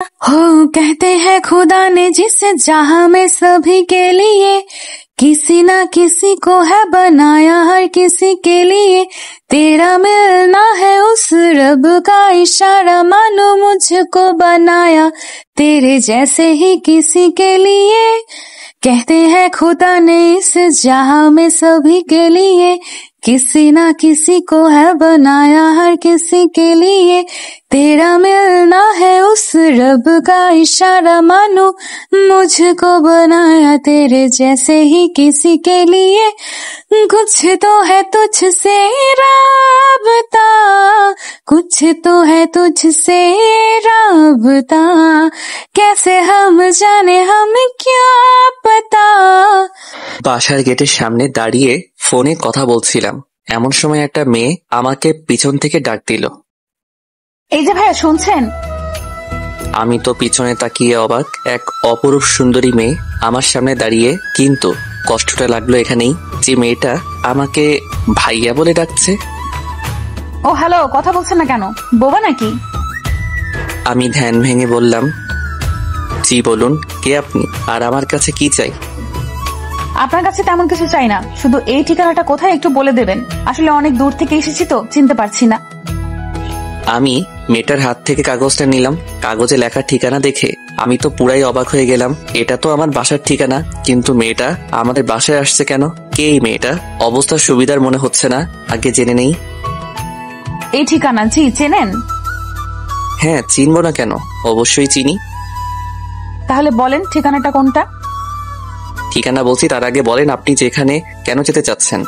हो कहते हैं खुदा ने जिसे चाहा में सभी के लिए किसी ना किसी को है बनाया, हर किसी के लिए तेरा मिलना है उस रब का इशारा, मानो मुझको बनाया तेरे जैसे ही किसी के लिए। कहते हैं खुदा ने इस जहां में सभी के लिए किसी ना किसी को है बनाया, हर किसी के लिए तेरा मिलना है उस रब का इशारा, मानो मुझको बनाया तेरे जैसे ही किसी के लिए। कुछ तो है तुझसे राबता, कुछ तो है तुझसे राबता, कैसे हम जाने हमें क्या पता। বাসার গেটের সামনে দাঁড়িয়ে ফোনে কথা বলছিলাম, এমন সময় একটা মেয়ে আমাকে পিছন থেকে ডাক দিল। এই যে ভাইয়া শুনছেন? আমি তো পিছনে তাকিয়ে অবাক, এক অপরূপ সুন্দরী মেয়ে আমার সামনে দাঁড়িয়ে, কিন্তু কষ্টটা লাগলো এখানেই যে মেয়েটা আমাকে ভাইয়া বলে ডাকছে। ও হ্যালো, কথা বলছেন না কেন, বোবা নাকি? আমি ধ্যান ভেঙে বললাম, জি বলুন, কে আপনি আর আমার কাছে কি চাই? আপনার কাছে তেমন কিছু চাই না, শুধু এই ঠিকানাটা কোথায় একটু বলে দেবেন, আসলে অনেক দূর থেকে এসেছি তো চিনতে পারছি না। আমি মেয়েটার হাত থেকে কাগজটা নিলাম, কাগজে লেখা ঠিকানা দেখে আমি তো পুরাই অবাক হয়ে গেলাম। এটা তো আমার বাসার ঠিকানা, কিন্তু মেয়েটা আমাদের বাসায় আসছে কেন? কে এই মেয়েটা? অবস্থা সুবিধার মনে হচ্ছে না, আগে জেনে নেই। এই ঠিকানা জি চেনেন? হ্যাঁ, চিনবো না কেন, অবশ্যই চিনি। তাহলে বলেন ঠিকানাটা কোনটা? ঠিকানা বলছি, তার আগে বলেন আপনি যেখানে কেন যেতে চাচ্ছেন?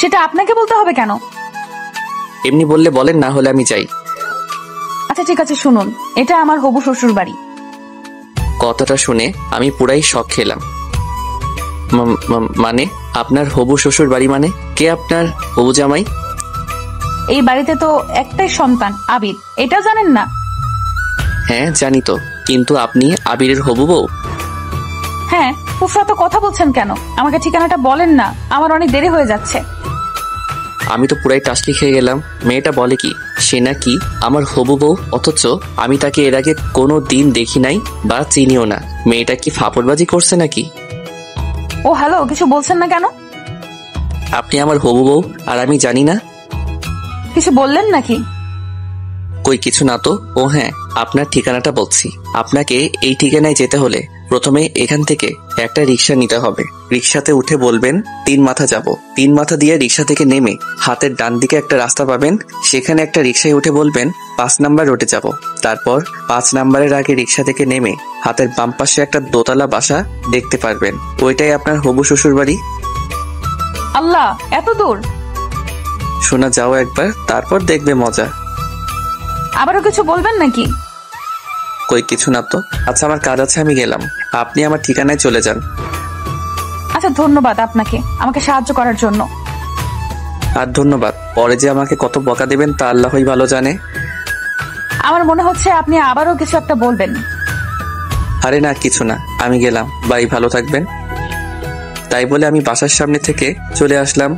সেটা আপনাকে বলতে হবে কেন? এমনি বললে বলেন, না হলে আমি যাই। আচ্ছা ঠিক আছে শুনুন, এটা আমার হবু শ্বশুর বাড়ি। কথাটা শুনে আমি পুরাই শক খেলাম। মানে আপনার হবু শ্বশুর বাড়ি? মানে কে আপনার হবু জামাই? এই বাড়িতে তো একটাই সন্তান আবির, এটা জানেন না? হ্যাঁ জানি তো, কিন্তু আপনি আবিরের হবু বউ? হ্যাঁ। উফরা তো কথা বলছেন কেন, আমাকে ঠিকানাটা বলেন না, আমার অনেক দেরি হয়ে যাচ্ছে। আমি তো পুরাই টাসকি খেয়ে গেলাম। মেয়েটা বলে কি সে নাকি আমার হবু বউ, অথচ আমি তাকে এর আগে কোনো দিন দেখি নাই বা চিনিও না। মেয়েটা কি ফাপড়বাজি করছে নাকি? ও হ্যালো, কিছু বলছেন না কেন? আপনি আমার হবু বউ আর আমি জানি না? কিছু বললেন নাকি? কই কিছু না তো। ও হ্যাঁ, আপনার ঠিকানাটা বলছি। আপনাকে এই ঠিকানায় যেতে হলে প্রথমে এখান থেকে একটা রিক্সা নিতে হবে। রিক্সাতে উঠে বলবেন 3 মাথা যাব। 3 মাথা দিয়ে রিক্সা থেকে নেমে হাতের ডান দিকে একটা রাস্তা পাবেন, সেখানে একটা রিক্সায় উঠে বলবেন 5 নাম্বার রোডে যাব। তারপর 5 নাম্বারের আগে রিক্সা থেকে নেমে হাতের বাম পাশে একটা দোতলা বাসা দেখতে পারবেন, ওইটাই আপনার হবু শ্বশুর বাড়ি। আল্লাহ, এত দূর? শোনা যাও একবার, তারপর দেখবে মজা। আবারও কিছু বলবেন নাকি? কই কিছু না তো। আচ্ছা আমার কাজ আছে, আমি গেলাম, আপনি আমার ঠিকানায় চলে যান। আচ্ছা ধন্যবাদ আপনাকে আমাকে সাহায্য করার জন্য। আর ধন্যবাদ, পরে যে আমাকে কত বকা দেবেন তা আল্লাহই ভালো জানে। আমার মনে হচ্ছে আপনি আবারও কিছু একটা বলবেন। আরে না, কিছু না, আমি গেলাম, বাই, ভালো থাকবেন। তাই বলে আমি বাসার সামনে থেকে চলে আসলাম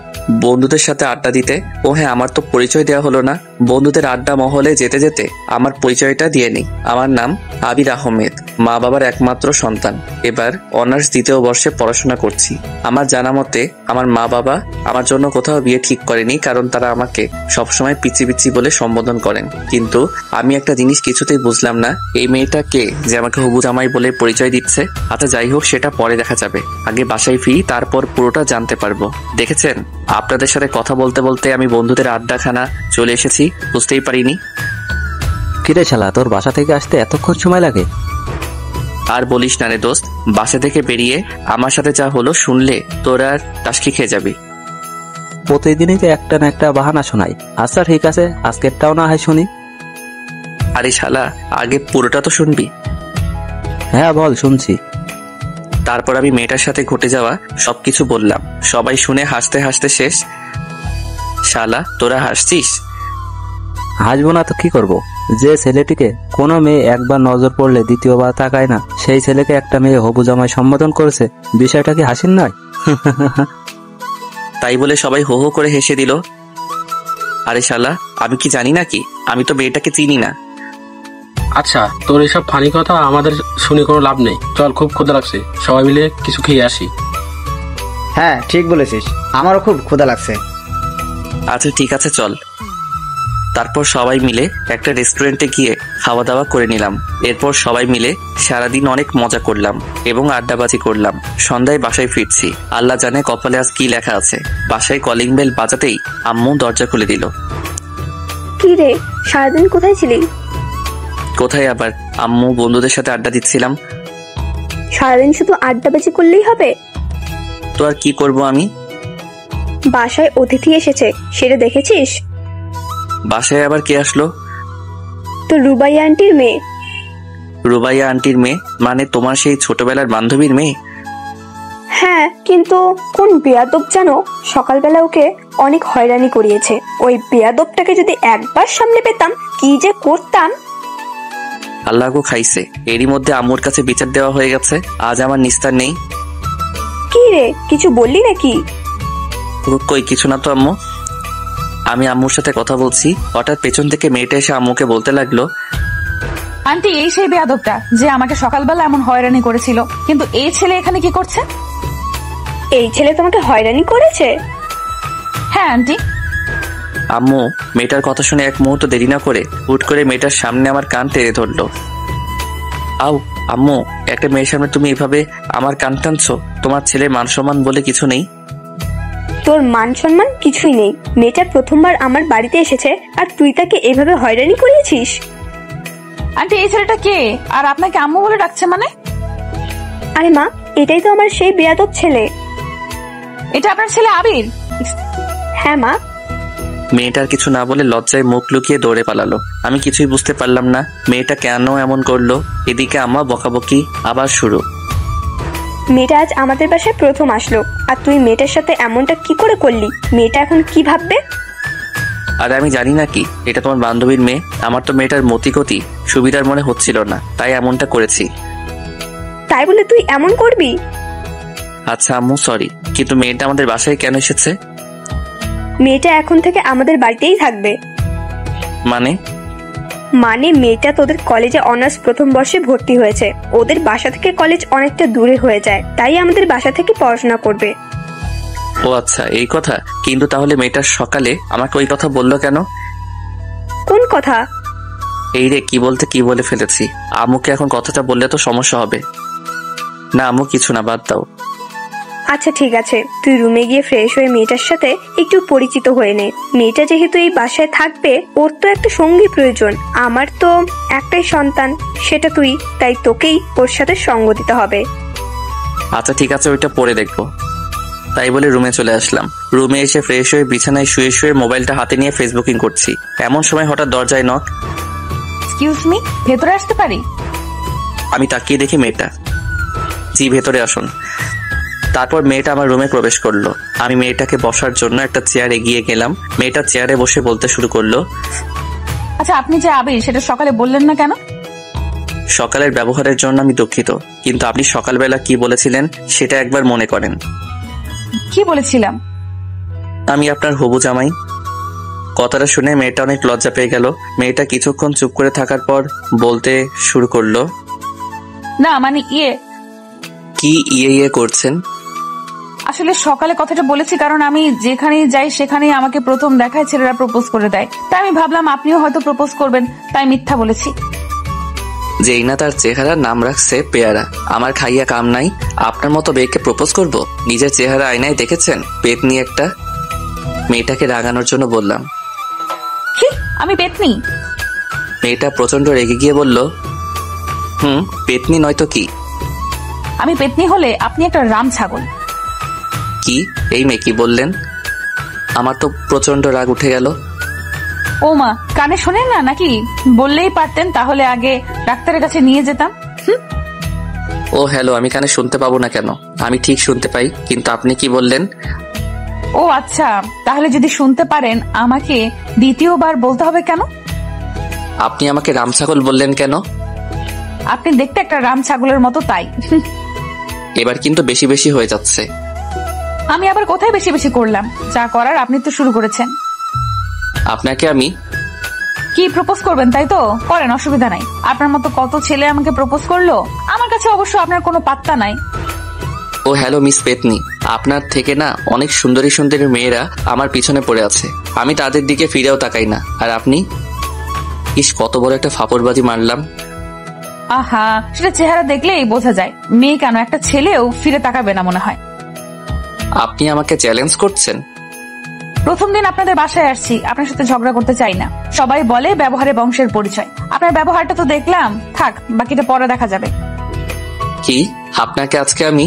বন্ধুদের সাথে আড্ডা দিতে। ও হ্যাঁ, আমার তো পরিচয় দেওয়া হলো না। বন্ধুদের আড্ডা মহলে যেতে যেতে আমার পরিচয়টা দিয়ে নিই। আমার নাম আবির আহমেদ, মা বাবার একমাত্র সন্তান। এবার অনার্স 2য় বর্ষে পড়াশোনা করছি। আমার জানা মতে আমার মা বাবা আমার জন্য কোথাও বিয়ে ঠিক করেনি, কারণ তারা আমাকে সবসময় পিচি পিচি বলে সম্বোধন করেন। কিন্তু আমি একটা জিনিস কিছুতেই বুঝলাম না, এই মেয়েটা কে যে আমাকে হবু জামাই বলে পরিচয় দিচ্ছে। আচ্ছা যাই হোক, সেটা পরে দেখা যাবে, আগে বাসায় ফিরি, তারপর পুরোটা জানতে পারবো। দেখেছেন, আপনাদের সাথে কথা বলতে বলতে আমি বন্ধুদের আড্ডাখানা চলে এসেছি, বুঝতেই পারিনি। কিরে শালা, তোর বাসা থেকে আসতে এতক্ষণ সময় লাগে? আর বলিস না রে দোস্ত, বাসা থেকে বেরিয়ে আমার সাথে যা হলো শুনলে তোর আর টাসকি খেয়ে যাবি। প্রতিদিনই তো একটা না একটা বাহানা শোনাই। আচ্ছা ঠিক আছে, আজকেরটাও না হয় শুনি। আরে শালা, আগে পুরোটা তো শুনবি। হ্যাঁ বল, শুনছি। তারপর আমি মেয়েটার সাথে ঘটে যাওয়া সবকিছু বললাম। সবাই শুনে হাসতে হাসতে শেষ। শালা, তোরা হাসছিস? হাসবো না তো কি করব? যে ছেলেটিকে কোনো মেয়ে একবার নজর পড়লে দ্বিতীয়বার তাকায় না, সেই ছেলেকে একটা মেয়ে হবু জামাই সম্বোধন করেছে, বিষয়টা কি হাসির নয়? তাই বলে সবাই হো হো করে হেসে দিল। আরে শালা, আমি কি জানি নাকি? আমি তো মেয়েটাকে চিনি না। আচ্ছা, তোর এসব ফানি কথা আমাদের শুনে কোনো লাভ নেই। চল, খুব ক্ষুধা লাগছে, সবাই মিলে কিছু খেয়ে আসি। হ্যাঁ ঠিক বলেছিস, আমারও খুব ক্ষুধা লাগছে। আচ্ছা ঠিক আছে চল। তারপর সবাই মিলে একটা রেস্টুরেন্টে গিয়ে খাওয়া দাওয়া করে নিলাম। এরপর সবাই মিলে সারাদিন অনেক মজা করলাম এবং আড্ডাবাজি করলাম। সন্ধ্যায় বাসায় ফিরছি, আল্লাহ জানে কপালে আজ কি লেখা আছে। বাসায় কলিং বেল বাজাতেই আম্মু দরজা খুলে দিল। কি রে, সারাদিন কোথায় ছিলি? কোথায় আবার, আম্মু বন্ধুদের সাথে আড্ডা দিচ্ছিলাম। সারাদিন শুধু আড্ডাবাজি করলেই হবে? তো আর কি করব আমি? বাসায় অতিথি এসেছে, সেটা দেখেছিস? বাসায় আবার কে আসলো? তো রুবাইয়া আন্টির মেয়ে। রুবাইয়া আন্টির মেয়ে মানে তোমার সেই ছোটবেলার বান্ধবীর মেয়ে? হ্যাঁ, কিন্তু কোন বেয়াদব জানো সকালবেলা ওকে অনেক হয়রানি করিয়েছে। ওই বেয়াদবটাকে যদি একবার সামনে পেতাম কি যে করতাম। আল্লাহ গো খাইছে, এরই মধ্যে আম্মুর কাছে বিচার দেওয়া হয়ে গেছে। আজ আমার নিস্তার নেই। কি রে, কিছু বললি নাকি? কই কিছু না তো আম্মু। আমি আম্মুর সাথে কথা বলছি, হঠাৎ পেছন থেকে মেয়েটা এসে আম্মুকে বলতে লাগলো, আন্টি এই সেই বেয়াদবটা যে আমাকে সকালবেলা এমন হয়রানি করেছিল, কিন্তু এই ছেলে এখানে কি করছে? এই ছেলে তোমাকে হয়রানি করেছে? হ্যাঁ আন্টি। আম্মু মেয়েটার কথা শুনে এক মুহূর্ত দেরি না করে হুট করে মেয়েটার সামনে আমার কান টেনে ধরলো। আউ আম্মু, একটা মেয়ের সামনে তুমি এভাবে আমার কান টানছো? তোমার ছেলে মান সম্মান বলে কিছু নেই? তোর মান সম্মান কিছুই নেই। মেয়েটা প্রথমবার আমার বাড়িতে এসেছে আর তুই তাকে এভাবে হয়রানি করিয়েছিস? আন্টি এই ছেলেটা কে, আর আপনাকে আম্মু বলে ডাকছে মানে? আরে মা, এটাই তো আমার সেই বেয়াদব ছেলে। এটা আপনার ছেলে আবির? হ্যাঁ মা। মেয়েটার কিছু না বলে লজ্জায় মুখ লুকিয়ে দৌড়ে পালালো। আমি কিছুই বুঝতে পারলাম না মেয়েটা কেন এমন করলো। এদিকে আম্মা বকাবকি আবার শুরু। মেয়েটা আজ আমাদের বাসায় প্রথম আসলো, আর তুই মেয়েটার সাথে এমনটা কি করে করলি? মেয়েটা এখন কি ভাববে? আর আমি জানি না কি, এটা তোমার বান্ধবীর মেয়ে। আমার তো মেয়েটার মতিগতি সুবিধার মনে হচ্ছিল না, তাই এমনটা করেছি। তাই বলে তুই এমন করবি? আচ্ছা আম্মু সরি, কিন্তু মেয়েটা আমাদের বাসায় কেন এসেছে? মেয়েটা এখন থেকে আমাদের বাড়িতেই থাকবে। মানে মেয়েটা তোদের কলেজে অনার্স প্রথম বর্ষে ভর্তি হয়েছে। ওদের বাসা থেকে কলেজ অনেকটা দূরে হয়ে যায়, তাই আমাদের বাসা থেকে পড়াশোনা করবে। ও আচ্ছা এই কথা। কিন্তু তাহলে মেয়েটা সকালে আমাকে ওই কথা বললো কেন? কোন কথা? এই রে, কি বলতে কি বলে ফেলেছি। আম্মুকে এখন কথাটা বললে তো সমস্যা হবে। না আম্মু কিছু না, বাদ দাও। আচ্ছা ঠিক আছে, তুই রুমে গিয়ে ফ্রেশ হয়ে মেয়েটার সাথে একটু পরিচিত হয়ে নে। মেয়েটা যেহেতু এই বাসায় থাকবে, ওর তো একটা সঙ্গী প্রয়োজন। আমার তো একটাই সন্তান, সেটা তুই, তাই তোকেই ওর সাথে সঙ্গ দিতে হবে। আচ্ছা ঠিক আছে, ওইটা পরে দেখবো। তাই বলে রুমে চলে আসলাম। রুমে এসে ফ্রেশ হয়ে বিছানায় শুয়ে শুয়ে মোবাইলটা হাতে নিয়ে ফেসবুকিং করছি। এমন সময় হঠাৎ দরজায় নক। এক্সকিউজ মি, ভেতরে আসতে পারি? আমি তাকিয়ে দেখি মেয়েটা। জি ভেতরে আসুন। তারপর মেয়েটা আমার রুমে প্রবেশ করলো। আমি মেয়েটাকে বসার জন্য একটা চেয়ার এগিয়ে গেলাম। মেয়েটা চেয়ারে বসে বলতে শুরু করলো, আচ্ছা আপনি যে আবির সেটা সকালে বললেন না কেন? সকালের ব্যবহারের জন্য আমি দুঃখিত, কিন্তু আপনি সকালবেলা কি বলেছিলেন সেটা একবার মনে করেন। কি বলেছিলাম? আমি আপনার হবু জামাই। কথাটা শুনে মেয়েটা অনেক লজ্জা পেয়ে গেল। মেয়েটা কিছুক্ষণ চুপ করে থাকার পর বলতে শুরু করলো, না মানে কি ইয়ে করছেন? আসলে সকালে কথাটা বলেছি কারণ আমি যেখানেই যাই সেখানেই আমাকে প্রথম দেখায় ছেলেরা প্রপোজ করে দেয়, তাই আমি ভাবলাম আপনিও হয়তো প্রপোজ করবেন, তাই মিথ্যা বলেছি। যেই না তার চেহারার নাম রাখছে পেয়ারা। আমার খাইয়া কাম নাই, আপনার মতো মেয়েকে প্রপোজ করব? নিজের চেহারা আয়নায় দেখেছেন? পেতনি একটা। মেয়েটাকে রাগানোর জন্য বললাম, কি আমি পেতনি? মেয়েটা প্রচন্ড রেগে গিয়ে বলল, পেতনি নয়তো কি? আমি পেতনি হলে আপনি একটা রাম ছাগল। কি এই মেয়ে কি বললেন? আমার তো প্রচন্ড রাগ উঠে গেল। ও মা, কানে শোনেন না নাকি? বললেই পারতেন, তাহলে আগে ডাক্তারের কাছে নিয়ে যেতাম। ও হ্যালো, আমি কানে শুনতে পাবো না কেন? আমি ঠিক শুনতে পাই, কিন্তু আপনি কি বললেন? ও আচ্ছা, তাহলে যদি শুনতে পারেন আমাকে দ্বিতীয়বার বলতে হবে কেন? আপনি আমাকে রাম ছাগল বললেন কেন? আপনি দেখতে একটা রাম ছাগলের মতো, তাই। এবার কিন্তু বেশি বেশি হয়ে যাচ্ছে। আমি আবার কোথায় বেশি বেশি করলাম? যা করার আপনি তো শুরু করেছেন। আপনাকে আমি কি প্রপোজ করবেন তাই তো করেন, অসুবিধা নাই। আপনার মতো কত ছেলে আমাকে প্রপোজ করলো, আমার কাছে অবশ্য আপনার কোনো পাত্তা নাই। ও হ্যালো মিস পেতনি, আপনার থেকে না অনেক সুন্দরী সুন্দরী মেয়েরা আমার পিছনে পড়ে আছে, আমি তাদের দিকে ফিরেও তাকাই না। আর আপনি কত বড় একটা ফাপড়বাজি মারলাম। আহা, সেটা চেহারা দেখলেই বোঝা যায়। মেয়ে কেন, একটা ছেলেও ফিরে তাকাবে না মনে হয়। আপনি আমাকে চ্যালেঞ্জ করছেন? প্রথম দিন আপনাদের বাসায় আসছি, আপনার সাথে ঝগড়া করতে চাই না। সবাই বলে ব্যবহারে বংশের পরিচয়, আপনার ব্যবহারটা তো দেখলাম। থাক, বাকিটা পরে দেখা যাবে। কি আপনাকে আজকে আমি?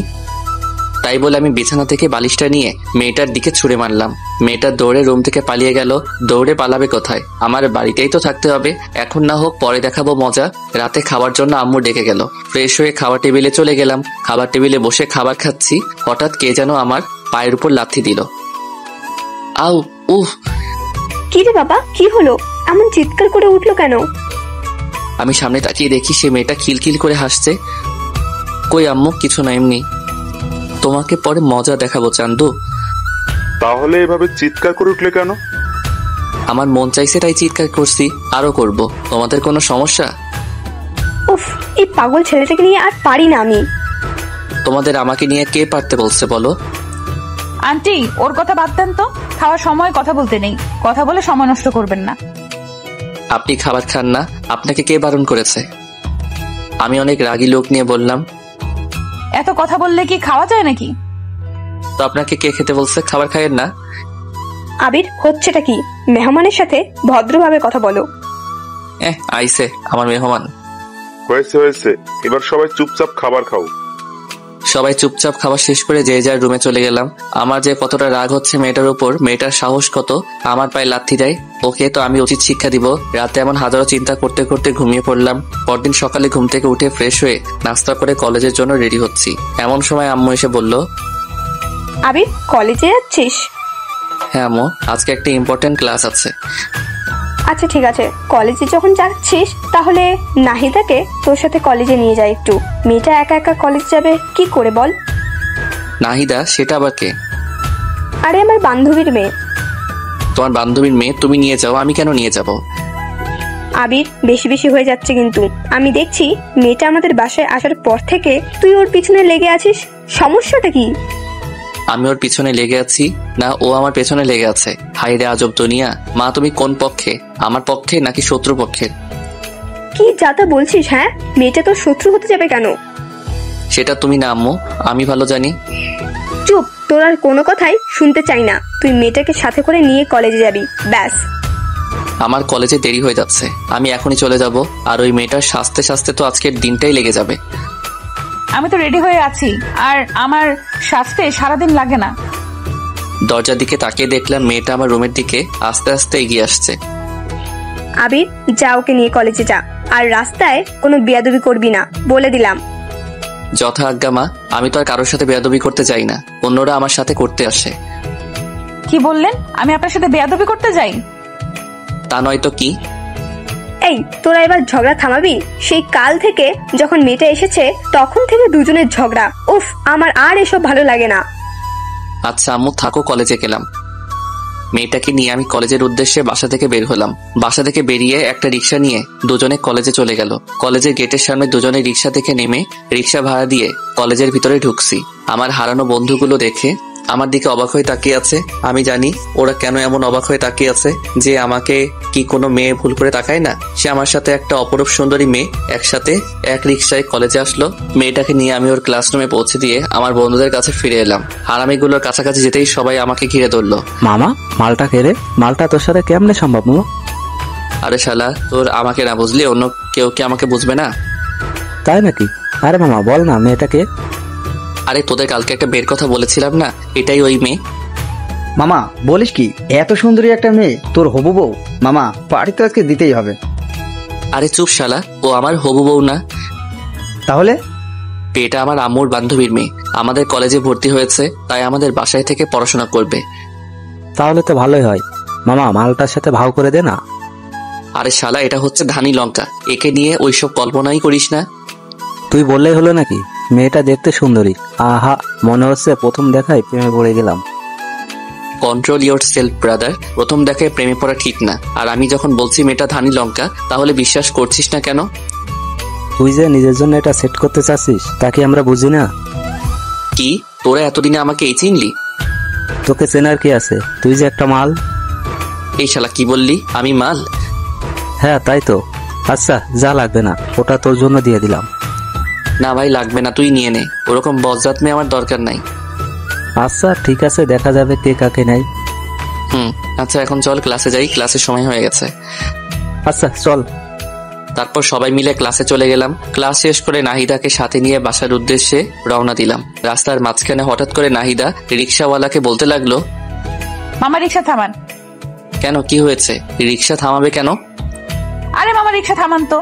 তাই বলে আমি বিছানা থেকে বালিশটা নিয়ে মেয়েটার দিকে ছুঁড়ে মারলাম। মেয়েটা দৌড়ে রুম থেকে পালিয়ে গেল। দৌড়ে পালাবে কোথায়? আমার বাড়িতেই তো থাকতে হবে। এখন না হোক পরে দেখাবো মজা। রাতে খাওয়ার জন্য আম্মু ডেকে গেল। ফ্রেশ হয়ে খাবার টেবিলে চলে গেলাম। খাবার টেবিলে বসে খাবার খাচ্ছি, হঠাৎ কে যেন আমার পায়ের উপর লাথি দিল। আউ, উফ! কি রে বাবা, কি হলো? এমন চিৎকার করে উঠলো কেন? আমি সামনে তাকিয়ে দেখি সে মেয়েটা খিলখিল করে হাসছে। কই আম্মু, কিছু না, এমনি। তোমাকে পরে মজা দেখাবো চান্দু। তাহলে এভাবে চিৎকার করে উঠলে কেন? আমার মন চাইছে তাই চিৎকার করছি, আরো করব। তোমাদের কোনো সমস্যা? উফ, এই পাগল ছেলেটাকে নিয়ে আর পারি না আমি। তোমাদের আমাকে নিয়ে কে পারতে বলছে বলো? আন্টি, ওর কথা বাদ দেন তো। খাওয়ার সময় কথা বলতে নেই, কথা বলে সময় নষ্ট করবেন না। আপনি খাবার খান না, আপনাকে কে বারণ করেছে? আমি অনেক রাগী লোক নিয়ে বললাম। এত কথা বললে কি খাওয়া যায় নাকি? তো আপনাকে কে খেতে বলছে? খাবার খাইয়েন না। আবির, হচ্ছেটা কি? মেহমানের সাথে ভদ্রভাবে কথা বলো। আইসে আমার মেহমান। হয়েছে হয়েছে, এবার সবাই চুপচাপ খাবার খাও। সবাই চুপচাপ খাবার শেষ করে যে যার রুমে চলে গেলাম। আমার যে কতটা রাগ হচ্ছে মেয়েটার উপর, মেয়েটার সাহস কত আমার পায়ে লাথি দেয়। ওকে তো আমি উচিত শিক্ষা দিব। রাতে এমন হাজারো চিন্তা করতে করতে ঘুমিয়ে পড়লাম। পরদিন সকালে ঘুম থেকে উঠে ফ্রেশ হয়ে নাস্তা করে কলেজের জন্য রেডি হচ্ছি। এমন সময় আম্মু এসে বলল, আবির, কলেজে যাচ্ছিস? হ্যাঁ আম্মু, আজকে একটা ইম্পর্টেন্ট ক্লাস আছে। আচ্ছা ঠিক আছে, কলেজে যখন যাচ্ছিস তাহলে নাহিদাকে তোর সাথে কলেজে নিয়ে যা একটু। মেয়েটা একা একা কলেজ যাবে কি করে বল? নাহিদা? সেটা আবার কে? আরে আমার বান্ধবীর মেয়ে। তোমার বান্ধবীর মেয়ে? তুমি নিয়ে যাও, আমি কেন নিয়ে যাব? আবির, বেশি বেশি হয়ে যাচ্ছে কিন্তু। আমি দেখছি মেয়েটা আমাদের বাসায় আসার পর থেকে তুই ওর পিছনে লেগে আছিস। সমস্যাটা কি? আমি ওর পিছনে লেগে আছি না ও আমার পেছনে লেগে আছে? হাই রে আজব দুনিয়া। মা, তুমি কোন পক্ষে, আমার পক্ষে নাকি শত্রু পক্ষের? কি যাতা বলছিস? হ্যাঁ, মেয়েটা তোর শত্রু হতে যাবে কেন? সেটা তুমি না আম্মু, আমি ভালো জানি। চুপ, তোর আর কোনো কথাই শুনতে চাই না। তুই মেয়েটাকে সাথে করে নিয়ে কলেজে যাবি, ব্যাস। আমার কলেজে দেরি হয়ে যাচ্ছে, আমি এখনই চলে যাব। আর ওই মেয়েটার সাজতে সাজতে তো আজকের দিনটাই লেগে যাবে। আমি তো রেডি হয়ে আছি, আর আমার সাজতে সারাদিন লাগে না। দরজার দিকে তাকিয়ে দেখলাম মেয়েটা আমার রুমের দিকে আস্তে আস্তে এগিয়ে আসছে। আবির, যা, ওকে নিয়ে কলেজে যা। আর রাস্তায় কোনো বেয়াদবি করবি না, বলে দিলাম। যথা আজ্ঞা মা। আমি তো আর কারোর সাথে বেয়াদবি করতে চাই না, অন্যরা আমার সাথে করতে আসে। কি বললেন? আমি আপনার সাথে বেয়াদবি করতে যাই? তা নয় তো কি? এই, তোরা এবার ঝগড়া থামাবি? সেই কাল থেকে যখন মেয়েটা এসেছে তখন থেকে দুজনের ঝগড়া। উফ, আমার আর এসব ভালো লাগে না। আচ্ছা আম্মু থাকো, কলেজে গেলাম। মেয়েটাকে নিয়ে আমি কলেজের উদ্দেশ্যে বাসা থেকে বের হলাম। বাসা থেকে বেরিয়ে একটা রিক্সা নিয়ে দুজনে কলেজে চলে গেল। কলেজের গেটের সামনে দুজনে রিক্সা থেকে নেমে রিক্সা ভাড়া দিয়ে কলেজের ভিতরে ঢুকছি। আমার হারানো বন্ধুগুলো দেখে আমার দিকে অবাক হয়ে তাকিয়ে আছে। আমি জানি ওরা কেন এমন অবাক হয়ে তাকিয়ে আছে, যে আমাকে কি কোনো মেয়ে ভুল করে তাকায় না? সে আমার সাথে একটা অপরূপ সুন্দরী মেয়ে একসাথে এক রিক্সায় কলেজে আসলো। মেয়েটাকে নিয়ে আমি ওর ক্লাসরুমে পৌঁছে দিয়ে আমার বন্ধুদের কাছে ফিরে এলাম। হারামিগুলোর কাছাকাছি যেতেই সবাই আমাকে ঘিরে ধরলো। মামা, মালটা কে রে? মালটা তোর সাথে কেমনে সম্ভব মামা? আরে শালা, তোর আমাকে না বুঝলি অন্য কেউ কি আমাকে বুঝবে না? তাই নাকি? আরে মামা বল না, মেয়েটাকে? আরে তোদের কালকে একটা বের কথা বলেছিলাম না, এটাই ওই মেয়ে। মামা বলিস কি, এত সুন্দরী একটা মেয়ে তোর হবু বউ? মামা, পার্টি তো আজকে দিতেই হবে। আরে চুপ শালা, ও আমার হবু বউ না। তাহলে? এটা আমার আম্মুর বান্ধবীর মেয়ে, আমাদের কলেজে ভর্তি হয়েছে, তাই আমাদের বাসায় থেকে পড়াশোনা করবে। তাহলে তো ভালোই হয়। মামা, মালটার সাথে ভাও করে দে না। আরে শালা, এটা হচ্ছে ধানি লঙ্কা, একে নিয়ে ওইসব কল্পনাই করিস না। তুই বললেই হলো নাকি? মেয়েটা দেখতে সুন্দরী, আহা, মনে হচ্ছে প্রথম দেখায় প্রেমে পড়ে গেলাম। Control your self brother. প্রথম দেখায় প্রেমে পড়া ঠিক না। আর আমি যখন বলছি মেয়েটা ধানি লঙ্কা, তাহলে বিশ্বাস করছিস না কেন? তুই যে নিজের জন্য এটা সেট করতে চাচ্ছিস তা কি আমরা বুঝি না? কি তোরা এতদিনে আমাকে এই চিনলি? তোকে চেনার কি আছে? তুই যে একটা মাল। এই শালা কি বললি? আমি মাল? হ্যাঁ তাই তো। আচ্ছা যা লাগবে না, ওটা তোর জন্য দিয়ে দিলাম। না ভাই লাগবে না, তুই নিয়ে নে। ওরকম বজ্জাত মেয়ে আমার দরকার নাই। আচ্ছা ঠিক আছে, দেখা যাবে কে কাকে নেয়। আচ্ছা এখন চল ক্লাসে যাই, ক্লাসের সময় হয়ে গেছে। আচ্ছা চল। তারপর সবাই মিলে ক্লাসে চলে গেলাম। ক্লাস শেষ করে নাহিদাকে সাথে নিয়ে বাসার উদ্দেশ্যে রওনা দিলাম। রাস্তার মাঝখানে হঠাৎ করে নাহিদা রিক্সাওয়ালাকে বলতে লাগলো, মামা রিক্সা থামান। কেন কি হয়েছে? রিক্সা থামাবে কেন? আরে মামা রিক্সা থামান তো।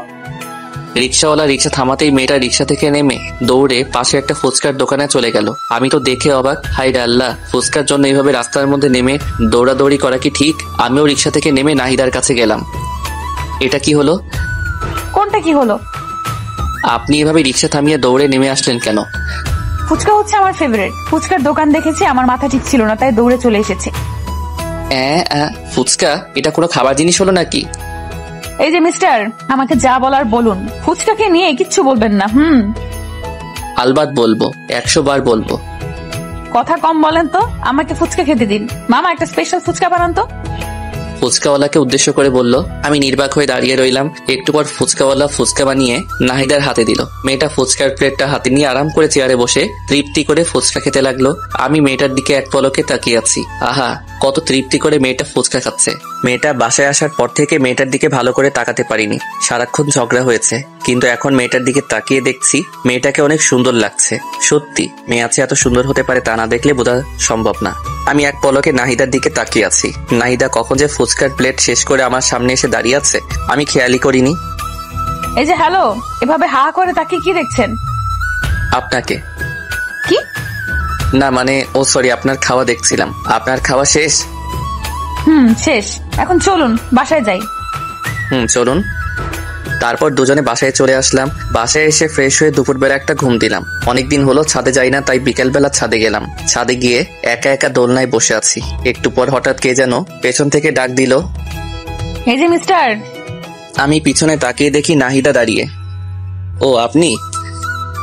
রিক্সাওয়ালা রিক্সা থামাতেই মেয়েটা রিক্সা থেকে নেমে দৌড়ে পাশে একটা ফুচকার দোকানে চলে গেল। আমি তো দেখে অবাক, হায়রে আল্লাহ, ফুচকার জন্য এইভাবে রাস্তার মধ্যে নেমে দৌড়াদৌড়ি করা কি ঠিক? আমিও রিক্সা থেকে নেমে নাহিদার কাছে গেলাম। এটা কি হলো? কোনটা কি হলো? আপনি এভাবে রিক্সা থামিয়ে দৌড়ে নেমে আসলেন কেন? ফুচকা হচ্ছে আমার ফেভারিট। ফুচকার দোকান দেখেছি, আমার মাথা ঠিক ছিল না, তাই দৌড়ে চলে এসেছি। ফুচকা এটা কোনো খাবার জিনিস হলো নাকি? এই যে মিস্টার, আমাকে যা বলার বলুন, ফুচকাকে নিয়ে কিচ্ছু বলবেন না। আলবাত বলবো, 100 বার বলবো। কথা কম বলেন তো, আমাকে ফুচকা খেতে দিন। মামা একটা স্পেশাল ফুচকা বানান তো। ফুচকাওয়ালাকে উদ্দেশ্য করে বলল। আমি নির্বাক হয়ে দাঁড়িয়ে রইলাম। একটু পর ফুচকাওয়ালা ফুচকা বানিয়ে নাহিদার হাতে দিল। মেয়েটা ফুচকার প্লেটটা হাতে নিয়ে আরাম করে চেয়ারে বসে তৃপ্তি করে ফুচকা খেতে লাগলো। আমি মেয়েটার দিকে এক পলকে তাকিয়ে আছি। আহা, কত তৃপ্তি করে মেয়েটা ফুচকা খাচ্ছে। মেয়েটা বাসায় আসার পর থেকে মেয়েটার দিকে ভালো করে তাকাতে পারিনি। সারাক্ষণ ঝগড়া হয়েছে, কিন্তু এখন মেয়েটার দিকে তাকিয়ে দেখছি মেয়েটাকে অনেক সুন্দর লাগছে। সত্যি মেয়ে আছে এত সুন্দর হতে পারে তা না দেখলে বোঝা সম্ভব না। আমি এক পলকে নাহিদার দিকে তাকিয়ে আছি। নাহিদা কখন যে ফুচকার প্লেট শেষ করে আমার সামনে এসে দাঁড়িয়ে আছে আমি খেয়ালই করিনি। এই যে হ্যালো, এভাবে হা করে তাকিয়ে কি দেখছেন? আপনাকে। কি? না মানে সরি, আপনার খাওয়া দেখছিলাম। আপনার খাওয়া শেষ? শেষ। এখন চলুন বাসায় যাই। চলুন। তারপর দুজনে বাসায় চলে আসলাম। বাসায় এসে ফ্রেশ হয়ে দুপুরবেলা একটা ঘুম দিলাম। অনেকদিন হলো ছাদে যাই না, তাই বিকেলবেলা ছাদে গেলাম। ছাদে গিয়ে একা একা দোলনায় বসে আছি। একটু পর হঠাৎ কে যেন পেছন থেকে ডাক দিল। এই যে মিস্টার। আমি পিছনে তাকিয়ে দেখি নাহিদা দাঁড়িয়ে। ও আপনি?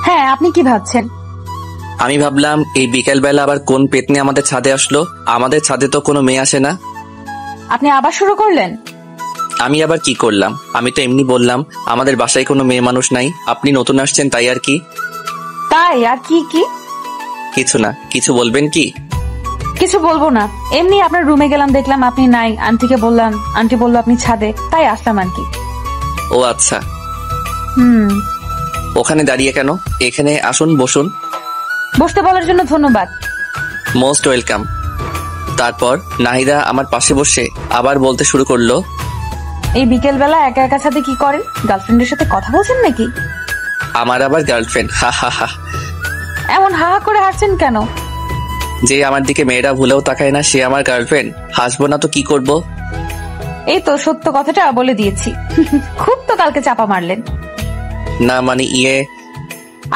হ্যাঁ, আপনি কি ভাবছেন? আমি ভাবলাম এই বিকেলবেলা আবার কোন পেতনি আমাদের ছাদে আসলো। আমাদের ছাদে তো কোনো মেয়ে আসে না। আপনি আবার শুরু করলেন? আমি আবার কি করলাম? আমি তো এমনি বললাম আমাদের বাসায় কোনো মেয়ে মানুষ নাই, আপনি নতুন আসছেন তাই আর কি। তাই আর কি? কি কিছু না। কিছু বলবেন কি? কিছু বলবো না, এমনি আপনার রুমে গেলাম, দেখলাম আপনি নাই। আন্টিকে বললাম, আন্টি বললো আপনি ছাদে, তাই আসলাম আর কি। ও আচ্ছা। ওখানে দাঁড়িয়ে কেন? এখানে আসুন, বসুন। বসতে বলার জন্য ধন্যবাদ। Most welcome. তারপর নাহিদা আমার পাশে বসে আবার বলতে শুরু করলো, এই বিকেল বেলা একা একা ছাদে কি করেন? গার্লফ্রেন্ডের সাথে কথা বলছেন নাকি? আমার আবার গার্লফ্রেন্ড? হা হা হা। এমন হা হা করে হাসছেন কেন? যে আমার দিকে মেয়েরা ভুলেও তাকায় না সে আমার গার্লফ্রেন্ড? হাসবো না তো কি করব? এই তো সত্য কথাটা বলে দিয়েছি। খুব তো কালকে চাপা মারলেন। না মানে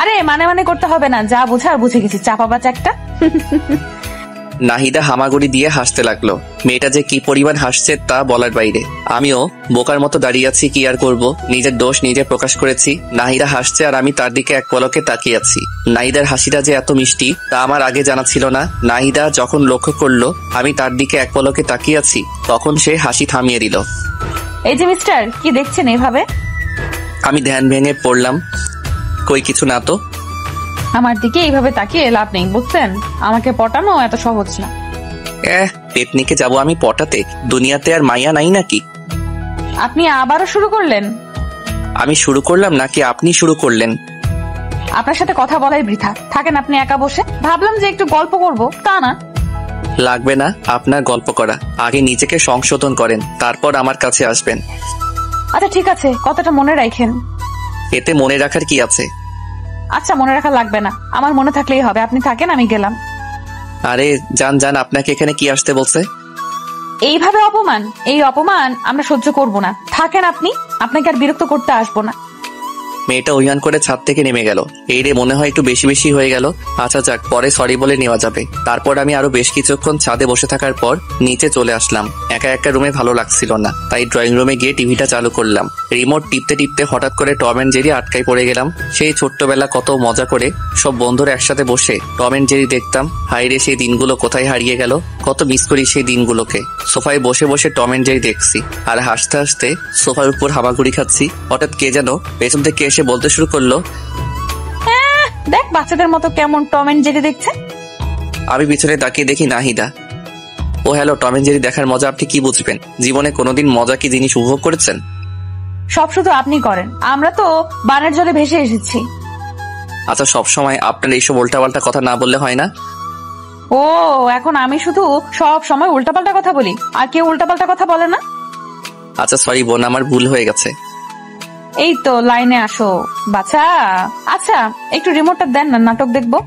আরে মানে করতে হবে না, যা বোঝার বুঝে গেছি। চাপা বাচ্চা একটা। নাহিদা হামাগুড়ি দিয়ে হাসতে লাগলো। মেয়েটা যে কি পরিমাণ হাসছে তা বলার বাইরে। আমিও বোকার মতো দাঁড়িয়ে আছি, কি আর করব, নিজের দোষ নিজে প্রকাশ করেছি। নাহিদা হাসছে আর আমি তার দিকে এক পলকে তাকিয়ে আছি। নাহিদার হাসিটা যে এত মিষ্টি তা আমার আগে জানা ছিল না। নাহিদা যখন লক্ষ্য করলো আমি তার দিকে এক পলকে তাকিয়ে আছি তখন সে হাসি থামিয়ে দিল। এই যে মিস্টার, কি দেখছেন এভাবে? আমি ধ্যান ভেঙে পড়লাম। কই কিছু না তো। আমার দিকে এইভাবে তাকিয়ে লাভ নেই, বুঝছেন? আমাকে পটানো এত সহজ না। পেতনিকে যাবো আমি পটাতে? দুনিয়াতে আর মাইয়া নাই নাকি? আপনি আবারও শুরু করলেন? আমি শুরু করলাম নাকি আপনি শুরু করলেন? আপনার সাথে কথা বলাই বৃথা, থাকেন আপনি একা বসে। ভাবলাম যে একটু গল্প করব, তা না। লাগবে না আপনার গল্প করা, আগে নিজেকে সংশোধন করেন, তারপর আমার কাছে আসবেন। আচ্ছা ঠিক আছে, কথাটা মনে রাখেন। এতে মনে রাখার কি আছে? আচ্ছা মনে রাখা লাগবে না, আমার মনে থাকলেই হবে। আপনি থাকেন, আমি গেলাম। আরে যান যান, আপনাকে এখানে কি আসতে বলছে? এইভাবে অপমান, এই অপমান আমরা সহ্য করব না। থাকেন আপনি, আপনাকে আর বিরক্ত করতে আসবো না। মেয়েটা অভিমান করে ছাদ থেকে নেমে গেল। এই রে, মনে হয় একটু বেশি বেশি হয়ে গেল। আচ্ছা যাক, পরে সরি বলে নেওয়া যাবে। তারপর আমি আরো বেশ কিছুক্ষণ ছাদে বসে থাকার পর নিচে চলে আসলাম। একা একা রুমে ভালো লাগছিল না, তাই ড্রয়িং রুমে গিয়ে টিভিটা চালু করলাম। রিমোট টিপতে টিপতে হঠাৎ করে টম অ্যান্ড জেরি আটকায় পড়ে গেলাম। সেই ছোট্টবেলা কত মজা করে সব বন্ধুরা একসাথে বসে টম অ্যান্ড জেরি দেখতাম। হাইরে, সেই দিনগুলো কোথায় হারিয়ে গেল। কত মিস করি সেই দিনগুলোকে। সোফায় বসে বসে টম অ্যান্ড জেরি দেখছি আর হাসতে হাসতে সোফার উপর হামাগুড়ি খাচ্ছি। হঠাৎ কে যেন পেছন থেকে এসে বলতে শুরু করলো, দেখ বাচ্চাদের মতো কেমন টম এন্ড জেরি দেখছে। আমি পিছনে তাকিয়ে দেখি নাহিদা। ও হ্যালো, টম অ্যান্ড জেরি দেখার মজা আপনি কি বুঝবেন? জীবনে কোনোদিন মজা কি জিনিস উপভোগ করেছেন? সব শুধু আপনি করেন, আমরা তো বানের জলে ভেসে এসেছি। আচ্ছা, সবসময় আপনার এইসব উল্টাপাল্টা কথা না বললে হয় না? ও, এখন আমি শুধু সব সময় উল্টাপাল্টা কথা বলি, আর কেউ উল্টাপাল্টা কথা বলে না? আচ্ছা সরি বোন, আমার ভুল হয়ে গেছে। এই তো লাইনে আসো বাচ্চা। আচ্ছা একটু রিমোটটা দেন না, নাটক দেখবো।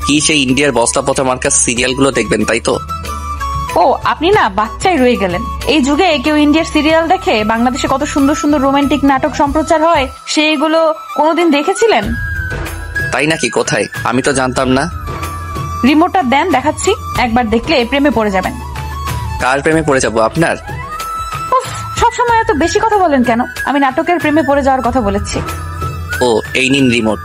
কি সেই ইন্ডিয়ার বস্তা পচা মার্কা সিরিয়াল গুলো দেখবেন তাই তো? ও, আপনি না বাচ্চাই রয়ে গেলেন। এই যুগে কেউ ইন্ডিয়ার সিরিয়াল দেখে? বাংলাদেশে কত সুন্দর সুন্দর রোমান্টিক নাটক সম্প্রচার হয়, সেইগুলো কোনোদিন দেখেছিলেন? তাই নাকি? কোথায়? আমি তো জানতাম না। রিমোটটা দেন, দেখাচ্ছি। একবার দেখলে প্রেমে পড়ে যাবেন। কার প্রেমে পড়ে যাবো? আপনার? সবসময় এত বেশি কথা বলেন কেন? আমি নাটকের প্রেমে পড়ে যাওয়ার কথা বলেছি। ও, এই নিন রিমোট।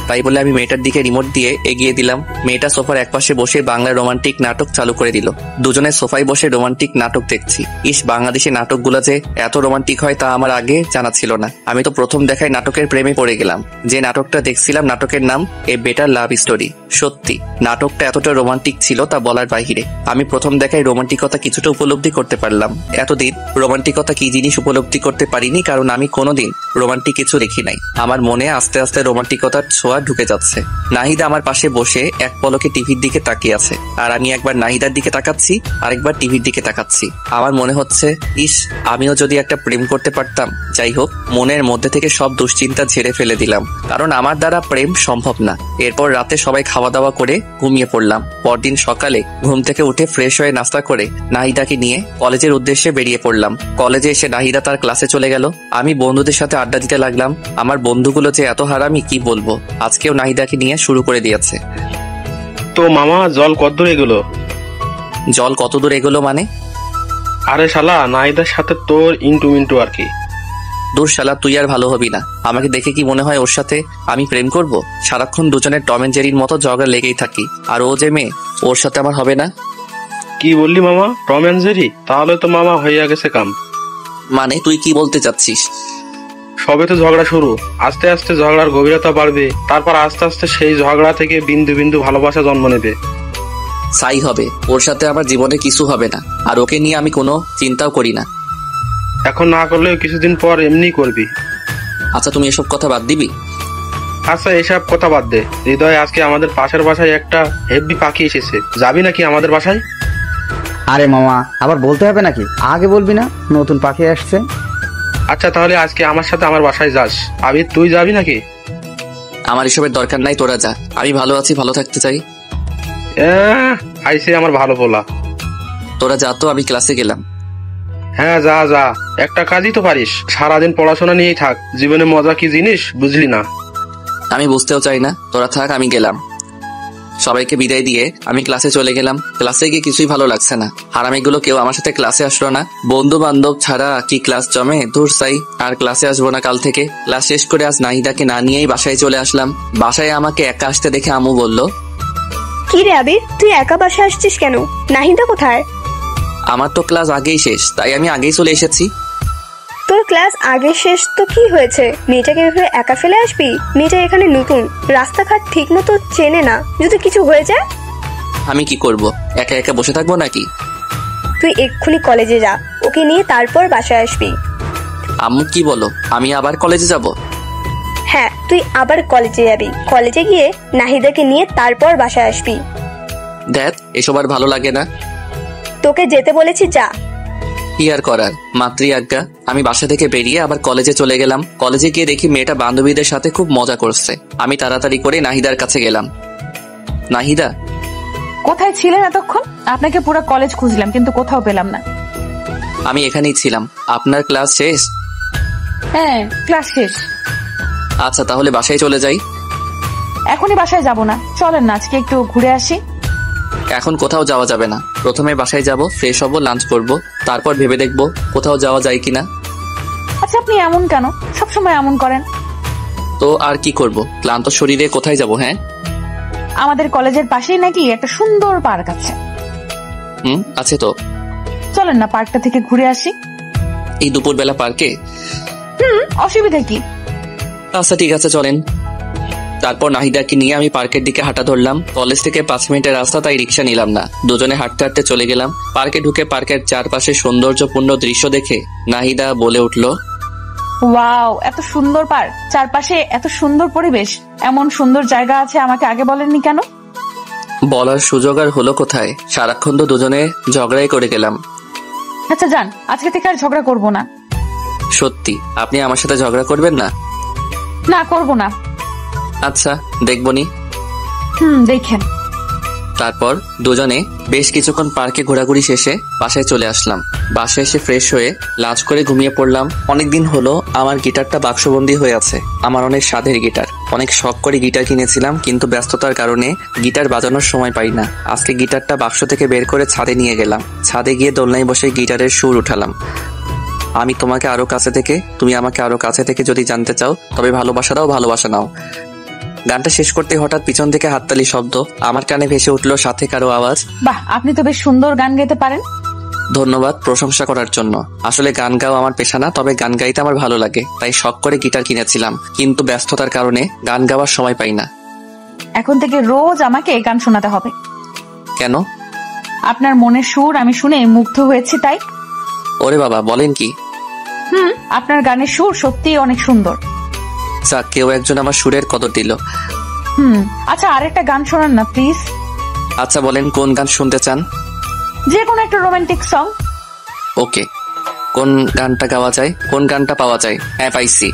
তাই বলে আমি মেয়েটার দিকে রিমোট দিয়ে এগিয়ে দিলাম। মেয়েটা সোফার একপাশে বসে বাংলা রোমান্টিক নাটক চালু করে দিল। দুজনে সোফায় বসে রোমান্টিক নাটক দেখছি। ইস, বাংলাদেশি নাটকগুলো যে এত রোমান্টিক হয় তা আমার আগে জানা ছিল না। আমি তো প্রথম দেখায় নাটকের প্রেমে পড়ে গেলাম। যে নাটকটা দেখছিলাম নাটকের নাম এ বেটার লাভ স্টোরি। সত্যি নাটকটা এতটা রোমান্টিক ছিল তা বলার বাহিরে। আমি প্রথম দেখায় রোমান্টিকতা কিছুটা উপলব্ধি করতে পারলাম। এতদিন রোমান্টিকতা কি জিনিস উপলব্ধি করতে পারিনি, কারণ আমি কোনোদিন রোমান্টিক কিছু দেখি নাই। আমার মনে আস্তে আস্তে রোমান্টিকতার ছোঁয়া ঢুকে যাচ্ছে। নাহিদা আমার পাশে বসে এক পলকে টিভির দিকে তাকিয়ে আছে, আর আমি একবার নাহিদার দিকে তাকাচ্ছি, আরেকবার টিভির দিকে তাকাচ্ছি। আমার মনে হচ্ছে, ইস, আমিও যদি একটা প্রেম করতে পারতাম। যাই হোক, মনের মধ্যে থেকে সব দুশ্চিন্তা ঝেড়ে ফেলে দিলাম, কারণ আমার দ্বারা প্রেম সম্ভব না। এরপর রাতে সবাই খাওয়া দাওয়া করে ঘুমিয়ে পড়লাম। পরদিন সকালে ঘুম থেকে উঠে ফ্রেশ হয়ে নাস্তা করে নাহিদাকে নিয়ে কলেজের উদ্দেশ্যে বেরিয়ে পড়লাম। কলেজে এসে নাহিদা তার ক্লাসে চলে গেল। আমি বন্ধুদের সাথে আড্ডা দিতে লাগলাম। আমার বন্ধুগুলো যে এত হারামি কি বলবো। আজকেও নাহিদাকে নিয়ে শুরু করে দিয়েছে। তো মামা, জল কতদূর এগুলো? জল কত দূর এগোলো মানে? আরে শালা, নাহিদার সাথে তোর ইন্টু মিন্টু আর কি। দূর শালা, তুই আর ভালো হবি না। আমাকে দেখে কি মনে হয় ওর সাথে আমি প্রেম করব? সারাক্ষণ দুজনের টম এন্ড জেরির মতো ঝগড়া লেগেই থাকি। আর ও যে মেয়ে, ওর সাথে আমার হবে না। কি বললি মামা? Tom and Jerry? তাহলে তো মামা হইয়া গেছে কাম। মানে তুই কি বলতে চাচ্ছিস? সবে তো ঝগড়া শুরু, আস্তে আস্তে ঝগড়ার গভীরতা বাড়বে, তারপর আস্তে আস্তে সেই ঝগড়া থেকে বিন্দু বিন্দু ভালোবাসা জন্ম নেবে। সাই হবে। ওর সাথে আমার জীবনে কিছু হবে না, আর ওকে নিয়ে আমি কোনো চিন্তাও করি না। এখন না করলেও কিছুদিন পর এমনি করবি। আচ্ছা, তুমি এসব কথা বাদ দিবি? আচ্ছা, এসব কথা বাদ দে। হৃদয়, আজকে আমাদের পাশের বাসায় একটা হেভি পাখি এসেছে, যাবি নাকি আমাদের বাসায়? আরে মামা, আবার বলতে হবে নাকি? আগে বলবি না নতুন পাখি আসছে। আচ্ছা, তাহলে আজকে আমার সাথে আমার বাসায় যাস। আবির, তুই যাবি নাকি? আমার এসবের দরকার নাই, তোরা যা। আমি ভালো আছি, ভালো থাকতে চাই। আইসে আমার ভালো বলা। তোরা যা তো, আমি ক্লাসে গেলাম। হ্যাঁ, যা যা, একটা কাজই তো পারিস। সারাদিন পড়াশোনা নিয়েই থাক, জীবনে মজা কি জিনিস বুঝলি না। আমি বুঝতেও চাই না, তোরা থাক, আমি গেলাম। সবাইকে বিদায় দিয়ে আমি ক্লাসে চলে গেলাম। ক্লাসে গিয়ে কিছুই ভালো লাগছে না। হারামিগুলো কেউ আমার সাথে ক্লাসে আসলো না। বন্ধু বান্ধব ছাড়া কি ক্লাস জমে? দূর সাই, আর ক্লাসে আসবো না কাল থেকে। ক্লাস শেষ করে আজ নাহিদাকে না নিয়েই বাসায় চলে আসলাম। বাসায় আমাকে একা আসতে দেখে আম্মু বলল, কি রে আবির, তুই একা বাসায় আসছিস কেন? নাহিদা কোথায়? আমার তো ক্লাস আগেই শেষ, তাই আমি আগেই চলে এসেছি। তোর ক্লাস আগে শেষ তো কি হয়েছে? মেয়েটাকে এভাবে একা ফেলে আসবি? মেয়েটা এখানে নতুন, রাস্তাঘাট ঠিক মতো চেনে না, যদি কিছু হয়ে যায়? আমি কি করব? একা একা বসে থাকবো নাকি? তুই এক্ষুনি কলেজে যা, ওকে নিয়ে তারপর বাসায় আসবি। আম্মু কি বলো? আমি আবার কলেজে যাব? হ্যাঁ, তুই আবার কলেজে যাবি। কলেজে গিয়ে নাহিদাকে নিয়ে তারপর বাসায় আসবি। দেখ, এসব আর ভালো লাগে না। তোকে যেতে বলেছি, যা। কি আর করার, মাতৃ আজ্ঞা। আমি বাসা থেকে বেরিয়ে আবার কলেজে চলে গেলাম। কলেজে গিয়ে দেখি মেয়েটা বান্ধবীদের সাথে খুব মজা করছে। আমি তাড়াতাড়ি করে নাহিদার কাছে গেলাম। নাহিদা, কোথায় ছিলেন এতক্ষণ? আপনাকে পুরো কলেজ খুঁজলাম, কিন্তু কোথাও পেলাম না। আমি এখানেই ছিলাম। আপনার ক্লাস শেষ? হ্যাঁ, ক্লাস শেষ। আচ্ছা তাহলে বাসায় চলে যাই। এখনই বাসায় যাব না, চলেন না আজকে একটু ঘুরে আসি। এখন কোথাও যাওয়া যাবে না, প্রথমে বাসায় যাব, ফ্রেশ হব, লাঞ্চ করব, তারপর ভেবে দেখব কোথাও যাওয়া যায় কিনা। আচ্ছা আপনি এমন কেন, সবসময় এমন করেন? তো আর কি করব, ক্লান্ত শরীরে কোথায় যাব? হ্যাঁ আমাদের কলেজের পাশেই নাকি একটা সুন্দর পার্ক আছে। আছে তো। চলেন না পার্কটা থেকে ঘুরে আসি। এই দুপুরবেলা পার্কে? অসুবিধা কি? আচ্ছা ঠিক আছে চলেন। তারপর নাহিদাকে নিয়ে আমি পার্কের দিকে হাঁটা ধরলাম। কলেজ থেকে 5 মিনিটের রাস্তা, তাই রিক্সা নিলাম না, দুজনে হাঁটতে হাঁটতে চলে গেলাম। পার্কে ঢুকে পার্কের চারপাশে সৌন্দর্যপূর্ণ দৃশ্য দেখে নাহিদা বলে উঠল, ওয়াও, এত সুন্দর পার্ক, চারপাশে এত সুন্দর পরিবেশ, এমন সুন্দর জায়গা আছে, আমাকে আগে বলেননি কেন? বলার সুযোগ আর হলো কোথায়, সারাক্ষণ তো দুজনে ঝগড়াই করে গেলাম। আচ্ছা যান, আজকে থেকে আর ঝগড়া করব না। সত্যি আপনি আমার সাথে ঝগড়া করবেন না? না করব না। আচ্ছা দেখবনি। দেখেন। তারপর দুজনে বেশ কিছুক্ষণ পার্কে ঘোরাঘুরি শেষে বাসায় চলে আসলাম। বাসায় এসে ফ্রেশ হয়ে লাঞ্চ করে ঘুমিয়ে পড়লাম। অনেকদিন হলো আমার গিটারটা বাক্সবন্দি হয়ে আছে। আমার অনেক স্বাদের গিটার, অনেক শখ করে গিটার কিনেছিলাম, কিন্তু ব্যস্ততার কারণে গিটার বাজানোর সময় পাই না। আজকে গিটারটা বাক্স থেকে বের করে ছাদে নিয়ে গেলাম। ছাদে গিয়ে দোলনায় বসে গিটারের সুর উঠালাম। আমি তোমাকে আরো কাছে থেকে, তুমি আমাকে আরো কাছে থেকে যদি জানতে চাও, তবে ভালোবাসা দাও, ভালোবাসা নাও। গানটা শেষ করতে হঠাৎ পিছন থেকে হাততালি শব্দ, আমার কানে ভেসে উঠলো সাথে কারো আওয়াজ। বাহ, আপনি তো বেশ সুন্দর গান গাইতে পারেন। ধন্যবাদ প্রশংসা করার জন্য। আসলে গান গাওয়া আমার পেশা না, তবে গান গাইতে আমার ভালো লাগে, তাই শখ করে গিটার কিনেছিলাম, কিন্তু ব্যস্ততার কারণে গান গাওয়ার সময় পাই না। এখন থেকে রোজ আমাকে গান শোনাতে হবে। কেন? আপনার মনের সুর আমি শুনে মুগ্ধ হয়েছি তাই। ওরে বাবা, বলেন কি? আপনার গানের সুর সত্যি অনেক সুন্দর। যাক, কেউ একজন আমার সুরের কদর দিল। আচ্ছা আরেকটা গান শোনান না প্লিজ। আচ্ছা বলেন, কোন গান শুনতে চান? যে কোনো একটা রোমান্টিক সং। ওকে, কোন গানটা গাওয়া যায়, কোন গানটা পাওয়া যায়? হ্যাঁ পাইছি।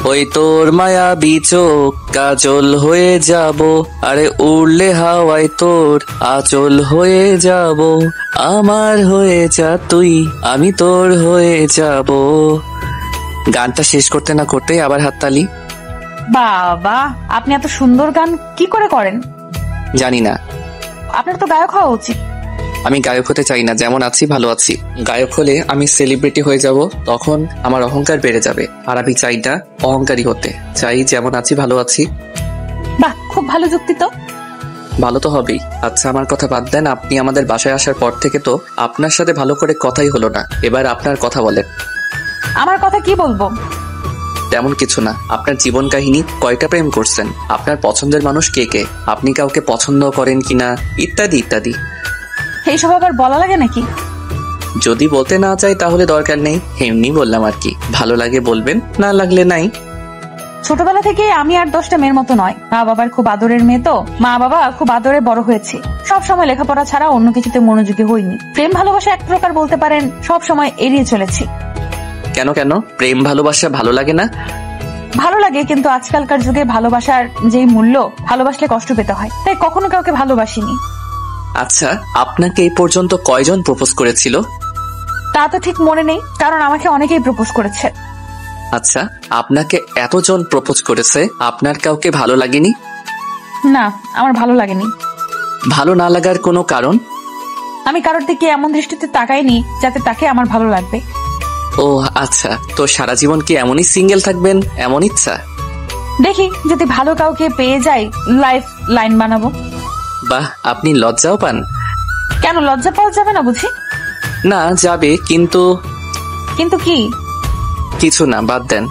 ওই তোর মায়া চোখ কাজল হয়ে যাব, আরে উড়লে হাওয়ায় তোর আচল হয়ে যাব, আমার হয়ে যা তুই, আমি তোর হয়ে যাব। গানটা শেষ করতে না করতে আবার হাততালি। বাবা, আপনি এত সুন্দর গান কি করে করেন? জানি না। আপনার তো গায়ক হওয়া উচিত। আমি গায়ক হতে চাই না, যেমন আছি ভালো আছি। গায়ক হলে আমি সেলিব্রিটি হয়ে যাব, তখন আমার অহংকার বেড়ে যাবে। আর আমি চাই না অহংকারী হতে, চাই যেমন আছি ভালো আছি। বাহ, খুব ভালো যুক্তি তো। ভালো তো হবেই। আচ্ছা আমার কথা বাদ দেন, আপনি আমাদের বাসায় আসার পর থেকে তো আপনার সাথে ভালো করে কথাই হলো না। এবার আপনার কথা বলেন। আমার কথা কি বলবো? তেমন কিছু না। আপনার জীবন কাহিনী, কয়টা প্রেম করছেন, আপনার পছন্দের মানুষ কে কে, আপনি কাউকে পছন্দ করেন কিনা, ইত্যাদি ইত্যাদি। এইসব আবার বলা লাগে নাকি? যদি বলতে না চাই তাহলে দরকার নেই, এমনি বললাম আর কি। ভালো লাগে বলবেন, না লাগলে নাই। ছোটবেলা থেকে আমি আর 10টা মেয়ের মতো নয়, মা বাবার খুব আদরের মেয়ে তো। মা বাবা খুব আদরে বড় হয়েছে, সব সময় লেখাপড়া ছাড়া অন্য কিছুতে মনোযোগী হইনি। প্রেম ভালোবাসা এক প্রকার বলতে পারেন, সব সময় এড়িয়ে চলেছি। কেন কেন, প্রেম ভালোবাসা ভালো লাগে না? ভালো লাগে, কিন্তু আজকালকার যুগে ভালোবাসার যেই মূল্য, ভালোবাসলে কষ্ট পেতে হয়, তাই কখনো কাউকে ভালোবাসিনি। আচ্ছা, আপনাকে এই পর্যন্ত কয়জন প্রপোজ করেছিল? তা তো ঠিক মনে নেই, কারণ আমাকে অনেকেই প্রপোজ করেছে। আচ্ছা, আপনাকে এতজন প্রপোজ করেছে, আপনার কাউকে ভালো লাগেনি? না, আমার ভালো লাগেনি। ভালো না লাগার কোনো কারণ? আমি কারোর দিকে এমন দৃষ্টিতে তাকাইনি যাতে তাকে আমার ভালো লাগবে। ও আচ্ছা, তো সারা জীবন কি এমনই সিঙ্গেল থাকবেন, এমন ইচ্ছা? দেখি যদি ভালো কাউকে পেয়ে যাই, লাইফ লাইন বানাবো। বাহ, আপনি লজ্জাও পান? কেন, লজ্জা পাওয়া যাবে না বুঝি? না যাবে, কিন্তু। কিন্তু কি? কিছু না, বাদ দেন।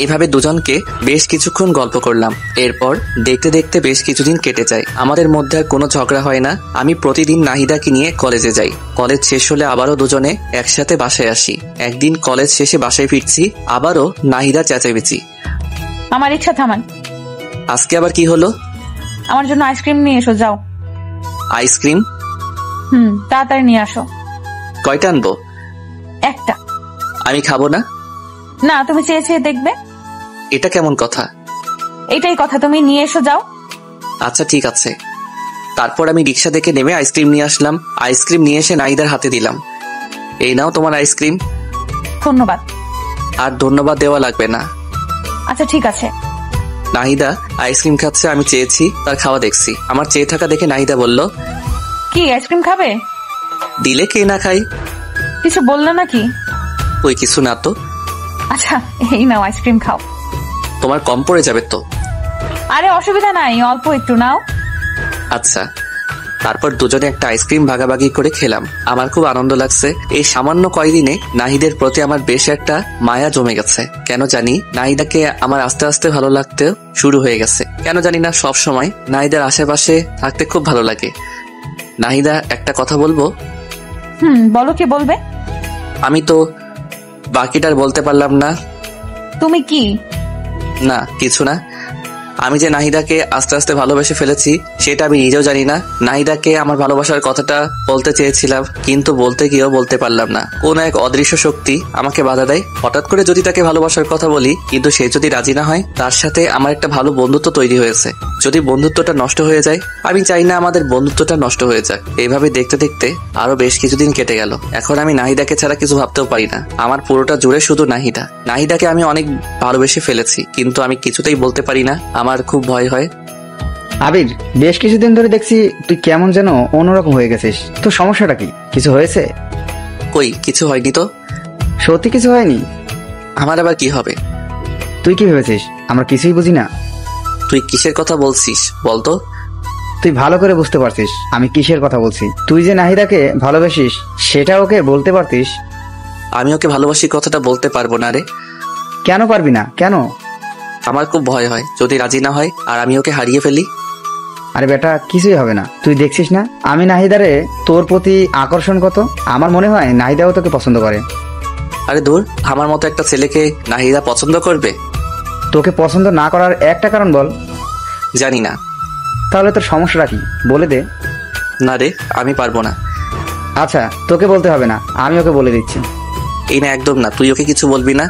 এভাবে দুজনকে বেশ কিছুক্ষণ গল্প করলাম। এরপর দেখতে দেখতে বেশ কিছুদিন কেটে যায়। আমাদের মধ্যে আর কোনো ঝগড়া হয় না। আমি প্রতিদিন নাহিদাকে নিয়ে কলেজে যাই। কলেজ শেষ হলে আবারও দুজনে একসাথে বাসায় আসি। একদিন কলেজ শেষে বাসায় ফিরছি, আবারও নাহিদা চেঁচামেচি। আমার রিক্সা থামান। আজকে আবার কি হলো? আমার জন্য আইসক্রিম নিয়ে এসো, যাও। আইসক্রিম? তাড়াতাড়ি নিয়ে আসো। কয়টা আনবো? একটা। আমি খাবো না। না, তুমি চেয়ে চেয়ে দেখবে। এটা কেমন কথা? এটাই কথা, তুমি নিয়ে এসো, যাও। আচ্ছা ঠিক আছে। তারপর আমি রিক্সা থেকে নেমে আইসক্রিম নিয়ে আসলাম। আইসক্রিম নিয়ে এসে নাহিদার হাতে দিলাম। এই নাও তোমার আইসক্রিম। ধন্যবাদ। আর ধন্যবাদ দেওয়া লাগবে না। আচ্ছা ঠিক আছে। নাহিদা আইসক্রিম খাচ্ছে, আমি চেয়েছি, তার খাওয়া দেখছি। আমার চেয়ে থাকা দেখে নাহিদা বলল, কি আইসক্রিম খাবে? দিলে কে না খাই। কিছু বললে নাকি? ওই কিছু না তো। আচ্ছা এই নাও আইসক্রিম খাও। তোমার কম পড়ে যাবে তো। আরে অসুবিধা নাই, অল্প একটু নাও। আচ্ছা। তারপর দুজনে একটা আইসক্রিম ভাগাভাগি করে খেলাম। আমার খুব আনন্দ লাগছে। এই সামান্য কয়দিনে নাহিদের প্রতি আমার বেশ একটা মায়া জমে গেছে। কেন জানি নাহিদাকে আমার আস্তে আস্তে ভালো লাগতে শুরু হয়ে গেছে। কেন জানি না, সব সময় নাহিদার আশেপাশে থাকতে খুব ভালো লাগে। নাহিদা, একটা কথা বলবো? বলো, কি বলবে? আমি তো বাকিটার বলতে পারলাম না। তুমি কি? না কিছু না। আমি যে নাহিদাকে আস্তে আস্তে ভালোবেসে ফেলেছি সেটা আমি নিজেও জানি না। নাহিদাকে আমার ভালোবাসার কথাটা বলতে চেয়েছিলাম, কিন্তু বলতে গিয়েও বলতে পারলাম না। কোন এক অদৃশ্য শক্তি আমাকে বাধা দেয়। হঠাৎ করে যদি তাকে ভালোবাসার কথা বলি, কিন্তু সে যদি রাজি না হয়, তার সাথে আমার একটা ভালো বন্ধুত্ব তৈরি হয়েছে, যদি বন্ধুত্বটা নষ্ট হয়ে যায়, আমি চাই না আমাদের বন্ধুত্বটা নষ্ট হয়ে যাক। এইভাবে দেখতে দেখতে আরো বেশ কিছুদিন কেটে গেল। এখন আমি নাহিদাকে ছাড়া কিছু ভাবতেও পারি না। আমার পুরোটা জুড়ে শুধু নাহিদা। নাহিদাকে আমি অনেক ভালোবেসে ফেলেছি, কিন্তু আমি কিছুতেই বলতে পারি না। আমার খুব ভয় হয়। আবির, বেশ কিছুদিন ধরে দেখছি তুই কেমন যেন অন্যরকম হয়ে গেছিস। তোর সমস্যাটা কি? কিছু হয়েছে? কই, কিছু হয়নি তো। সত্যি কিছু হয়নি? আমার আবার কি হবে? তুই কি ভেবেছিস আমরা কিছুই বুঝি না? তুই কিসের কথা বলছিস বলতো? তুই ভালো করে বুঝতে পারছিস আমি কিসের কথা বলছি। তুই যে নাহিদাকে ভালোবাসিস সেটা ওকে বলতে পারতিস। আমি ওকে ভালোবাসি কথাটা বলতে পারবো না রে। কেন পারবি না? কেন? আমার খুব ভয় হয় যদি রাজি না হয় আর আমি ওকে হারিয়ে ফেলি। আরে বেটা, কিছুই হবে না। তুই দেখছিস না আমি নাহিদারে তোর প্রতি আকর্ষণ কত। আমার মনে হয় নাহিদাও তোকে পছন্দ করে। আরে দূর, আমার মতো একটা ছেলেকে নাহিদা পছন্দ করবে? তোকে পছন্দ না করার একটা কারণ বল। জানি না। তাহলে তোর সমস্যাটা কি বলে দে। না রে, আমি পারবো না। আচ্ছা, তোকে বলতে হবে না, আমি ওকে বলে দিচ্ছি। এই না, একদম না। তুই ওকে কিছু বলবি না।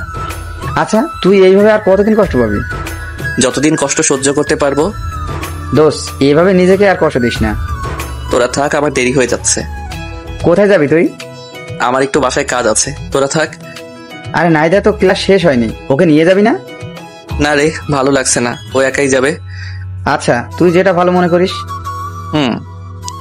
আচ্ছা, তুই এইভাবে আর কতদিন কষ্ট পাবি? যতদিন কষ্ট সহ্য করতে পারবো। দোষ, এইভাবে নিজেকে আর কষ্ট দিস না। তোরা থাক, আমার দেরি হয়ে যাচ্ছে। কোথায় যাবি তুই? আমার একটু বাসায় কাজ আছে, তোরা থাক। আরে নাহিদা তো ক্লাস শেষ হয়নি, ওকে নিয়ে যাবি না? না রে, ভালো লাগছে না, ও একাই যাবে। আচ্ছা, তুই যেটা ভালো মনে করিস।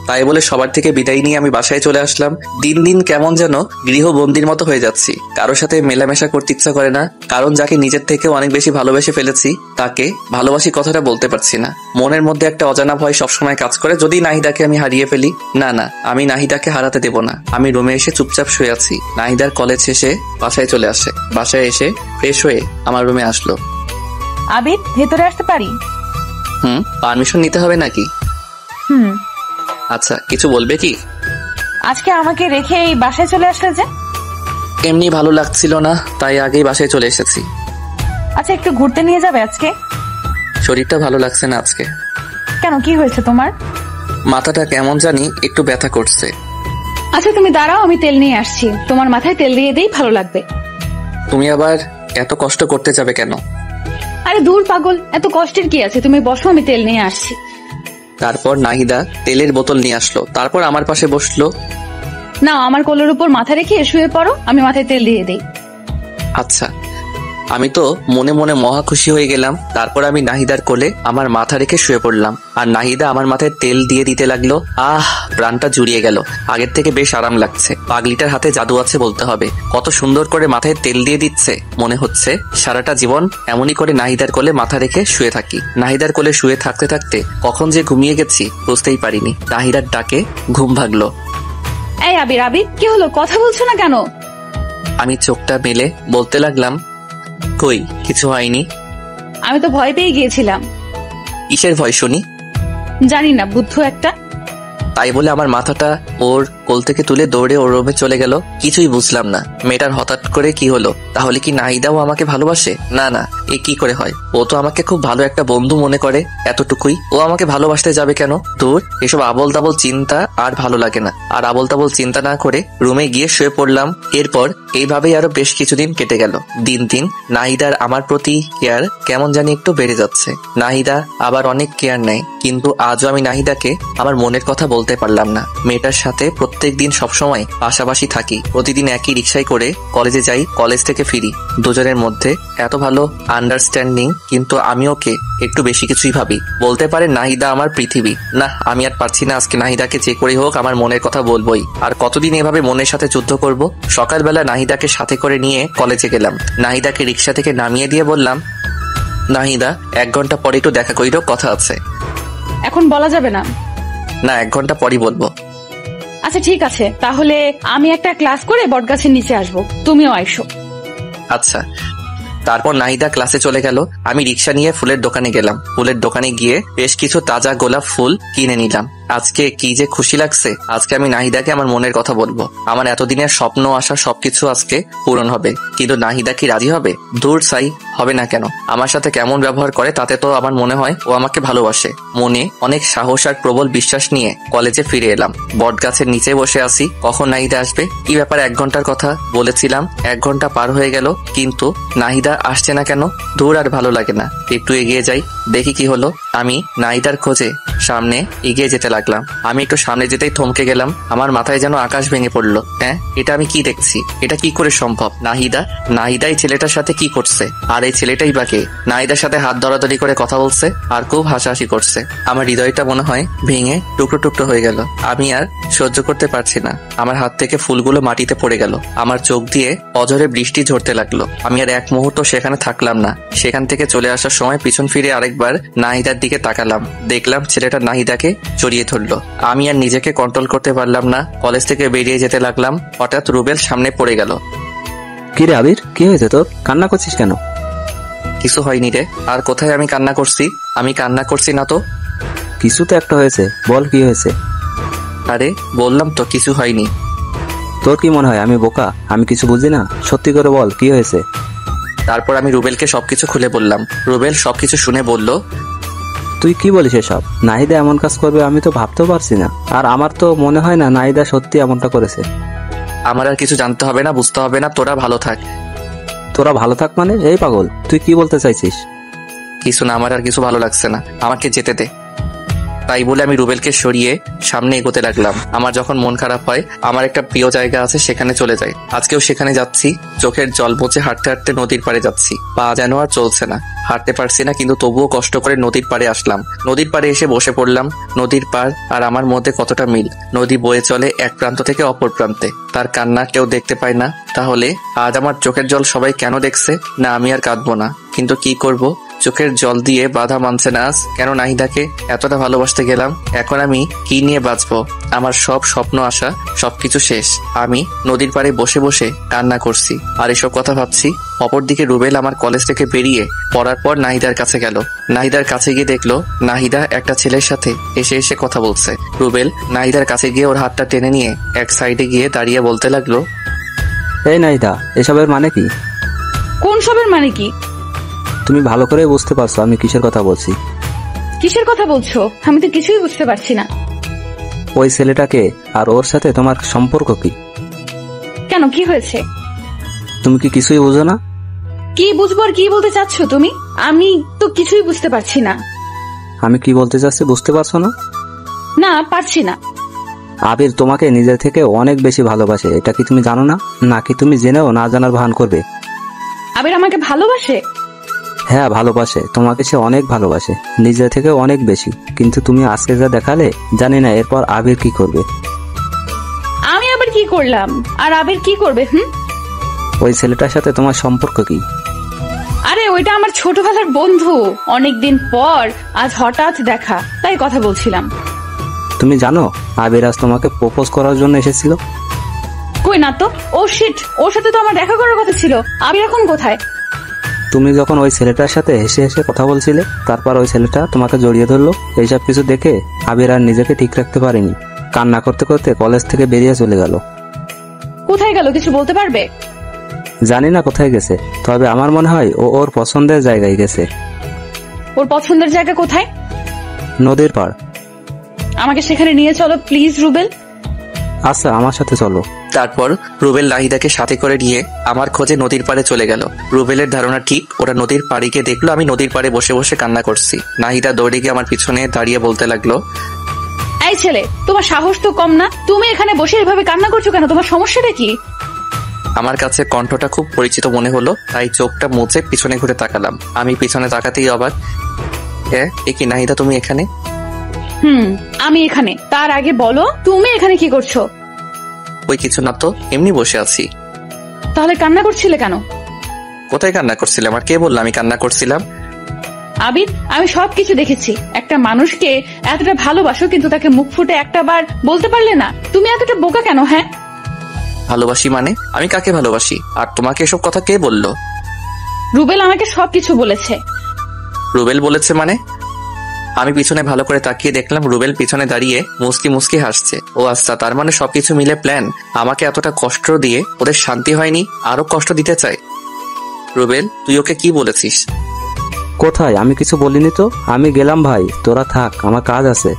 তাই বলে সবার থেকে বিদায় নিয়ে আমি বাসায় চলে আসলাম। দিন দিন কেমন যেন গৃহবন্দির মতো হয়ে যাচ্ছি। কারোর সাথে মেলামেশা করতে ইচ্ছা করে না, কারণ যাকে নিজের থেকে অনেক বেশি ভালোবেসে ফেলেছি তাকে ভালোবাসি কথাটা বলতে পারছি না। মনের মধ্যে একটা অজানা ভয় সবসময় কাজ করে, যদি নাহিদাকে আমি হারিয়ে ফেলি। না না, আমি নাহিদাকে হারাতে দেব না। আমি রুমে এসে চুপচাপ শুয়ে আছি। নাহিদার কলেজ শেষে বাসায় চলে আসে। বাসায় এসে ফ্রেশ হয়ে আমার রুমে আসলো। আবির, ভেতরে আসতে পারি? পারমিশন নিতে হবে নাকি? আচ্ছা, কিছু বলবে কি? আজকে আমাকে রেখে এই বাসায় চলে আসলে যে? এমনি ভালো লাগছিল না, তাই আগেই বাসায় চলে এসেছি। আচ্ছা, একটু ঘুরতে নিয়ে যাবে আজকে? শরীরটা ভালো লাগছে না আজকে। কেন, কি হয়েছে তোমার? মাথাটা কেমন জানি একটু ব্যথা করছে। আচ্ছা তুমি দাঁড়াও, আমি তেল নিয়ে আসছি, তোমার মাথায় তেল দিয়ে দেই, ভালো লাগবে। তুমি আবার এত কষ্ট করতে যাবে কেন? আরে দূর পাগল, এত কষ্টের কি আছে, তুমি বসো, আমি তেল নিয়ে আসছি। তারপর নাহিদা তেলের বোতল নিয়ে আসলো। তারপর আমার পাশে বসলো। না, আমার কোলের উপর মাথা রেখে শুয়ে পড়ো, আমি মাথায় তেল দিয়ে দেই। আচ্ছা। আমি তো মনে মনে মহা খুশি হয়ে গেলাম। তারপর আমি নাহিদার কোলে আমার মাথা রেখে শুয়ে পড়লাম, আর নাহিদা আমার মাথায় তেল দিয়ে দিতে লাগলো। প্রাণটা জুড়িয়ে গেল। আগের থেকে বেশ আরাম লাগছে। পাগলিটার হাতে জাদু আছে বলতে হবে। কত সুন্দর করে মাথায় তেল দিয়ে দিচ্ছে। মনে হচ্ছে সারাটা জীবন এমনই করে নাহিদার কোলে মাথা রেখে শুয়ে থাকি। নাহিদার কোলে শুয়ে থাকতে থাকতে কখন যে ঘুমিয়ে গেছি বুঝতেই পারিনি। নাহিদার ডাকে ঘুম ভাগলো। এই আবির, আবির কি হলো, কথা বলছো না কেন? আমি চোখটা মেলে বলতে লাগলাম, কই কিছু হয়নি। আমি তো ভয় পেয়ে গিয়েছিলাম। কিসের ভয় শুনি? জানি না, বুদ্ধ একটা। তাই বলে আমার মাথাটা ওর কোল থেকে তুলে দৌড়ে ওর রুমে চলে গেল। কিছুই বুঝলাম না মেয়েটার হঠাৎ করে কি হলো। তাহলে কি নাহিদাও আমাকে ভালোবাসে? না না, এ কি করে হয়? ও তো আমাকে খুব ভালো একটা বন্ধু মনে করে, এতটুকুই। ও আমাকে ভালোবাসতে যাবে কেন? দূর, এসব আবল তাবল চিন্তা আর ভালো লাগে না। আর আবল তাবল চিন্তা না করে রুমে গিয়ে শুয়ে পড়লাম। এরপর এইভাবেই আরো বেশ কিছুদিন কেটে গেল। দিন দিন নাহিদার আমার প্রতি কেয়ার কেমন জানি একটু বেড়ে যাচ্ছে। নাহিদা আবার অনেক কেয়ার নেয়, কিন্তু আজও আমি নাহিদাকে আমার মনের কথা বলতে পারলাম না। মেয়েটার সাথে প্রত্যেকদিন সবসময় পাশাপাশি থাকি। প্রতিদিন একই রিক্সায় করে কলেজে যাই, কলেজ থেকে ফিরি। দুজনের মধ্যে এত ভালো আন্ডারস্ট্যান্ডিং, কিন্তু আমি ওকে একটু বেশি কিছুই ভাবি। বলতে পারে নাহিদা আমার পৃথিবী। না, আমি আর পারছি না। আজকে নাহিদাকে যে করে হোক আমার মনের কথা বলবোই। আর কতদিন এভাবে মনের সাথে যুদ্ধ করব? সকালবেলা নাহিদাকে সাথে করে নিয়ে কলেজে গেলাম। নাহিদাকে রিক্সা থেকে নামিয়ে দিয়ে বললাম, নাহিদা 1 ঘন্টা পরে একটু দেখা করিরও, কথা আছে। এখন বলা যাবে না। না, 1 ঘন্টা পরই বলবো। আচ্ছা ঠিক আছে, তাহলে আমি একটা ক্লাস করে বটগাছের নিচে আসবো, তুমিও আইসো। আচ্ছা। তারপর নাহিদা ক্লাসে চলে গেল। আমি রিক্সা নিয়ে ফুলের দোকানে গেলাম। ফুলের দোকানে গিয়ে বেশ কিছু তাজা গোলাপ ফুল কিনে নিলাম। আজকে কি যে খুশি লাগছে। আজকে আমি নাহিদাকে আমার মনের কথা বলবো। আমার এতদিনের স্বপ্ন আশা সবকিছু আজকে পূরণ হবে। কিন্তু নাহিদা কি রাজি হবে? দূর সাই, হবে না কেন? আমার সাথে কেমন ব্যবহার করে তাতে তো আমার মনে হয় ও আমাকে ভালোবাসে। মনে অনেক সাহস আর প্রবল বিশ্বাস নিয়ে কলেজে ফিরে এলাম। বট গাছের নিচে বসে আছি, কখন নাহিদা আসবে। কি ব্যাপার, 1 ঘন্টার কথা বলেছিলাম, 1 ঘন্টা পার হয়ে গেল, কিন্তু নাহিদা আসছে না কেন? দূর, আর ভালো লাগে না। একটু এগিয়ে যাই, দেখি কি হলো। আমি নাহিদার খোঁজে সামনে এগিয়ে যেতে লাগলাম। আমি একটু সামনে যেতেই থমকে গেলাম। আমার মাথায় যেন আকাশ ভেঙে পড়লো। হ্যাঁ, এটা আমি কি দেখছি? এটা কি করে সম্ভব? নাহিদা এই ছেলেটার সাথে কি করছে? আর এই ছেলেটাই বাকে নাহিদার সাথে হাত ধরাধরি করে কথা বলছে আর খুব হাসাহাসি করছে। আমার হৃদয়টা মনে হয় ভেঙে টুকরো টুকরো হয়ে গেল। আমি আর সহ্য করতে পারছি না। আমার হাত থেকে ফুলগুলো মাটিতে পড়ে গেল। আমার চোখ দিয়ে অঝরে বৃষ্টি ঝরতে লাগলো। আমি আর 1 মুহূর্ত সেখানে থাকলাম না। সেখান থেকে চলে আসার সময় পিছন ফিরে আরেকবার নাহিদার দিকে তাকালাম। দেখলাম ছেলেটা নাহিদাকে জড়িয়ে ধরলো। আমি আর নিজেকে কন্ট্রোল করতে পারলাম না। কলেজ থেকে বেরিয়ে যেতে লাগলাম। হঠাৎ রুবেল সামনে পড়ে গেল। কি রে আবির, কি হয়েছে তোর? কান্না করছিস কেন? কিছু হয়নি রে। আর কোথায় আমি কান্না করছি? আমি কান্না করছি না তো। কিছু তো একটা হয়েছে, বল কি হয়েছে? আরে বললাম তো কিছু হয়নি। তোর কি মনে হয় আমি বোকা? আমি কিছু বুঝি না? সত্যি করে বল কি হয়েছে। তারপর আমি রুবেলকে সবকিছু খুলে বললাম। রুবেল সবকিছু শুনে বলল, তুই কি বলিস এসব? নাহিদা এমন কাজ করবে আমি তো ভাবতেও পারছি না। আর আমার তো মনে হয় না নাহিদা সত্যি এমনটা করেছে। আমার আর কিছু জানতে হবে না, বুঝতে হবে না। তোরা ভালো থাক। তোরা ভালো থাক মানে? এই পাগল, তুই কি বলতে চাইছিস? কিছু না, আমার আর কিছু ভালো লাগছে না, আমাকে যেতে দে। তাই বলে আমি রুবেলকে সরিয়ে সামনে এগোতে লাগলাম। আমার যখন মন খারাপ হয় আমার একটা প্রিয় জায়গা আছে, সেখানে চলে যাই। আজকেও সেখানে যাচ্ছি। চোখের জল মুছে হাঁটতে হাঁটতে নদীর পাড়ে যাচ্ছি। পা যেন আর চলছে না, হাঁটতে পারছি না, কিন্তু তবুও কষ্ট করে নদীর পাড়ে আসলাম। নদীর পাড়ে এসে বসে পড়লাম। নদীর পাড় আর আমার মধ্যে কতটা মিল। নদী বয়ে চলে এক প্রান্ত থেকে অপর প্রান্তে। তার কান্না কেউ দেখতে পায় না। তাহলে আজ আমার চোখের জল সবাই কেন দেখছে? না, আমি আর কাঁদবো না, কিন্তু কি করব? চোখের জল দিয়ে বাধা মানছে না আজ। কেন নাহিদাকে এতটা ভালোবাসতে গেলাম? এখন আমি কি নিয়ে বাঁচবো? আমার সব স্বপ্ন আশা সবকিছু শেষ। আমি নদীর পাড়ে বসে বসে কান্না করছি আর এসব কথা ভাবছি। অপরদিকে রুবেল আমার কলেজ থেকে বেরিয়ে পড়ার পর নাহিদার কাছে গেল। নাহিদার কাছে গিয়ে দেখলো নাহিদা একটা ছেলের সাথে এসে কথা বলছে। রুবেল নাহিদার কাছে গিয়ে ওর হাতটা টেনে নিয়ে এক সাইডে গিয়ে দাঁড়িয়ে বলতে লাগলো, এই নাহিদা, এসবের মানে কি? কোন সবের মানে কি? তুমি ভালো করে বুঝতে পারছো আমি কিসের কথা বলছি? কিসের কথা বলছো? আমি তো কিছুই বুঝতে পারছি না। ওই ছেলেটাকে আর ওর সাথে তোমার সম্পর্ক কি? কেন, কি হয়েছে? তুমি কি কিছুই বুঝো না? কি বুঝবো আর কি বলতে চাচ্ছ তুমি? আমি তো কিছুই বুঝতে পারছি না। আমি কি বলতে চাচ্ছি বুঝতে পারছো না? না, পারছি না। আবির তোমাকে নিজের থেকে অনেক বেশি ভালোবাসে, এটা কি তুমি জানো না? নাকি তুমি জেনেও না জানার ভান করবে? আবির আমাকে ভালোবাসে? হ্যাঁ ভালোবাসে, তোমাকে সে অনেক ভালোবাসে, নিজের থেকে অনেক বেশি। কিন্তু তুমি আজকে যা দেখালে, জানি না এরপর আবির কি করবে। আমি আবার কি করলাম? আর আবির কি করবে? ওই ছেলেটার সাথে তোমার সম্পর্ক কি? আরে ওইটা আমার ছোটবেলার বন্ধু। অনেকদিন পর আজ হঠাৎ দেখা, তাই কথা বলছিলাম। তুমি জানো আবির আজ তোমাকে প্রপোজ করার জন্য এসেছিল? কই না তো। ও শিট, ওর সাথে তো আমার দেখা করার কথা ছিল। আবির এখন কোথায়? তুমি যখন ওই ছেলেটার সাথে হেসে হেসে কথা বলছিলে, তারপর ওই ছেলেটা তোমাকে জড়িয়ে ধরলো। এইসব কিছু দেখে আবির আর নিজেকে ঠিক রাখতে পারেনি, কান্না করতে করতে কলেজ থেকে বেরিয়ে চলে গেল। কোথায় গেল কিছু বলতে পারবে? জানি না কোথায় গেছে, তবে আমার মনে হয় ও ওর পছন্দের জায়গায় গেছে। ওর পছন্দের জায়গা কোথায়? নদীর পাড়। আমাকে সেখানে নিয়ে চলো প্লিজ রুবেল। আচ্ছা, আমার সাথে চলো। তারপর রুবেল নাহিদাকে সাথে করে নিয়ে আমার খোঁজে নদীর পাড়ে চলে গেল। রুবেলের ধারণা ঠিক, ওরা নদীর পাড়ে গিয়ে দেখলো আমি নদীর পাড়ে বসে বসে কান্না করছি। নাহিদা দৌড়ে গিয়ে আমার পিছনে দাঁড়িয়ে বলতে লাগলো, এই ছেলে, তোমার সাহস তো কম না? তুমি এখানে বসে এভাবে কান্না করছো কেন? তোমার সমস্যাটা কি? আমার কাছে কণ্ঠটা খুব পরিচিত মনে হলো, তাই চোখটা মুছে পিছনে ঘুরে তাকালাম। আমি পিছনে তাকাতেই অবাক। এ কি নাহিদা, তুমি এখানে? আমি এখানে। তার আগে বলো তুমি এখানে কি করছো? ওই কিছু না তো, এমনি বসে আছি। তাহলে কান্না করছিলে কেন? কোথায় কান্না করছিলাম? আর কে বললো আমি কান্না করছিলাম? আবির, আমি সবকিছু দেখেছি। একটা মানুষকে এতটা ভালোবাসো কিন্তু তাকে মুখ ফুটে একটা বার বলতে পারলে না। তুমি এতটা বোকা কেন? হ্যাঁ, ভালোবাসি মানে? আমি কাকে ভালোবাসি? আর তোমাকে এসব কথা কে বললো? রুবেল আমাকে সবকিছু বলেছে। রুবেল বলেছে মানে? আমি পিছনে ভালো করে তাকিয়ে দেখলাম রুবেল পিছনে দাঁড়িয়ে মুস্কি মুস্কি হাসছে। ও আচ্ছা, তার মানে সবকিছু মিলে প্ল্যান। আমাকে এতটা কষ্ট দিয়ে ওদের শান্তি হয়নি, আরো কষ্ট দিতে চাই। রুবেল, তুই ওকে কি বলেছিস? কোথায়? আমি কিছু বলিনি তো। আমি গেলাম ভাই, তোরা থাক, আমার কাজ আছে।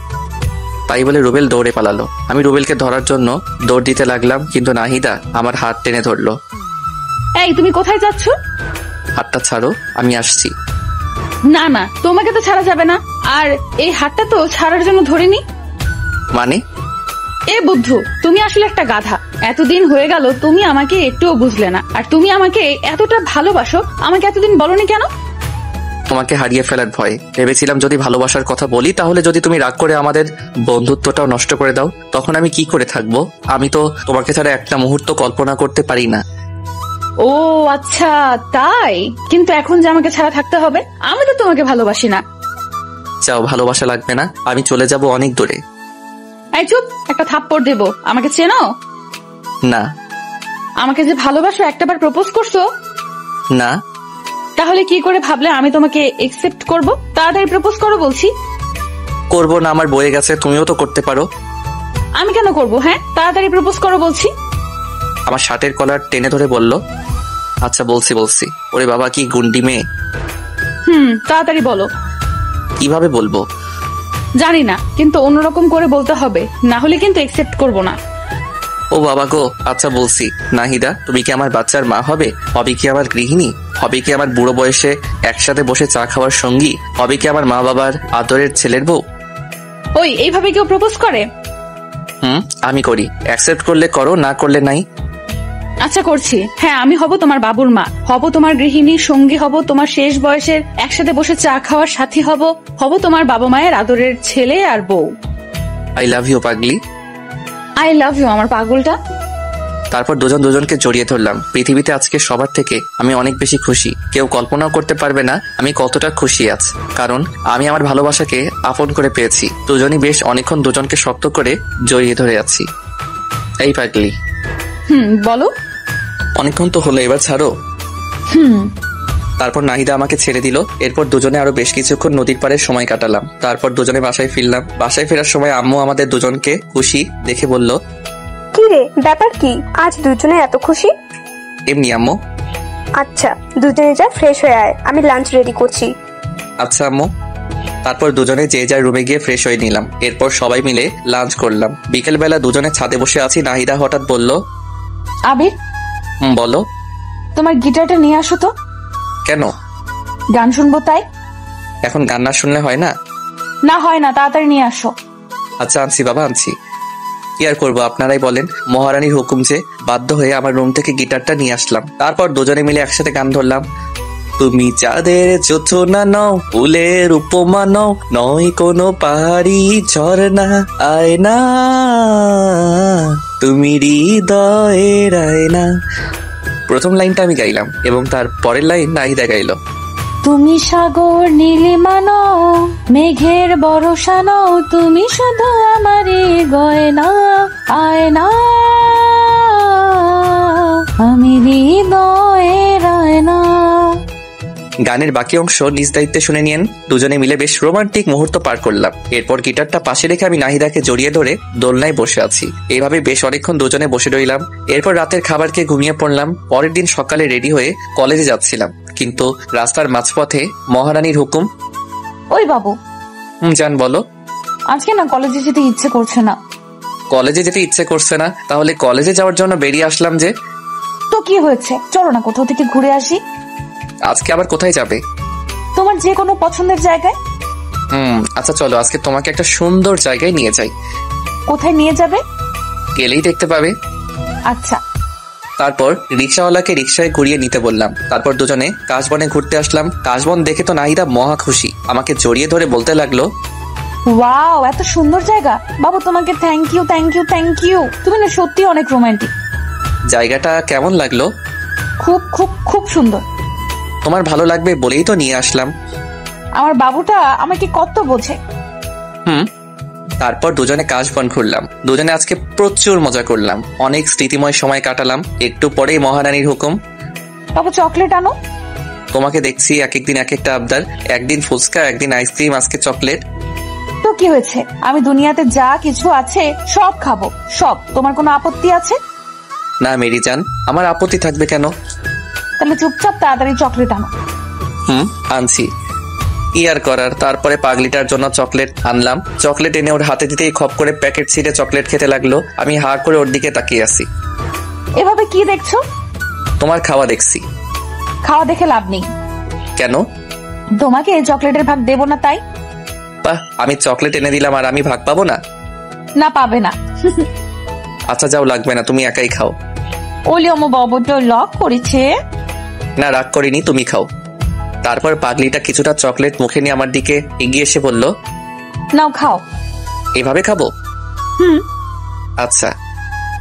তাই বলে রুবেল দৌড়ে পালালো। আমি রুবেলকে ধরার জন্য দৌড় দিতে লাগলাম, কিন্তু নাহিদা আমার হাত টেনে ধরলো। এই, তুমি কোথায় যাচ্ছ? হাতটা ছাড়ো, আমি আসছি। না না, তোমাকে তো ছাড়া যাবে না। আর এই হাতটা তো ছাড়ার জন্য ধরিনি। মানে? এ বুদ্ধু, তুমি আসলে একটা গাধা। এতদিন হয়ে গেল তুমি আমাকে একটুও বুঝলে না। আর তুমি আমাকে এতটা ভালোবাসো, আমাকে এতদিন বলনি কেন? তোমাকে হারিয়ে ফেলার ভয়। ভেবেছিলাম যদি ভালোবাসার কথা বলি তাহলে যদি তুমি রাগ করে আমাদের বন্ধুত্বটাও নষ্ট করে দাও, তখন আমি কি করে থাকবো? আমি তো তোমাকে ছাড়া একটা মুহূর্ত কল্পনা করতে পারি না। ও আচ্ছা, তাই? কিন্তু এখন যে আমাকে ছাড়া থাকতে হবে, আমি তো তোমাকে ভালোবাসি না। চাও ভালোবাসা লাগবে না, আমি চলে যাব অনেক দূরে। এই চুপ, একটা থাপ্পড় দেবো। আমাকে চেনো? না। আমাকে যে ভালোবাসো একটাবার প্রপোজ করছো? না। তাহলে কি করে ভাবলে আমি তোমাকে একসেপ্ট করব? তাড়াতাড়ি প্রপোজ করো বলছি। করবো না, আমার বয়ে গেছে, তুমিও তো করতে পারো। আমি কেন করব? হ্যাঁ, তাড়াতাড়ি প্রপোজ করো বলছি। আমার শার্টের কলার টেনে ধরে বলল, আচ্ছা বলছি। ওরে বাবা, কি গুন্ডি মেয়ে। তাড়াতাড়ি বলো। কিভাবে বলবো? জানি না, কিন্তু অন্যরকম করে বলতে হবে, না হলে কিন্তু একসেপ্ট করব না। ও বাবা গো, আচ্ছা বলছি। নাহিদা, তুমি কি আমার বাচ্চার মা হবে? হবে কি আমার গৃহিণী? হবে কি আমার বুড়ো বয়সে একসাথে বসে চা খাওয়ার সঙ্গী? হবে কি আমার মা বাবার আদরের ছেলের বউ? ওই, এইভাবে কেউ প্রপোজ করে? আমি করি। অ্যাকসেপ্ট করলে করো, না করলে নাই। আচ্ছা করছি। হ্যাঁ, আমি হব তোমার বাবুর মা, হব তোমার গৃহিণী, সঙ্গী হব তোমার শেষ বয়সের একসাথে বসে চা খাওয়ার সাথী হব তোমার বাবা মায়ের আদরের ছেলে আর বউ। আই লাভ ইউ পাগলি। আই লাভ ইউ আমার পাগলটা। তারপর দুজন দুজনকে জড়িয়ে ধরলাম। পৃথিবীতে আজকে সবার থেকে আমি অনেক বেশি খুশি। কেউ কল্পনাও করতে পারবে না আমি কতটা খুশি আছি, কারণ আমি আমার ভালোবাসাকে আপন করে পেয়েছি। দুজনই বেশ অনেকক্ষণ দুজনকে শক্ত করে জড়িয়ে ধরে আছি। এই পাগলি। বলো। অনেকক্ষণ তো হলো, এবার ছাড়ো। তারপর নাহিদা আমাকে ছেড়ে দিল। এরপর দুজনে আরো বেশ কিছুক্ষণ নদীর পাড়ে সময় কাটালাম। তারপর দুজনে বাসায় ফিরলাম। বাসায় ফেরার সময় আম্মু আমাদের দুজনকে খুশি দেখে বলল, কি রে, ব্যাপার কি? আজ দুজনে এত খুশি? এমনি আম্মু। আচ্ছা, দুজনে যা, ফ্রেশ হয়ে আয়, আমি লাঞ্চ রেডি করছি। আচ্ছা আম্মু। তারপর দুজনে যে যার রুমে গিয়ে ফ্রেশ হয়ে নিলাম। এরপর সবাই মিলে লাঞ্চ করলাম। বিকেল বেলা দুজনে ছাদে বসে আছি। নাহিদা হঠাৎ বলল, আবির, বলো। তোমার গিটারটা নিয়ে আসো তো। কেন? গান শুনবো তাই। এখন গান না শুনলে হয় না? না হয় না, তাড়াতাড়ি নিয়ে আসো। আচ্ছা আনছি বাবা, আনছি। কি আর করবো, আপনারাই বলেন। মহারানীর হুকুম যে বাধ্য হয়ে আমার রুম থেকে গিটারটা নিয়ে আসলাম। তারপর দুজনে মিলে একসাথে গান ধরলাম। তুমি চাঁদের যোচনা নও, ফুলের উপমা নও, নয় কোনো পাহাড়ি ঝর্ণা, আয়না তুমি হৃদয়ের আয়না। প্রথম লাইনটা আমি গাইলাম এবং তার পরের লাইন নাহিদা গাইল। তুমি সাগর নীলিমা নও, মেঘের বর্ষা নও, তুমি শুধু আমারই গয়না, আয়না আমি হৃদয়ের আয়না। গানের বাকি অংশ নিজ দায়িত্বে শুনে নিয়েন। দুজনে মিলে বেশ রোমান্টিক মুহূর্ত পার করলাম। এরপর গিটারটা পাশে রেখে আমি নাহিদাকে জড়িয়ে ধরে দোলনায় বসে আছি। এইভাবে বেশ অনেকক্ষণ দুজনে বসে রইলাম। এরপর রাতের খাবার খেয়ে ঘুমিয়ে পড়লাম। পরের দিন সকালে রেডি হয়ে কলেজে যাচ্ছিলাম, কিন্তু রাস্তার মাঝপথে মহারানীর হুকুম। ওই বাবু। জান বলো। আজকে না কলেজে যেতে ইচ্ছে করছে না। কলেজে যেতে ইচ্ছে করছে না? তাহলে কলেজে যাওয়ার জন্য বেরিয়ে আসলাম যে। তো কি হয়েছে, চলো না কোথাও থেকে ঘুরে আসি। আজকে আবার কোথায় যাবে? তোমার যে কোনো পছন্দের জায়গায়। আচ্ছা চলো, আজকে তোমাকে একটা সুন্দর জায়গায় নিয়ে যাই। কোথায় নিয়ে যাবে? গেলেই দেখতে পাবে। আচ্ছা। তারপর রিক্সাওয়ালাকে রিক্সায় ঘুরিয়ে নিতে বললাম। তারপর দুজনে কাশবনে ঘুরতে আসলাম। কাশবন দেখে তো নাহিদা মহা খুশি, আমাকে জড়িয়ে ধরে বলতে লাগলো, ওয়াও, এত সুন্দর জায়গা বাবু, তোমাকে thank you thank you thank you, তুমি না সত্যি অনেক রোমান্টিক। জায়গাটা কেমন লাগলো? খুব খুব খুব সুন্দর। তোমার ভালো লাগবে বলেই তো নিয়ে আসলাম। আমার বাবুটা আমাকে কত বোঝে। তারপর দুজনে কাশবন ঘুরলাম। দুজনে আজকে প্রচুর মজা করলাম, অনেক স্মৃতিময় সময় কাটালাম। একটু পরেই মহারানীর হুকুম, বাবু চকলেট আনো। তোমাকে দেখছি এক একদিন এক একটা আবদার, একদিন ফুচকা, একদিন আইসক্রিম, আজকে চকলেট। তো কি হয়েছে, আমি দুনিয়াতে যা কিছু আছে সব খাবো, সব। তোমার কোনো আপত্তি আছে? না মেরি জান, আমার আপত্তি থাকবে কেন? তাহলে চুপচাপ তাড়াতাড়ি চকলেট আনো। আনছি। ইয়ার করার। তারপরে পাগলিটার জন্য চকলেট আনলাম। চকলেট এনে ওর হাতে দিতেই খপ করে প্যাকেট ছিঁড়ে চকলেট খেতে লাগলো। আমি হা করে ওর দিকে তাকিয়ে আছি। এভাবে কি দেখছো? তোমার খাওয়া দেখছি। খাওয়া দেখে লাভ নেই। কেন? তোমাকে চকলেটের ভাগ দেবো না তাই। বাহ, আমি চকলেট এনে দিলাম আর আমি ভাগ পাবো না? না, পাবে না। আচ্ছা যাও, লাগবে না, তুমি একাই খাও। ওলি আমার বাবুটা লক করেছে। না, রাগ করিনি, তুমি খাও। তারপর পাগলিটা কিছুটা চকলেট মুখে নিয়ে আমার দিকে এগিয়ে এসে বলল, নাও খাও। এভাবে খাবো? আচ্ছা।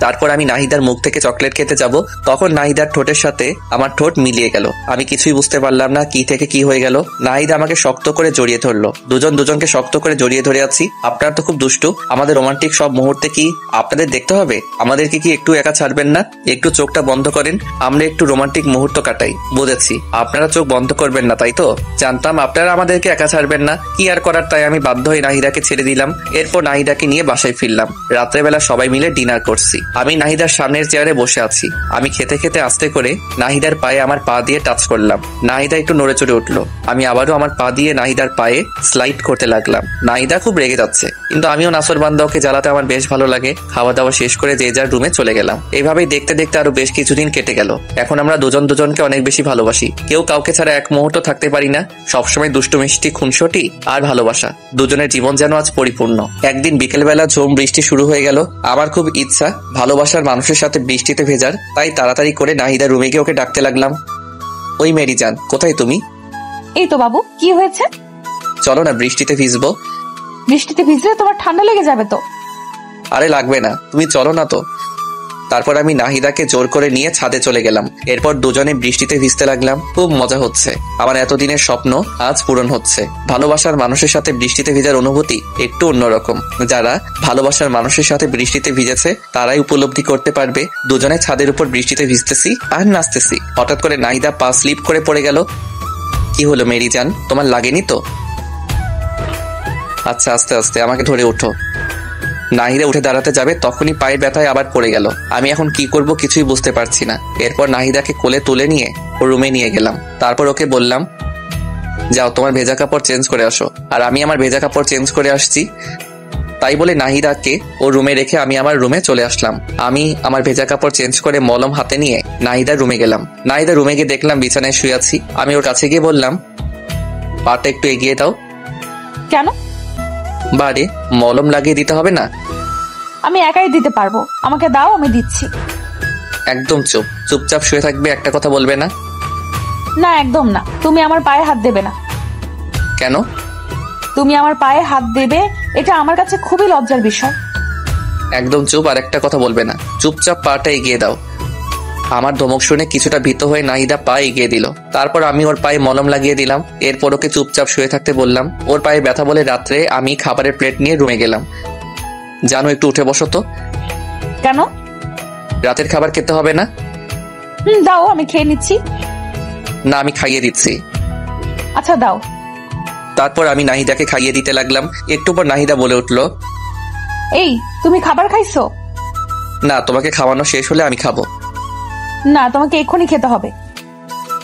তারপর আমি নাহিদার মুখ থেকে চকলেট খেতে যাব, তখন নাহিদার ঠোঁটের সাথে আমার ঠোঁট মিলিয়ে গেল। আমি কিছুই বুঝতে পারলাম না কি থেকে কি হয়ে গেল। নাহিদা আমাকে শক্ত করে জড়িয়ে ধরলো। দুজন দুজনকে শক্ত করে জড়িয়ে ধরে আছি। আপনারা তো খুব দুষ্টু, আমাদের রোমান্টিক সব মুহূর্তে কি আপনাদের দেখতে হবে? আমাদেরকে কি একটু একা ছাড়বেন না? একটু চোখটা বন্ধ করেন, আমরা একটু রোমান্টিক মুহূর্ত কাটাই। বুঝেছি, আপনারা চোখ বন্ধ করবেন না, তাই তো? জানতাম আপনারা আমাদেরকে একা ছাড়বেন না। কি আর করার, তাই আমি বাধ্য হয়ে নাহিদাকে ছেড়ে দিলাম। এরপর নাহিদাকে নিয়ে বাসায় ফিরলাম। রাত্রেবেলা সবাই মিলে ডিনার করছি। আমি নাহিদার সামনের চেয়ারে বসে আছি। আমি খেতে খেতে আস্তে করে নাহিদার পায়ে আমার পা দিয়ে টাচ করলাম। নাহিদা একটু নড়ে চড়ে উঠলো। আমি আবারও আমার পা দিয়ে নাহিদার পায়ে স্লাইড করতে লাগলাম। নাহিদা খুব রেগে যাচ্ছে, কিন্তু আমিও নাসরবান্দা, ওকে জ্বালাতে আমার বেশ ভালো লাগে। খাওয়া দাওয়া শেষ করে যে যার রুমে চলে গেলাম। এইভাবেই দেখতে দেখতে আরো বেশ কিছুদিন কেটে গেল। এখন আমরা দুজন দুজনকে অনেক বেশি ভালোবাসি। কেউ কাউকে ছাড়া এক মুহূর্ত থাকতে পারি না। সবসময় দুষ্টু মিষ্টি, খুনসুটি আর ভালোবাসা। দুজনের জীবন যেন আজ পরিপূর্ণ। একদিন বিকেলবেলা ঝুম বৃষ্টি শুরু হয়ে গেল। আমার খুব ইচ্ছা ভালোবাসার মানুষের সাথে বৃষ্টিতে ভেজার, তাই তাড়াতাড়ি করে নাহিদা রুমে গিয়ে ওকে ডাকতে লাগলাম, ওই মেরি জান, কোথায় তুমি? এই তো বাবু, কি হয়েছে? চলো না, বৃষ্টিতে ভিজবো। বৃষ্টিতে ভিজলে তোমার ঠান্ডা লেগে যাবে তো। আরে লাগবে না, তুমি চলো না তো। তারপর আমি নাহিদাকে জোর করে নিয়ে ছাদে চলে গেলাম। এরপর দুজনে বৃষ্টিতে ভিজতে লাগলাম। খুব মজা হচ্ছে। আমার এতদিনের স্বপ্ন আজ পূরণ হচ্ছে। ভালোবাসার মানুষের সাথে বৃষ্টিতে ভিজার অনুভূতি একটু অন্যরকম। যারা ভালোবাসার মানুষের সাথে বৃষ্টিতে ভিজেছে তারাই উপলব্ধি করতে পারবে। দুজনে ছাদের উপর বৃষ্টিতে ভিজতেছি আর নাচতেছি। হঠাৎ করে নাহিদা পা স্লিপ করে পড়ে গেল। কি হলো মেরি জান, তোমার লাগেনি তো? আচ্ছা, আস্তে আস্তে, আমাকে ধরে ওঠো। নাহিদা উঠে দাঁড়াতে যাবে, তখনই পায়ের ব্যথায় আবার পড়ে গেল। আমি এখন কি করব কিছুই বুঝতে পারছি না। এরপর নাহিদাকে কোলে তুলে নিয়ে ও রুমে নিয়ে গেলাম। তারপর ওকে বললাম, যাও তোমার ভেজা কাপড় চেঞ্জ করে আসো। আর আমি আমার ভেজা কাপড় চেঞ্জ করে আসছি। তাই বলে নাহিদাকে ও রুমে রেখে আমি আমার রুমে চলে আসলাম। আমি আমার ভেজা কাপড় চেঞ্জ করে মলম হাতে নিয়ে নাহিদার রুমে গেলাম। নাহিদা রুমে গিয়ে দেখলাম বিছানায় শুয়ে আছি। আমি ওর কাছে গিয়ে বললাম, পাটা একটু এগিয়ে দাও। কেন? বারে মলম লাগিয়ে দিতে হবে না? আমি একাই দিতে পারবো, আমাকে দাও, আমি দিচ্ছি। একদম চুপ, চুপচাপ শুয়ে থাকবে, একটা কথা বলবে না। না, একদম না। তুমি আমার পায়ে হাত দেবে না। কেন? তুমি আমার পায়ে হাত দেবে, এটা আমার কাছে খুবই লজ্জার বিষয়। একদম চুপ, আর একটা কথা বলবে না। চুপচাপ পাটা এগিয়ে দাও। আমার ধমক শুনে কিছুটা ভীত হয়ে নাহিদা পা এগিয়ে দিল। তারপর আমি ওর পায়ে মলম লাগিয়ে দিলাম। এরপর ওকে চুপচাপ শুয়ে থাকতে বললাম। ওর পায়ে ব্যথা বলে রাত্রে আমি খাবারের প্লেট নিয়ে রুমে গেলাম। জানো, একটু উঠে বসো তো। কেন? রাতের খাবার খেতে হবে না? দাও, আমি খেয়ে নিচ্ছি। না, আমি খাইয়ে দিচ্ছি। আচ্ছা দাও। তারপর আমি নাহিদাকে খাইয়ে দিতে লাগলাম। একটু পর নাহিদা বলে উঠল, এই তুমি খাবার খাইছো? না, তোমাকে খাওয়ানো শেষ হলে আমি খাবো। না, তোমাকে এক্ষুনি খেতে হবে।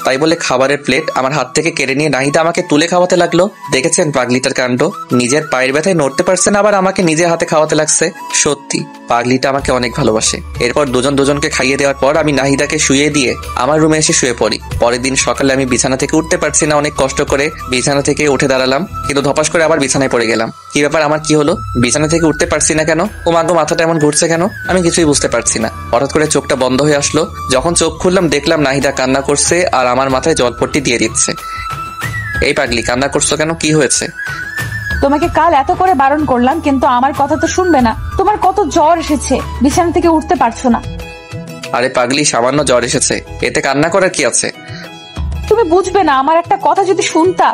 তাই বলে খাবারের প্লেট আমার হাত থেকে কেড়ে নিয়ে নাহিদা আমাকে তুলে খাওয়াতে লাগলো। দেখেছেন পাগলিটার কাণ্ড, নিজের পায়ের ব্যথায় নড়তে পারছে না, আবার আমাকে নিজের হাতে খাওয়াতে লাগছে। সত্যি পাগলিটা আমাকে অনেক ভালোবাসে। এরপর দুজনকে খাইয়ে দেওয়ার পর আমি নাহিদাকে শুয়ে দিয়ে আমার রুমে এসে শুয়ে পড়ি। পরের দিন সকালে আমি বিছানা থেকে উঠতে পারছি না, অনেক কষ্ট করে বিছানা থেকে উঠে দাঁড়ালাম, কিন্তু ধপাস করে আবার বিছানায় পড়ে গেলাম। কি ব্যাপার, আমার কি হলো? বিছানা থেকে উঠতে পারছি না কেন? ও মাগো, মাথাটা এমন ঘুরছে কেন? আমি কিছুই বুঝতে পারছি না। হঠাৎ করে চোখটা বন্ধ হয়ে আসলো। যখন চোখ খুললাম দেখলাম নাহিদা কান্না করছে আর আমার মাথায় জলপট্টি দিয়ে দিচ্ছে। এই পাগলি, কান্না করছো কেন? কি হয়েছে? তোমাকে কাল এত করে বারণ করলাম, কিন্তু আমার কথা তো শুনবে না। তোমার কত জ্বর এসেছে, বিছানা থেকে উঠতে পারছো না। আরে পাগলি, সামান্য জ্বর এসেছে, এতে কান্না করার কি আছে? তুমি বুঝবে না, আমার একটা কথা যদি শুনতা।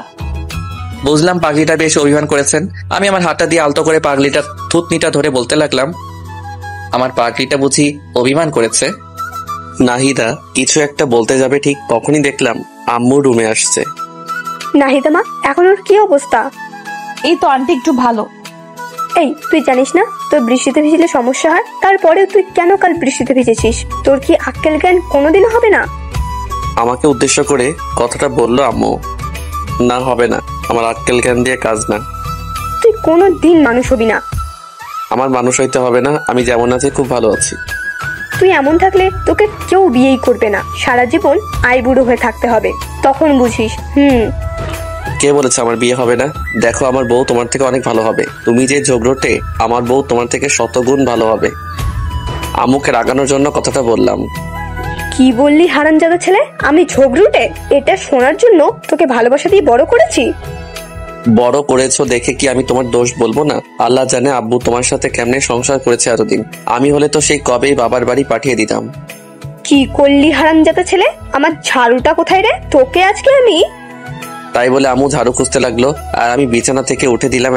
বুঝলাম পাগলিটা বেশ অভিমান করেছেন। আমি আমার হাতটা দিয়ে আলতো করে পাগলিটার থুতনিটা ধরে বলতে লাগলাম, আমার পাগলিটা বুঝি অভিমান করেছে? নাহিদা কিছু একটা বলতে যাবে ঠিক তখনই দেখলাম আম্মু রুমে আসছে। নাহিদা মা, এখন ওর কি অবস্থা? এই তো আন্টি একটু ভালো। এই, তুই জানিস না তোর বৃষ্টিতে ভিজলে সমস্যা হয়? তারপরে তুই কেন কাল বৃষ্টিতে ভিজেছিস? তোর কি আক্কেল জ্ঞান কোনোদিনও হবে না? আমাকে উদ্দেশ্য করে কথাটা বললো আম্মু। না, হবে না, আমার আক্কেল জ্ঞান দিয়ে কাজ না। তুই কোনো দিন মানুষ হবি না। আমার মানুষ হইতে হবে না, আমি যেমন আছি খুব ভালো আছি। তুই এমন থাকলে তোকে কেউ বিয়েই করবে না, সারা জীবন আইবুড়ো হয়ে থাকতে হবে, তখন বুঝিস। কে বলেছে আমার বিয়ে হবে না? দেখো, আমার বউ তোমার থেকে অনেক ভালো হবে। তুমি যে ঝগড়টে, আমার বউ তোমার থেকে শতগুণ ভালো হবে। আম্মুকে রাগানোর জন্য কথাটা বললাম। কি বললি হারামজাদা ছেলে? আমি ঝগড়ুটে? এটা শোনার জন্য তোকে ভালোবাসা দিয়ে বড় করেছি। বড় করেছো দেখে কি আমি তোমার দোষ বলবো না? আল্লাহ জানে আব্বু তোমার সাথে কেমনে সংসার করেছে এতদিন। আমি হলে তো সেই কবেই বাবার বাড়ি পাঠিয়ে দিতাম। কি করলি হারামজাদা ছেলে? আমার ঝাড়ুটা কোথায় রে? তোকে আজকে আমি। তাই বলে আম্মু ঝাড়ু খুঁজতে লাগলো আর আমি বিছানা থেকে উঠে দিলাম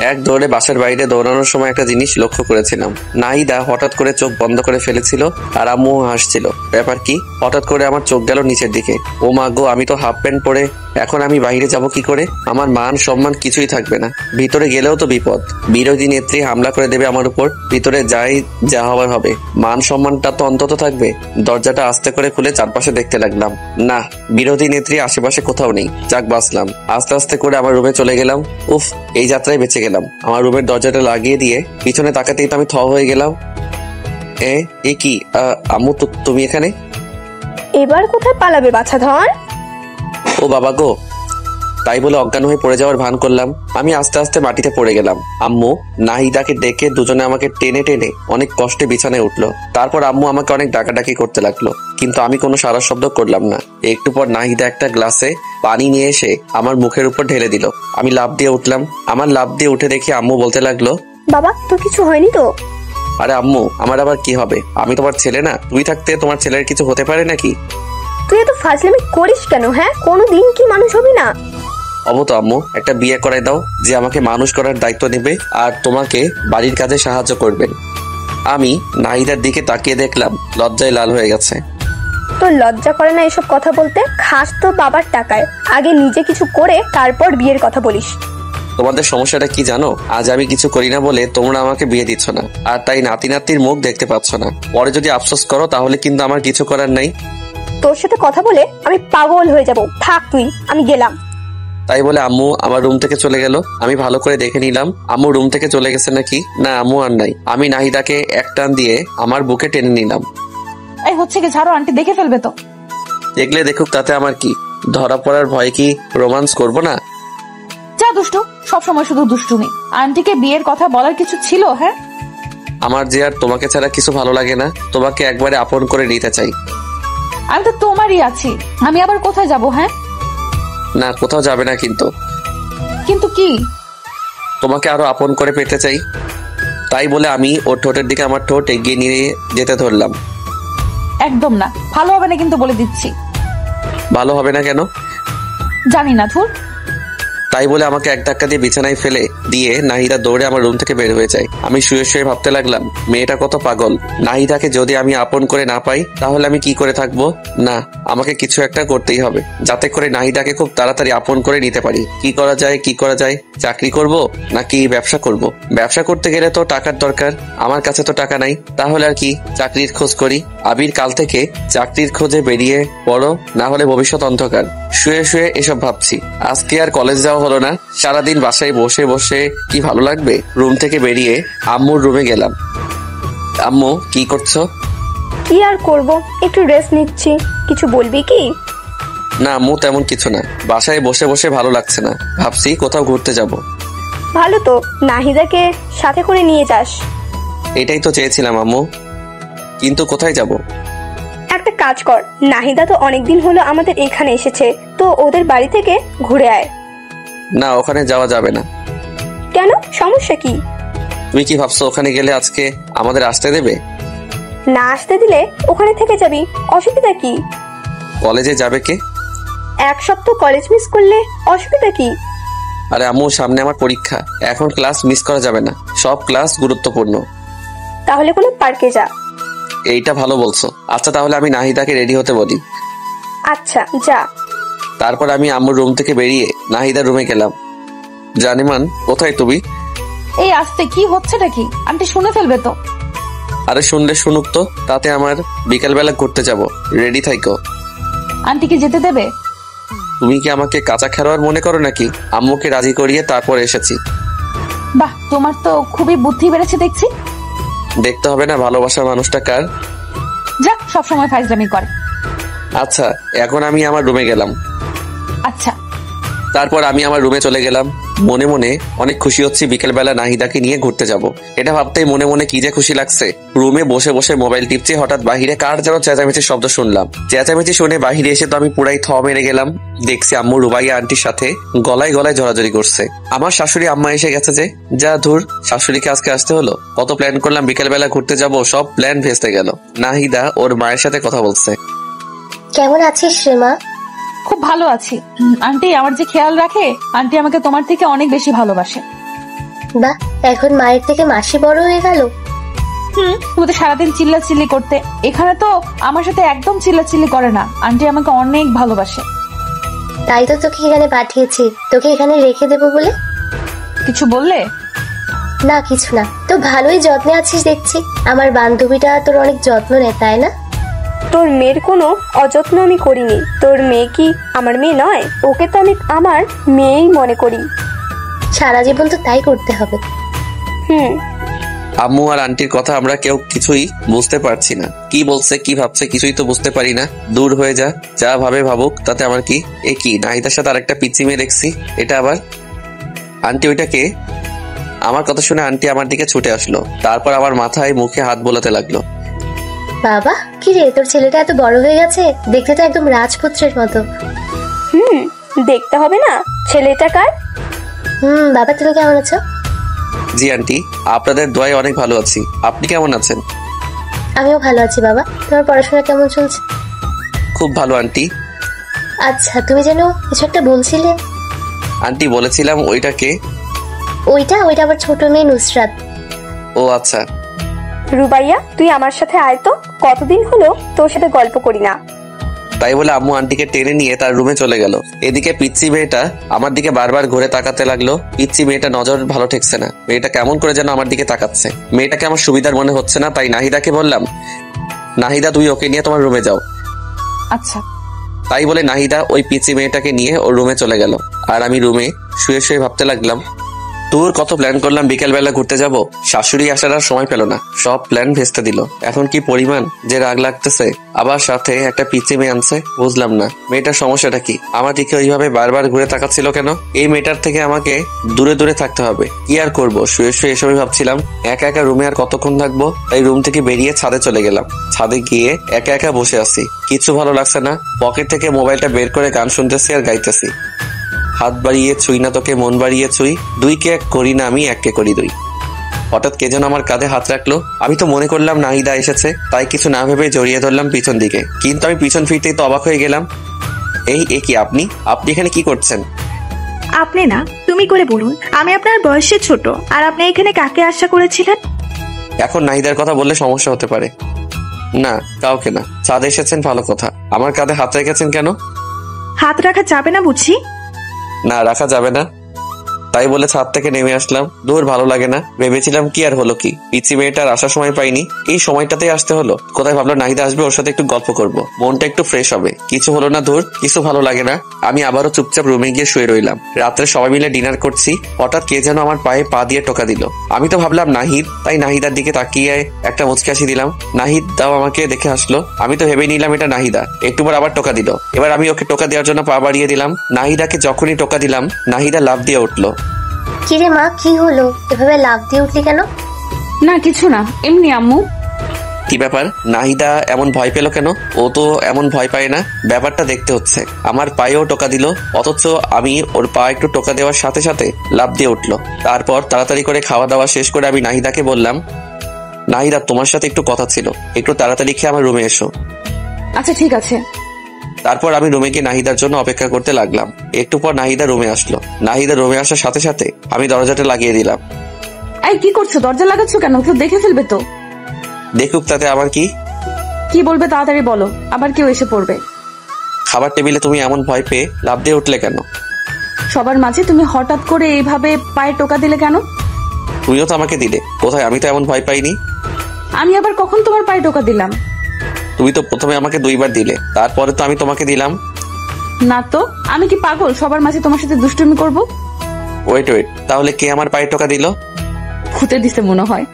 এক দৌড়ে বাসার বাইরে দৌড়ানোর সময় একটা জিনিস লক্ষ্য করেছিলাম। নাহিদা হঠাৎ করে চোখ বন্ধ করে ফেলেছিল আর আম্মু হাসছিল। ব্যাপার কি? হঠাৎ করে আমার চোখ গেল নিচের দিকে। ও মা গো, আমি তো হাফ প্যান্ট পরে, এখন আমি বাইরে যাব কি করে? আমার মান সম্মান কিছুই থাকবে না, ভিতরে গেলেও তো বিপদ। বিরোধী নেত্রী হামলা করে দেবে আমার উপর। ভিতরে যাই যা হবার হবে, মান সম্মানটা তো অন্তত থাকবে। দরজাটা আস্তে করে খুলে চারপাশে দেখতে লাগলাম। না, বিরোধী নেত্রী আশেপাশে কোথাও নেই। যাক, বাঁচলাম। আস্তে আস্তে করে আমার রুমে চলে গেলাম। উফ, এই যাত্রায় বেঁচে গেলাম। আমার রুমের দরজাটা লাগিয়ে দিয়ে পিছনে তাকাতেই তো আমি থ হয়ে গেলাম। এ কি আম্মু, তুমি এখানে? এবার কোথায় পালাবে বাছা ধন? ও বাবা গো! তাই বলে অজ্ঞান হয়ে পড়ে যাওয়ার ভান করলাম। আমি আস্তে আস্তে মাটিতে পড়ে গেলাম। আম্মু নাহিদাকে ডেকে দুজনে আমাকে টেনে টেনে অনেক কষ্টে বিছানায় উঠলো। তারপর আম্মু আমাকে অনেক ডাকাডাকি করতে লাগলো, কিন্তু আমি কোনো সারা শব্দ করলাম না। একটু পর নাহিদা একটা গ্লাসে পানি নিয়ে এসে আমার মুখের উপর ঢেলে দিল। আমি লাফ দিয়ে উঠলাম। আমার লাফ দিয়ে উঠে দেখি আম্মু বলতে লাগলো, বাবা, তোর কিছু হয়নি তো? আরে আম্মু, আমার আবার কি হবে? আমি তোমার ছেলে না? তুমি থাকতে তোমার ছেলের কিছু হতে পারে নাকি? তুই এত ফাজলামি করিস কেন? হ্যাঁ, কোনোদিন কি মানুষ হবি না? অবত আম্মু, একটা বিয়ে করাই দাও যে আমাকে মানুষ করার দায়িত্ব নেবে আর তোমাকে বাড়ির কাজে সাহায্য করবেন। আমি নাহিদার দিকে তাকিয়ে দেখলাম লজ্জায় লাল হয়ে গেছে। তোর লজ্জা করে না এসব কথা বলতে? খাস তো বাবার টাকায়, আগে নিজে কিছু করে তারপর বিয়ের কথা বলিস। তোমাদের সমস্যাটা কি জানো? আজ আমি কিছু করি না বলে তোমরা আমাকে বিয়ে দিচ্ছ না, আর তাই নাতি নাতির মুখ দেখতে পাচ্ছ না। পরে যদি আফসোস করো তাহলে কিন্তু আমার কিছু করার নাই। তোর সাথে কথা বলে আমি পাগল হয়ে যাব। থাক তুই, আমি গেলাম। তাই বলে আম্মু আমার রুম থেকে চলে গেল। আমি ভালো করে দেখে নিলাম আম্মু রুম থেকে চলে গেছে নাকি। না, আম্মু আর নাই। আমি নাহিদাকে এক টান দিয়ে আমার বুকে টেনে নিলাম। এই হচ্ছে কি, ঝাড়ু আন্টি দেখে ফেলবে তো। দেখলে দেখুক, তাতে আমার কি? ধরা পড়ার ভয় কি রোমান্স করবো না? যা দুষ্টু, সবসময় শুধু দুষ্টুমি। আন্টিকে বিয়ের কথা বলার কিছু ছিল? হ্যাঁ, আমার যে আর তোমাকে ছাড়া কিছু ভালো লাগে না। তোমাকে একবারে আপন করে নিতে চাই। আমি তো তোমারই আছি, আমি আবার কোথায় যাব? হ্যাঁ, না, কোথাও যাবে না। কিন্তু কিন্তু কি? তোমাকে আরো আপন করে পেতে চাই। তাই বলে আমি ওর ঠোঁটের দিকে আমার ঠোঁট এগিয়ে নিয়ে যেতে ধরলাম। একদম না, ভালো হবে না কিন্তু বলে দিচ্ছি। ভালো হবে না কেন? জানি না, ধুর। তাই বলে আমাকে এক ধাক্কা দিয়ে বিছানায় ফেলে দিয়ে নাহিদা দৌড়ে আমার রুম থেকে বের হয়ে যায়। আমি শুয়ে শুয়ে ভাবতে লাগলাম, মেয়েটা কত পাগল। নাহিদাকে যদি আমি আপন করে না পাই তাহলে আমি কি করে থাকবো? না, আমাকে কিছু একটা করতেই হবে যাতে করে নাহিদাকে খুব তাড়াতাড়ি আপন করে নিতে পারি। কি করা যায়? চাকরি করব নাকি ব্যবসা করব? ব্যবসা করতে গেলে তো টাকার দরকার, আমার কাছে তো টাকা নাই। তাহলে আর কি, চাকরির খোঁজ করি। আবির কাল থেকে চাকরির খোঁজে বেরিয়ে পড়ো, না হলে ভবিষ্যৎ অন্ধকার। শুয়ে শুয়ে এসব ভাবছি। আজকে আর কলেজ যাওয়া হলো না, সারাদিন বাসায় বসে বসে কি ভালো লাগবে। রুম থেকে বেরিয়ে আম্মুর রুমে গেলাম। আম্মু কি করছো? কি আর করব, একটু রেস্ট নিচ্ছি। কিছু বলবি কি? না আম্মু, তেমন কিছু না, বাসায় বসে বসে ভালো লাগছে না, ভাবছি কোথাও ঘুরতে যাব। ভালো তো, নাহিদাকে সাথে করে নিয়ে যাস। এটাই তো চেয়েছিলাম আম্মু, কিন্তু কোথায় যাব? একটা কাজ কর, নাহিদা তো অনেকদিন হলো আমাদের এখানে এসেছে, তো ওদের বাড়ি থেকে ঘুরে আয়। না, ওখানে যাওয়া যাবে না। কেন, সমস্যা কি? তুমি কি ভাবছো ওখানে গেলে আজকে আমাদের আসতে দেবে? না আসতে দিলে ওখানে থেকে যাবি, অসুবিধা কি? কলেজে যাবে কে? এক সপ্তাহ কলেজ মিস করলে অসুবিধা কি? আরে আম্মু, সামনে আমার পরীক্ষা, এখন ক্লাস মিস করা যাবে না, সব ক্লাস গুরুত্বপূর্ণ। তাহলে কোনো পার্কে যা। এইটা ভালো বলছো। আচ্ছা, তাহলে আমি নাহিদাকে রেডি হতে বলি। আচ্ছা যা। তারপর আমি আম্মুর রুম থেকে বেরিয়ে নাহিদার রুমে গেলাম। জানিমান, কোথায় তুমি? এই আসতে কি হচ্ছেটা কি? আন্টি শুনে ফেলবে তো। আরে শুনলে শুনুক তো, তাতে আমার বিকালবেলা ঘুরতে যাব, রেডি থাইকো। আন্টি কি যেতে দেবে? তুমি কি আমাকে কাঁচা খেলোয়াড় মনে করো নাকি? আম্মুকে রাজি করিয়ে তারপর এসেছি। বাহ, তোমার তো খুবই বুদ্ধি বেড়েছে দেখছি। দেখতে হবে না ভালোবাসার মানুষটা কার? যা, সবসময় ফাইজলামি করে। আচ্ছা, এখন আমি আমার রুমে গেলাম। আচ্ছা। তারপর আমি আমার রুমে চলে গেলাম। মনে মনে অনেক খুশি হচ্ছি বিকেলবেলা নাহিদাকে নিয়ে ঘুরতে যাব। এটা ভাবতেই মনে মনে কি যে খুশি লাগছে। রুমে বসে বসে মোবাইল টিপছি, হঠাৎ বাহিরে কার যেন চেঁচামেচির শব্দ শুনলাম। চেঁচামেচি শুনে বাহিরে এসে তো আমি পুরাই থ মেরে গেলাম। দেখছি আম্মু রুবাইয়া আন্টির সাথে গলায় গলায় জড়াজড়ি করছে। আমার শাশুড়ি আম্মা এসে গেছে যে, যা ধুর, শাশুড়িকে আজকে আসতে হলো। কত প্ল্যান করলাম বিকেলবেলা ঘুরতে যাব, সব প্ল্যান ভেস্তে গেল। নাহিদা ওর মায়ের সাথে কথা বলছে। কেমন আছিস রে মা? খুব ভালো আছি। আন্টি আমার যে খেয়াল রাখে, আন্টি আমাকে তোমার থেকে অনেক বেশি ভালোবাসে। বাহ, এখন মায়ের থেকে মাসি বড় হয়ে গেল। তুমি তো সারাদিন চিল্লাচিল্লি করতে, এখানে তো আমার সাথে একদম চিল্লাচিল্লি করে না। আন্টি আমাকে অনেক ভালোবাসে। তাই তো তোকে এখানে পাঠিয়েছি, তোকে এখানে রেখে দেবো বলে। কিছু বললে? না, কিছু না। তো ভালোই যত্নে আছিস দেখছি। আমার বান্ধবীটা তোর অনেক যত্ন নেয়, তাই না? তোর মেয়ের কোনো অযত্ন আমি করিনি। তোর মেয়ে কি আমার মেয়ে নয়? ওকে তো আমি আমার মেয়েই মনে করি। সারা জীবন তো তাই করতে হবে। আম্মু আর আন্টির কথা আমরা কেউ কিছুই বুঝতে পারছি না। কি বলছে, কি ভাবছে, কিছুই তো বুঝতে পারি না। দূর হয়ে যা ভাবে ভাবুক, তাতে আমার কি। এ কি, নাহিদার সাথে আরেকটা পিচ্চি মেয়ে দেখছি। এটা আবার আন্টি? ওইটাকে আমার কথা শুনে আন্টি আমার দিকে ছুটে আসলো। তারপর আমার মাথায় মুখে হাত বোলাতে লাগলো। বাবা, কি রে, তোর ছেলেটা এত বড় হয়ে গেছে, দেখতে তো একদম রাজপুত্রের মতো। দেখতে হবে না, ছেলেটা কার? বাবা, তুমি কেমন আছো? জি আন্টি, আপনাদের দোয়ায় অনেক ভালো আছি। আপনি কেমন আছেন? আমিও ভালো আছি বাবা। তোমার পড়াশোনা কেমন চলছে? খুব ভালো আন্টি। আচ্ছা, তুমি যেন কিছু একটা বলছিলে। আন্টি বলেছিলাম ওইটাকে। ওইটা আবার ছোট মেয়ে নুসরাত। ও আচ্ছা। রুবাইয়া, তুই আমার সাথে আয় তো, কতদিন হলো তোর সাথে গল্প করি না। তাই বলে আম্মু আন্টিকে টেনে নিয়ে তার রুমে চলে গেল। এদিকে পিচ্চি মেয়েটা আমার দিকে বারবার ঘুরে তাকাতে লাগলো। পিচ্চি মেয়েটা নজর ভালো ঠেকছে না। মেয়েটা কেমন করে যেন আমার দিকে তাকাচ্ছে। মেয়েটাকে আমার সুবিধার মনে হচ্ছে না, তাই নাহিদাকে বললাম, নাহিদা তুই ওকে নিয়ে তোমার রুমে যাও। আচ্ছা। তাই বলে নাহিদা ওই পিচ্চি মেয়েটাকে নিয়ে ওর রুমে চলে গেল। আর আমি রুমে শুয়ে শুয়ে ভাবতে লাগলাম, তোর কত প্ল্যান করলাম বিকেলবেলা ঘুরতে যাব, শাশুড়ি আসার আর সময় পেল না, সব প্ল্যান ভেস্তে দিল। এখন কি পরিমাণ যে রাগ লাগতেছে। আবার সাথে একটা পিচ্চি মেয়ে আনছে, বুঝলাম না মেয়েটার সমস্যাটা কি। আমার দিকে ওইভাবে বারবার ঘুরে তাকাচ্ছিল কেন? এই মেয়েটার থেকে আমাকে দূরে দূরে থাকতে হবে। কি আর করবো, শুয়ে শুয়ে এসবই ভাবছিলাম। একা একা রুমে আর কতক্ষণ থাকবো, তাই রুম থেকে বেরিয়ে ছাদে চলে গেলাম। ছাদে গিয়ে একা একা বসে আছি, কিছু ভালো লাগছে না। পকেট থেকে মোবাইলটা বের করে গান শুনতেছি আর গাইতেছি। হাত বাড়িয়ে ছুই না তোকে, মন বাড়িয়ে ছুই, দুইকে এক করি না আমি, এককে করি দুই। হঠাৎ কে যেন আমার কাঁধে হাত রাখলো। আমি তো মনে করলাম নাহিদা এসেছে, তাই কিছু না ভেবে জড়িয়ে ধরলাম পিছন দিকে। কিন্তু আমি পিছন ফিরতেই তো অবাক হয়ে গেলাম। এই কি আপনি এখানে কি করছেন? আপনি না, তুমি করে বলুন। আমি আপনার বয়সে ছোট, আর আপনি এখানে কাকে আশা করেছিলেন? এখন নাহিদার কথা বললে সমস্যা হতে পারে। না, কাউকে না। ছাদে এসেছেন ভালো কথা, আমার কাঁধে হাত রেখেছেন কেন? হাত রাখা যাবে না বুঝি? না, রাখা যাবে না, তাই বলে ছাদ থেকে নেমে আসলাম। দূর ভালো লাগে না। ভেবেছিলাম কি আর হলো কি, পিচি মেয়েটার আসার সময় পাইনি, এই সময়টাতেই আসতে হলো। কোথায় ভাবলো নাহিদা আসবে, ওর সাথে একটু গল্প করব, মনটা একটু ফ্রেশ হবে। কিছু হলো না, দূর কিছু ভালো লাগে না। আমি আবারও চুপচাপ রুমে গিয়ে শুয়ে রইলাম। রাত্রে সবাই মিলে ডিনার করছি, হঠাৎ কে যেন আমার পায়ে পা দিয়ে টোকা দিল। আমি তো ভাবলাম নাহিদ, তাই নাহিদার দিকে তাকিয়ে একটা মুচকি হাসি দিলাম। নাহিদ দাও আমাকে দেখে হাসলো। আমি তো ভেবে নিলাম এটা নাহিদা। একটু পর আবার টোকা দিল। এবার আমি ওকে টোকা দেওয়ার জন্য পা বাড়িয়ে দিলাম। নাহিদাকে যখনই টোকা দিলাম, নাহিদা লাফ দিয়ে উঠলো। কিরে মা, কি হলো? এভাবে লাফ দিয়ে উঠলি কেন? না কিছু না, এমনি আম্মু। কি ব্যাপার, নাহিদা এমন ভয় পেল কেন? ও তো এমন ভয় পায় না, ব্যাপারটা দেখতে হচ্ছে। আমার পায়েও টোকা দিল, অথচ আমি ওর পা একটু টোকা দেওয়ার সাথে সাথে লাফ দিয়ে উঠলো। তারপর তাড়াতাড়ি করে খাওয়া দাওয়া শেষ করে আমি নাহিদাকে বললাম, নাহিদা তোমার সাথে একটু কথা ছিল, একটু তাড়াতাড়ি খেয়ে আমার রুমে এসো। আচ্ছা ঠিক আছে। তারপর আমি রুমে গিয়ে নাহিদার জন্য অপেক্ষা করতে লাগলাম। একটু পর নাহিদা রুমে আসলো। নাহিদা রুমে আসার সাথে সাথে আমি দরজাটা লাগিয়ে দিলাম। এই কি করছো? দরজা লাগাচ্ছ কেন? কেউ দেখে ফেলবে তো। দেখুক, তাতে আমার কি? কি বলবে তাড়াতাড়ি বলো, আবার কেউ এসে পড়বে। খাবার টেবিলে তুমি এমন ভয় পেয়ে লাফ দিয়ে উঠলে কেন? সবার মাঝে তুমি হঠাৎ করে এইভাবে পায়ে টোকা দিলে কেন? তুমিও তো আমাকে দিলে। কোথায়, আমি তো এমন ভয় পাইনি। আমি আবার কখন তোমার পায়ে টোকা দিলাম? তুমি তো প্রথমে আমাকে 2 বার দিলে, তারপরে তো আমি তোমাকে দিলাম। না তো, আমি কি পাগল সবার মাঝে তোমার সাথে দুষ্টুমি করব? ওয়েট, তাহলে কে আমার পায়ে টোকা দিল? খুঁতে দিতে মনে হয়।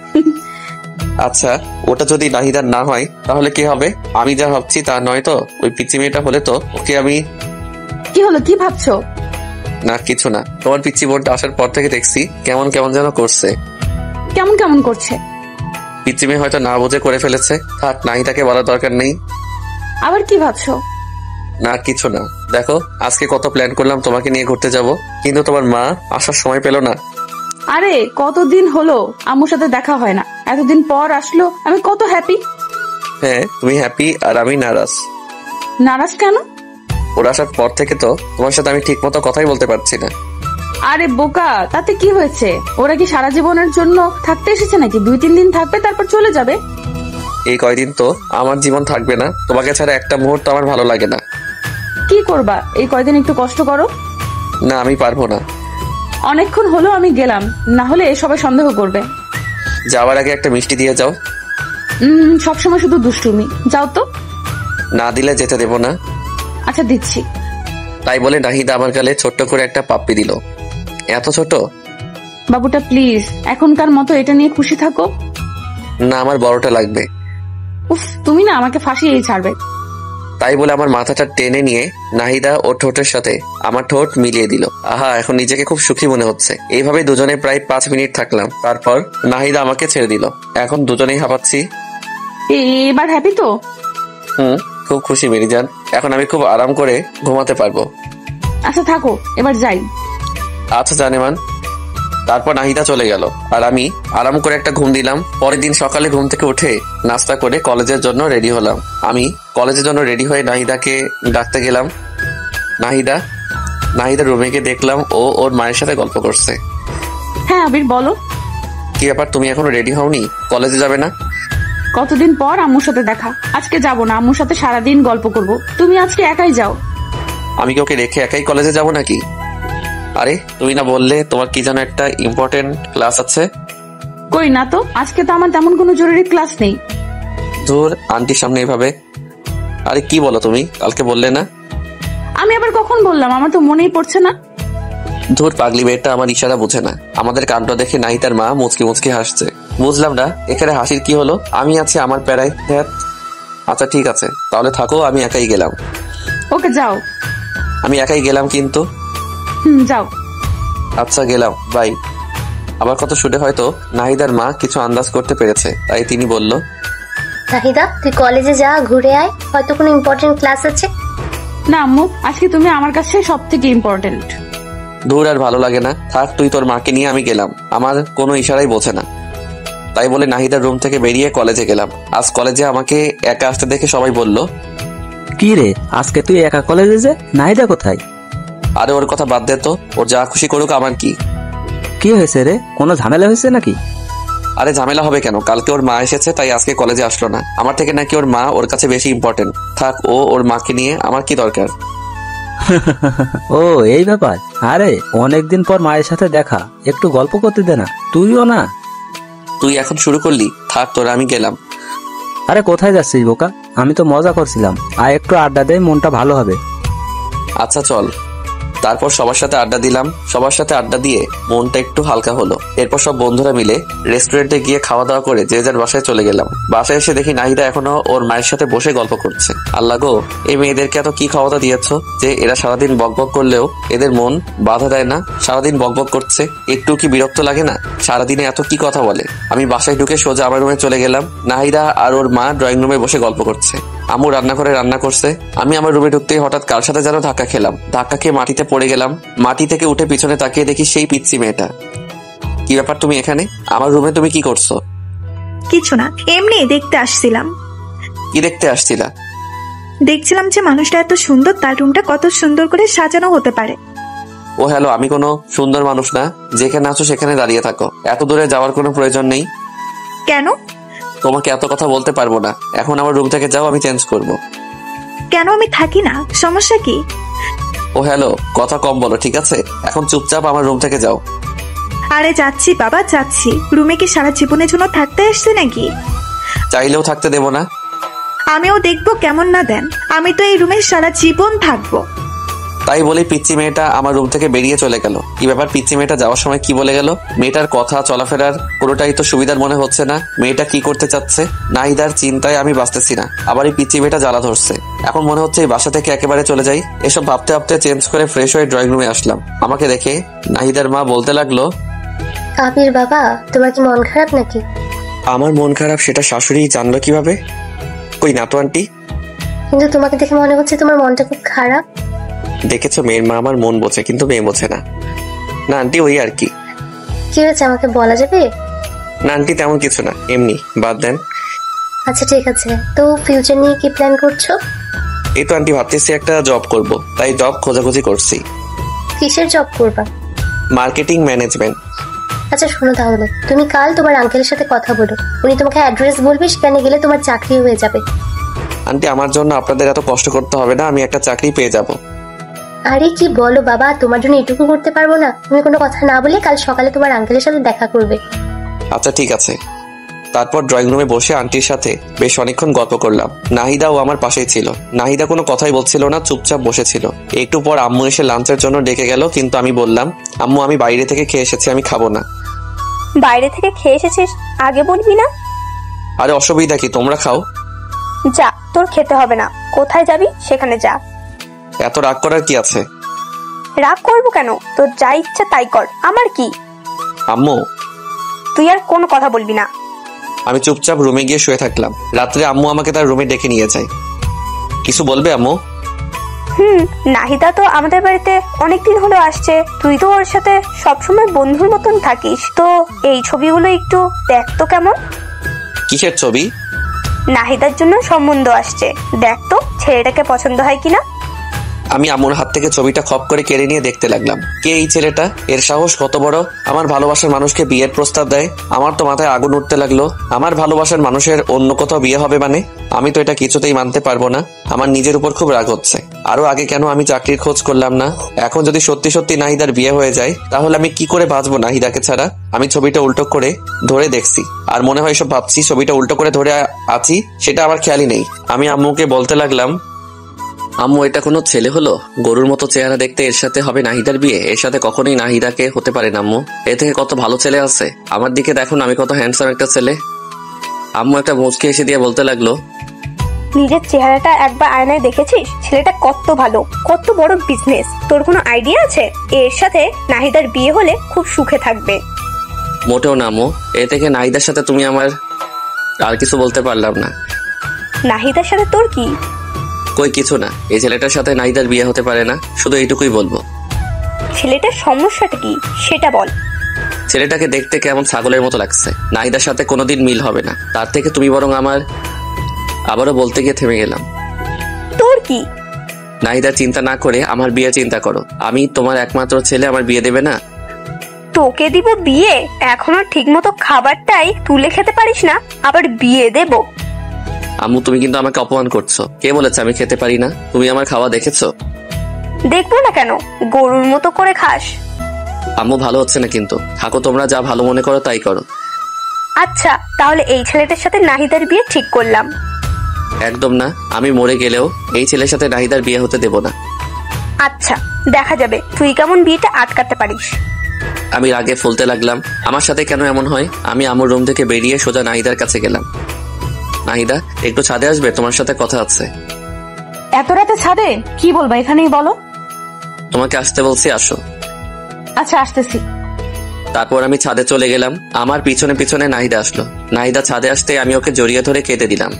আচ্ছা, ওটা যদি নাহিদার না হয় তাহলে কে হবে? আমি যা ভাবছি তা নয় তো? ওই পিচ্চি মেয়েটা হলে তো ওকে আমি। কি হলো, কি ভাবছো? না কিছু না, তোমার পিচ্চি বোনটা আসার পর থেকে দেখছি কেমন কেমন যেন করছে। কেমন কেমন করছে? পিচ্চি মেয়ে হয়তো না বুঝে করে ফেলেছে। থাক, নাহিদাকে বলার দরকার নেই। আবার কি ভাবছো? না কিছু না। দেখো, আজকে কত প্ল্যান করলাম তোমাকে নিয়ে ঘুরতে যাব, কিন্তু তোমার মা আসার সময় পেল না। আরে কতদিন হলো আম্মুর সাথে দেখা হয় না, এতদিন পর আসলো, আমি কত হ্যাপি। হ্যাঁ, তুমি হ্যাপি আর আমি নারাজ। নারাজ কেন? ওর আসার পর থেকে তো তোমার সাথে আমি ঠিক মতো কথাই বলতে পারছি না। আরে বোকা, তাতে কি হয়েছে? ওরা কি সারা জীবনের জন্য থাকতে এসেছে নাকি? 2-3 দিন থাকবে, তারপর চলে যাবে। এই কয়দিন তো আমার জীবন থাকবে না, তোমাকে ছাড়া একটা মুহূর্ত আমার ভালো লাগে না। কি করবা, এই কয়দিন একটু কষ্ট করো। না, আমি পারবো না। অনেকক্ষণ হলো আমি গেলাম, না হলে সবাই সন্দেহ করবে। যাওয়ার আগে একটা মিষ্টি দিয়ে যাও। সবসময় শুধু দুষ্টুমি, যাও তো। না দিলে যেতে দেবো না। আচ্ছা দিচ্ছি। তাই বলে নাহিদা আমার গালে ছোট্ট করে একটা পাপ্পি দিল। এত ছোট? বাবুটা প্লিজ এখনকার মতো এটা নিয়ে খুশি থাকো। না, আমার বড়টা লাগবে। উফ, তুমি না আমাকে ফাঁসিয়েই ছাড়বে। তাই বলে আমার মাথাটা টেনে নিয়ে নাহিদা ওর ঠোঁটের সাথে আমার ঠোঁট মিলিয়ে দিল। আহা, এখন নিজেকে খুব সুখী মনে হচ্ছে। এইভাবে দুজনে প্রায় 5 মিনিট থাকলাম। তারপর নাহিদা আমাকে ছেড়ে দিল। এখন দুজনেই হাঁপাচ্ছি। এবার হ্যাপি তো? খুব খুশি মেরিজান। এখন আমি খুব আরাম করে ঘুমাতে পারবো। আচ্ছা থাকো, এবার যাই। আচ্ছা জানেমান। তারপর নাহিদা চলে গেল আর আমি আরাম করে একটা ঘুম দিলাম। পরের দিন সকালে ঘুম থেকে উঠে নাস্তা করে কলেজের জন্য রেডি হলাম। আমি কলেজের জন্য রেডি হয়ে নাহিদাকে ডাকতে গেলাম। নাহিদা রুমে গিয়ে দেখলাম ও ওর মায়ের সাথে গল্প করছে। হ্যাঁ আবির বলো। কি ব্যাপার, তুমি এখনো রেডি হওনি? কলেজে যাবে না? কতদিন পর আম্মুর সাথে দেখা, আজকে যাব না, আম্মুর সাথে সারাদিন গল্প করব। তুমি আজকে একাই যাও। আমি কি ওকে রেখে একাই কলেজে যাব নাকি? আরে তুমি না বললে তোমার কি যেন একটা ইম্পর্টেন্ট ক্লাস আছে? কই না তো, আজকে তো আমার তেমন কোনো জরুরি ক্লাস নেই। ধুর, আন্টির সামনে এভাবে। আরে কি বলো তুমি, কালকে বললে না? আমি আবার কখন বললাম, আমার তো মনেই পড়ছে না। ধুর, পাগলি মেয়েটা আমার ইশারা বুঝে না। আমাদের কাণ্ড দেখে নাহিদার মা মুচকি মুচকি হাসছে। বুঝলাম না এখানে হাসির কি হলো। আমি আছি আমার প্যারায়। আচ্ছা ঠিক আছে, তাহলে থাকো, আমি একাই গেলাম। ওকে যাও। আমি একাই গেলাম কিন্তু। যাও। আচ্ছা গেলাম, বাই। আমার কথা শুনে হয়তো নাহিদার মা কিছু আন্দাজ করতে পেরেছে, তাই তিনি বলল, নাহিদা তুই কলেজে যা, ঘুরে আয়, হয়তো কোনো ইম্পর্টেন্ট ক্লাস আছে। না আম্মু, আজকে তুমি আমার কাছে সব থেকে ইম্পর্টেন্ট। দূর, আর ভালো লাগে না, থাক তুই তোর মাকে নিয়ে আমি গেলাম। আমার কোনো ইশারাই বোঝে না। তাই বলে নাহিদার রুম থেকে বেরিয়ে কলেজে গেলাম। আজ কলেজে আমাকে একা আসতে দেখে সবাই বলল, কি রে, আজকে তুই একা কলেজে যে? নাহিদা কোথায়? আরে ওর কথা বাদ দে তো, ওর যা খুশি করুক, আমার কি। কি হয়েছে রে, কোনো ঝামেলা হয়েছে নাকি? আরে ঝামেলা হবে কেন, কালকে ওর মা এসেছে তাই আজকে কলেজে আসলো না। আমার থেকে নাকি ওর মা ওর কাছে বেশি ইম্পর্টেন্ট। থাক, ও ওর মাকে নিয়ে আমার কি দরকার। ও এই ব্যাপার। আরে অনেকদিন পর মায়ের সাথে দেখা, একটু গল্প করতে দে না, তুইও না। তুই এখন শুরু করলি, থাক তোরা, আমি গেলাম। আরে কোথায় যাচ্ছিস বোকা, আমি তো মজা করছিলাম, আর একটু আড্ডা দে, মনটা ভালো হবে। আচ্ছা চল। তারপর সবার সাথে আড্ডা দিলাম। সবার সাথে আড্ডা দিয়ে মনটা একটু হালকা হলো। এরপর সব বন্ধুরা মিলে রেস্টুরেন্টে গিয়ে খাওয়া দাওয়া করে যে যার বাসায় চলে গেলাম। বাসায় এসে দেখি নাহিদা এখনো ওর মায়ের সাথে বসে গল্প করছে। আল্লাহ গো, এই মেয়েদেরকে এত কি খাওয়াটা দিয়েছ যে এরা সারাদিন বকবক করলেও এদের মন বাধা দেয় না। সারাদিন বকবক করছে, একটু কি বিরক্ত লাগে না? সারাদিনে এত কি কথা বলে। আমি বাসায় ঢুকে সোজা আমার রুমে চলে গেলাম। নাহিদা আর ওর মা ড্রয়িং রুমে বসে গল্প করছে। আম্মু রান্নাঘরে রান্না করছে। আমি আমার রুমে ঢুকতেই হঠাৎ কার সাথে যেন ধাক্কা খেলাম। ধাক্কা খেয়ে মাটিতে পড়ে গেলাম। মাটি থেকে উঠে পিছনে তাকিয়ে দেখি সেই পিচ্চি মেয়েটা। কি ব্যাপার, তুমি এখানে? আমার রুমে তুমি কি করছো? কিছু না, এমনি দেখতে আসছিলাম। কি দেখতে আসছিলা? দেখছিলাম যে মানুষটা এত সুন্দর, তার রুমটা কত সুন্দর করে সাজানো হতে পারে। ও হ্যালো, আমি কোনো সুন্দর মানুষ না। যেখানে আছো সেখানে দাঁড়িয়ে থাকো, এত দূরে যাওয়ার কোনো প্রয়োজন নেই। কেন? তোমাকে এত কথা বলতে পারবো না। এখন আমার রুম থেকে যাও, আমি চেঞ্জ করব। কেন? আমি থাকি না, সমস্যা কি? ও হ্যালো, কথা কম বলো ঠিক আছে? এখন চুপচাপ আমার রুম থেকে যাও। আরে যাচ্ছি বাবা, যাচ্ছি। রুমে কি সারা জীবনের জন্য থাকতে আসছে নাকি? চাইলেও থাকতে দেবো না। আমিও দেখবো কেমন না দেন। আমি তো এই রুমে সারা জীবন থাকবো। তাই বলে পিচ্চি মেয়েটা আমার রুম থেকে বেরিয়ে চলে গেল। কি ব্যাপার, পিচ্চি মেয়েটা যাওয়ার সময় কি বলে গেল? মেয়েটার কথা চলাফেরার কোনোটাই তো সুবিধার মনে হচ্ছে না। মেয়েটা কি করতে চাচ্ছে? নাহিদার চিন্তায় আমি বাঁচতেছি না। আবার এই পিচ্চি মেয়েটা জ্বালা ধরছে। এখন মনে হচ্ছে এই বাসা থেকে একেবারে চলে যাই। এসব ভাবতে ভাবতে চেঞ্জ করে ফ্রেশ হয়ে ড্রয়িং রুমে আসলাম। আমাকে দেখে নাহিদার মা বলতে লাগলো, আবির বাবা, তোমার কি মন খারাপ নাকি? আমার মন খারাপ সেটা শাশুড়ি জানলো কিভাবে? কই না তো আন্টি। কিন্তু তোমাকে দেখে মনে হচ্ছে তোমার মনটা খুব খারাপ। দেখেছো, মেয়ের মা আমার মন বোঝে কিন্তু মেয়ে বোঝে না। না আন্টি, ওই আর কি। কি হয়েছে আমাকে বলা যাবে? না আন্টি, তেমন কিছু না, এমনি, বাদ দেন। আচ্ছা ঠিক আছে, তো ফিউচার নিয়ে কি প্ল্যান করছো? এই তো আন্টি, ভাবতেছি একটা জব করব, তাই জব খোঁজাখুঁজি করছি। কিসের জব করবা? Marketing management. আচ্ছা শোনো, তাহলে তুমি কাল তোমার আঙ্কেলের সাথে কথা বলো। উনি তোমাকে অ্যাড্রেস বলবে, সেখানে গেলে তোমার চাকরি হয়ে যাবে। আন্টি, আমার জন্য আপনাদের এত কষ্ট করতে হবে না, আমি একটা চাকরি পেয়ে যাব। আরে কি বলো বাবা, তোমার জন্য এটুকু করতে পারবো না? তুমি কোনো কথা না বলে কাল সকালে তোমার আঙ্কেলের সাথে দেখা করবে। আচ্ছা ঠিক আছে। তারপর ড্রয়িং রুমে বসে আন্টির সাথে বেশ অনেকক্ষণ গল্প করলাম। নাহিদাও আমার পাশেই ছিল। নাহিদা কোনো কথাই বলছিল না, চুপচাপ বসেছিল। একটু পর আম্মু এসে লাঞ্চের জন্য ডেকে গেল, কিন্তু আমি বললাম, আম্মু আমি বাইরে থেকে খেয়ে এসেছি, আমি খাবো না। বাইরে থেকে খেয়ে এসেছিস, আগে বলবি না? আরে অসুবিধা কি, তোমরা খাও। যা, তোর খেতে হবে না। কোথায় যাবি সেখানে যা। এত রাগ করার কি আছে? রাগ করবো কেন? তোর যা ইচ্ছা তাই কর, আমার কি। আম্মু, তুই আর কোনো কথা বলবি না। আমি চুপচাপ রুমে গিয়ে শুয়ে থাকলাম। রাত্রে আম্মু আমাকে তার রুমে ডেকে নিয়ে যায়। কিছু বলবে আম্মু? নাহিদা তো আমাদের বাড়িতে অনেকদিন হলো আসছে। তুই তো ওর সাথে সবসময় বন্ধুর মতন থাকিস, তো এই ছবিগুলো একটু দেখ তো কেমন। কিসের ছবি? নাহিদার জন্য সম্বন্ধ আসছে, দেখ তো ছেলেটাকে পছন্দ হয় কিনা। আমি আম্মুর হাত থেকে ছবিটা খপ করে কেড়ে নিয়ে দেখতে লাগলাম। কে এই ছেলেটা? এর সাহস কত বড়? আমার ভালোবাসার মানুষকে বিয়ের প্রস্তাব দেয়। আমার তো মাথায় আগুন উঠতে লাগলো। আমার ভালোবাসার মানুষের অন্য কোথাও বিয়ে হবে মানে? আমি তো এটা কিছুতেই মানতে পারবো না। আমার নিজের উপর খুব রাগ হচ্ছে। আরো আগে কেন আমি চাকরির খোঁজ করলাম না? এখন যদি সত্যি সত্যি নাহিদার বিয়ে হয়ে যায়, তাহলে আমি কি করে বাঁচবো নাহিদাকে ছাড়া? আমি ছবিটা উল্টো করে ধরে দেখছি, আর মনে হয় সব ভাবছি ছবিটা উল্টো করে ধরে আছি, সেটা আমার খেয়ালই নেই। আমি আম্মুকে বলতে লাগলাম, আম্মু এটা কোনো ছেলে হলো? গরুর মতো চেহারা দেখতে, এর সাথে হবে নাহিদার বিয়ে? এর সাথে কখনোই নাহিদাকে হতে পারে না আম্মু। এর থেকে কত ভালো ছেলে আছে। আমার দিকে দেখুন, আমি কত হ্যান্ডসাম একটা ছেলে। আম্মু একটা মুচকি এসে দিয়ে বলতে লাগলো, নিজের চেহারাটা একবার আয়নায় দেখেছিস? ছেলেটা কত ভালো, কত বড় বিজনেস। তোর কোনো আইডিয়া আছে? এর সাথে নাহিদার বিয়ে হলে খুব সুখে থাকবে। মোটেও না আম্মু, এ থেকে নাহিদার সাথে তুমি আমার আর কিছু বলতে পারলাম না। নাহিদার সাথে তোর কি? কই কিছু না, এই ছেলেটার সাথে নাহিদার বিয়ে হতে পারে না, শুধু এইটুকুই বলবো। ছেলেটার সমস্যাটা কি সেটা বল। ছেলেটাকে দেখতে কেমন ছাগলের মতো লাগছে। নাহিদার সাথে কোনোদিন মিল হবে না। তার থেকে তুমি বরং আমার। আবারও বলতে গিয়ে থেমে গেলাম। তোর কি? নাহিদার চিন্তা না করে আমার বিয়ে চিন্তা করো। আমি তোমার একমাত্র ছেলে, আমার বিয়ে দেবে না? তোকে দিব বিয়ে? এখনো ঠিক মতো খাবারটাই তুলে খেতে পারিস না, আবার বিয়ে দেব? আম্মু তুমি কিন্তু আমাকে অপমান করছো। কে বলেছে আমি খেতে পারি না? তুমি আমার খাওয়া দেখেছো? দেখবো না কেন, গরুর মতো করে খাস। আম্মু ভালো হচ্ছে না কিন্তু। থাকো, তোমরা যা ভালো মনে করো তাই করো। আচ্ছা তাহলে এই ছেলেটার সাথে নাহিদার বিয়ে ঠিক করলাম। একদম না, আমি মরে গেলেও এই ছেলের সাথে নাহিদার বিয়ে হতে দেব না। আচ্ছা দেখা যাবে তুই কেমন বিয়েটা আটকাতে পারিস। আমি রাগে ফুলতে লাগলাম। আমার সাথে কেন এমন হয়? আমি আমার রুম থেকে বেরিয়ে সোজা নাহিদার কাছে গেলাম। নাহিদা, একটু ছাদে আসবে? তোমার সাথে কথা আছে। এত রাতে ছাদে? কি বলবা এখানেই বলো। তোমাকে আসতে বলছি, আসো। আচ্ছা আসতেছি। তারপর আমি ছাদে চলে গেলাম। আমার পিছনে পিছনে নাহিদা আসলো। নাহিদা ছাদে আসতে আমি ওকে জড়িয়ে ধরে কেঁদে দিলাম।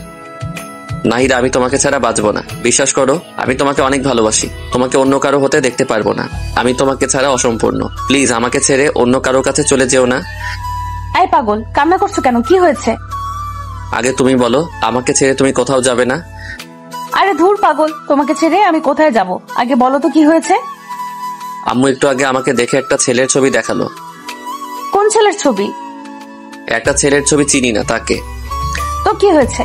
নাহিদা, আমি তোমাকে ছাড়া বাঁচবো না। বিশ্বাস করো, আমি তোমাকে অনেক ভালোবাসি। তোমাকে অন্য কারো হতে দেখতে পারবো না। আমি তোমাকে ছাড়া অসম্পূর্ণ। প্লিজ আমাকে ছেড়ে অন্য কারোর কাছে চলে যেও না। এই পাগল, কান্না করছো কেন? কি হয়েছে? আগে তুমি বলো, আমাকে ছেড়ে তুমি কোথাও যাবে না? আরে ধুর পাগল, তোমাকে ছেড়ে আমি কোথায় যাব? আগে বলো তো কি হয়েছে। আম্মু একটু আগে আমাকে দেখে একটা ছেলের ছবি দেখালো। কোন ছেলের ছবি? একটা ছেলের ছবি চিনি না তাকে। তো কি হয়েছে?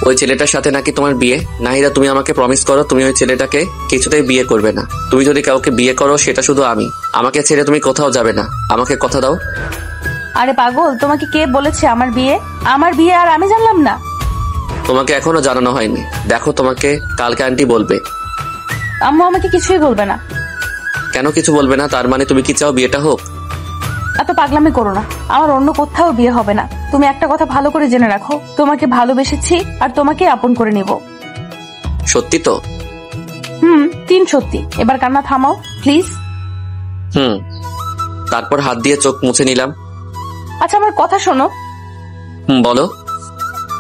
ওই ছেলেটার সাথে নাকি তোমার বিয়ে। নাহিদা, তুমি আমাকে প্রমিস করো তুমি ওই ছেলেটাকে কিছুতেই বিয়ে করবে না। তুমি যদি কাউকে বিয়ে করো সেটা শুধু আমি। আমাকে ছেড়ে তুমি কোথাও যাবে না। আমাকে কথা দাও। আরে পাগল, তোমাকে কে বলেছে আমার বিয়ে? আমার বিয়ে আর আমি জানলাম না? তোমাকে এখনো জানানো হয়নি। দেখো, তোমাকে কালকে আন্টি বলবে। আম্মু আমাকে কিছুই বলবে না। কেন কিছু বলবে না? তার মানে তুমি কি চাও বিয়েটা হোক? এত পাগলামি করো না। আমার অন্য কোথাও বিয়ে হবে না। তুমি একটা কথা ভালো করে জেনে রাখো, তোমাকে ভালোবেসেছি আর তোমাকে আপন করে নিব। সত্যি তো? 3 সত্যি। এবার কান্না থামাও প্লিজ। তারপর হাত দিয়ে চোখ মুছে নিলাম। আচ্ছা আমার কথা শোনো। বলো।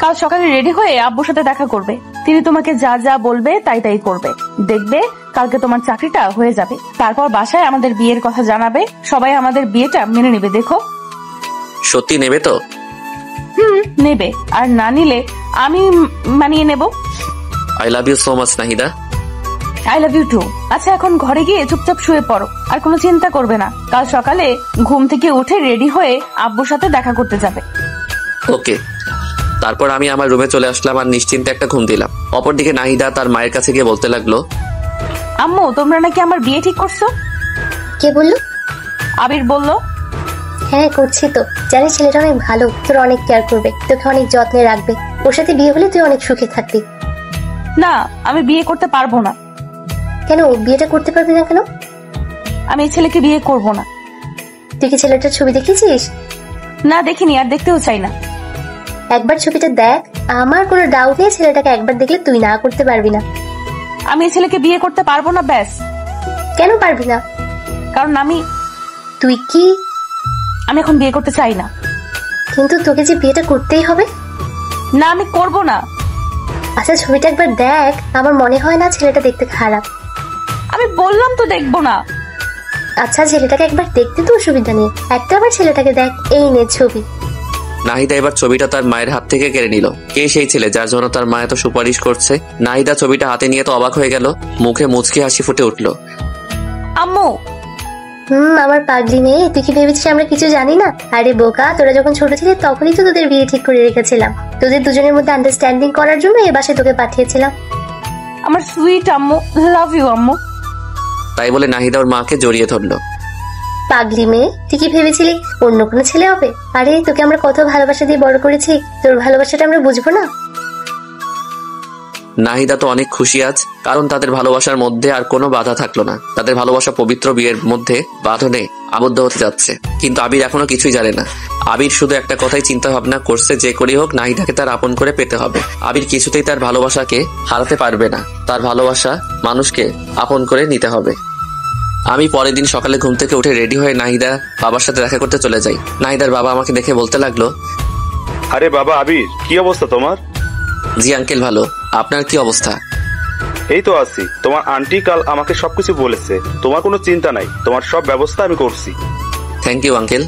কাল সকালে রেডি হয়ে আব্বুর সাথে দেখা করবে। তিনি তোমাকে যা যা বলবে তাই তাই করবে। দেখবে কালকে তোমার চাকরিটা হয়ে যাবে। তারপর বাসায় আমাদের বিয়ের কথা জানাবে। সবাই আমাদের বিয়েটা মেনে নেবে। দেখো। সত্যি নেবে তো? নেবে। আর না নিলে আমি মানিয়ে নেব। I love you so much Nahida. I love you too. আচ্ছা এখন ঘরে গিয়ে চুপচাপ শুয়ে পড়ো। আর কোনো চিন্তা করবে না। কাল সকালে ঘুম থেকে উঠে রেডি হয়ে আব্বুর সাথে দেখা করতে যাবে। ওকে। তারপর আমি আমার রুমে চলে আসলাম আর নিশ্চিন্তে একটা ঘুম দিলাম। অপরদিকে নাহিদা তার মায়ের কাছে গিয়ে বলতে লাগলো, আম্মু তোমরা নাকি আমার বিয়ে ঠিক করছো? কে বললো? আবির বললো। হ্যাঁ করছি তো। জানিস ছেলেটা অনেক ভালো, তোর অনেক কেয়ার করবে, তোকে অনেক যত্নে রাখবে। ওর সাথে বিয়ে হলে তুই অনেক সুখে থাকবি। না, আমি বিয়ে করতে পারবো না। কেন বিয়েটা করতে পারবি না কেন? আমি এই ছেলেকে বিয়ে করব না। তুই কি ছেলেটার ছবি দেখেছিস? না দেখিনি, আর দেখতেও চাই না। একবার ছবিটা দেখ। আমার কোনো ডাউট নেই ছেলেটাকে একবার দেখলে তুই না করতে পারবি না। আমি এই ছেলেকে বিয়ে করতে পারবো না। ব্যাস। কেন পারবি না? কারণ তুই কি? আমি এখন বিয়ে করতে চাই না। কিন্তু তোকে যে বিয়েটা করতেই হবে। না আমি করব না। আচ্ছা ছবিটা একবার দেখ। আমার মনে হয় না ছেলেটা দেখতে খারাপ। আমি বললাম তো দেখবো না। আচ্ছা ছেলেটাকে একবার দেখতে তো অসুবিধা নেই, একটা আবার ছেলেটাকে দেখ। এই নে ছবি। নাহিদা এবার ছবিটা তার মায়ের হাত থেকে কেড়ে নিল। কে সেই ছেলে যার জন্য তার মা এত সুপারিশ করছে? নাহিদা ছবিটা হাতে নিয়ে তো অবাক হয়ে গেল। মুখে মুচকি হাসি ফুটে উঠল। আম্মু। আমার পাগলি মেয়ে, তুই কি ভেবেছিস আমরা কিছু জানি না? আরে বোকা, তোরা যখন ছোট ছিলি তখনই তো তোদের বিয়ে ঠিক করে রেখেছিলাম। তোদের দুজনের মধ্যে আন্ডারস্ট্যান্ডিং করার জন্য এ বাসায় তোকে পাঠিয়েছিলাম। আমার সুইট আম্মু, লাভ ইউ আম্মু। তাই বলে নাহিদা ওর মাকে জড়িয়ে ধরলো। পাগলি মেয়ে, তুই কি ভেবেছিলি অন্য কোনো ছেলে হবে? আরে তোকে আমরা কত ভালোবাসা দিয়ে বড় করেছি, তোর ভালোবাসাটা আমরা বুঝবো না? নাহিদা তো অনেক খুশি আজ, কারণ তাদের ভালোবাসার মধ্যে আর কোনো বাধা থাকলো না। তাদের ভালোবাসা পবিত্র বিয়ের মধ্যে বাঁধনে আবদ্ধ হতে যাচ্ছে। কিন্তু আবির এখনো কিছুই জানে না। আবির শুধু একটা কথাই চিন্তা ভাবনা করছে, যে করেই হোক নাহিদাকে তার আপন করে পেতে হবে। আবির কিছুতেই তার ভালোবাসাকে হারাতে পারবে না। তার ভালোবাসা মানুষকে আপন করে নিতে হবে। আমি পরের দিন সকালে ঘুম থেকে উঠে রেডি হয়ে নাহিদা বাবার সাথে দেখা করতে চলে যাই। নাহিদার বাবা আমাকে দেখে বলতে লাগলো, আরে বাবা আবির, কি অবস্থা তোমার? জি আঙ্কেল ভালো, আপনার কি অবস্থা? এই তো আছি। তোমার আন্টি কাল আমাকে সবকিছু বলেছে, তোমার কোনো চিন্তা নাই, তোমার সব ব্যবস্থা আমি করছি। Thank you uncle.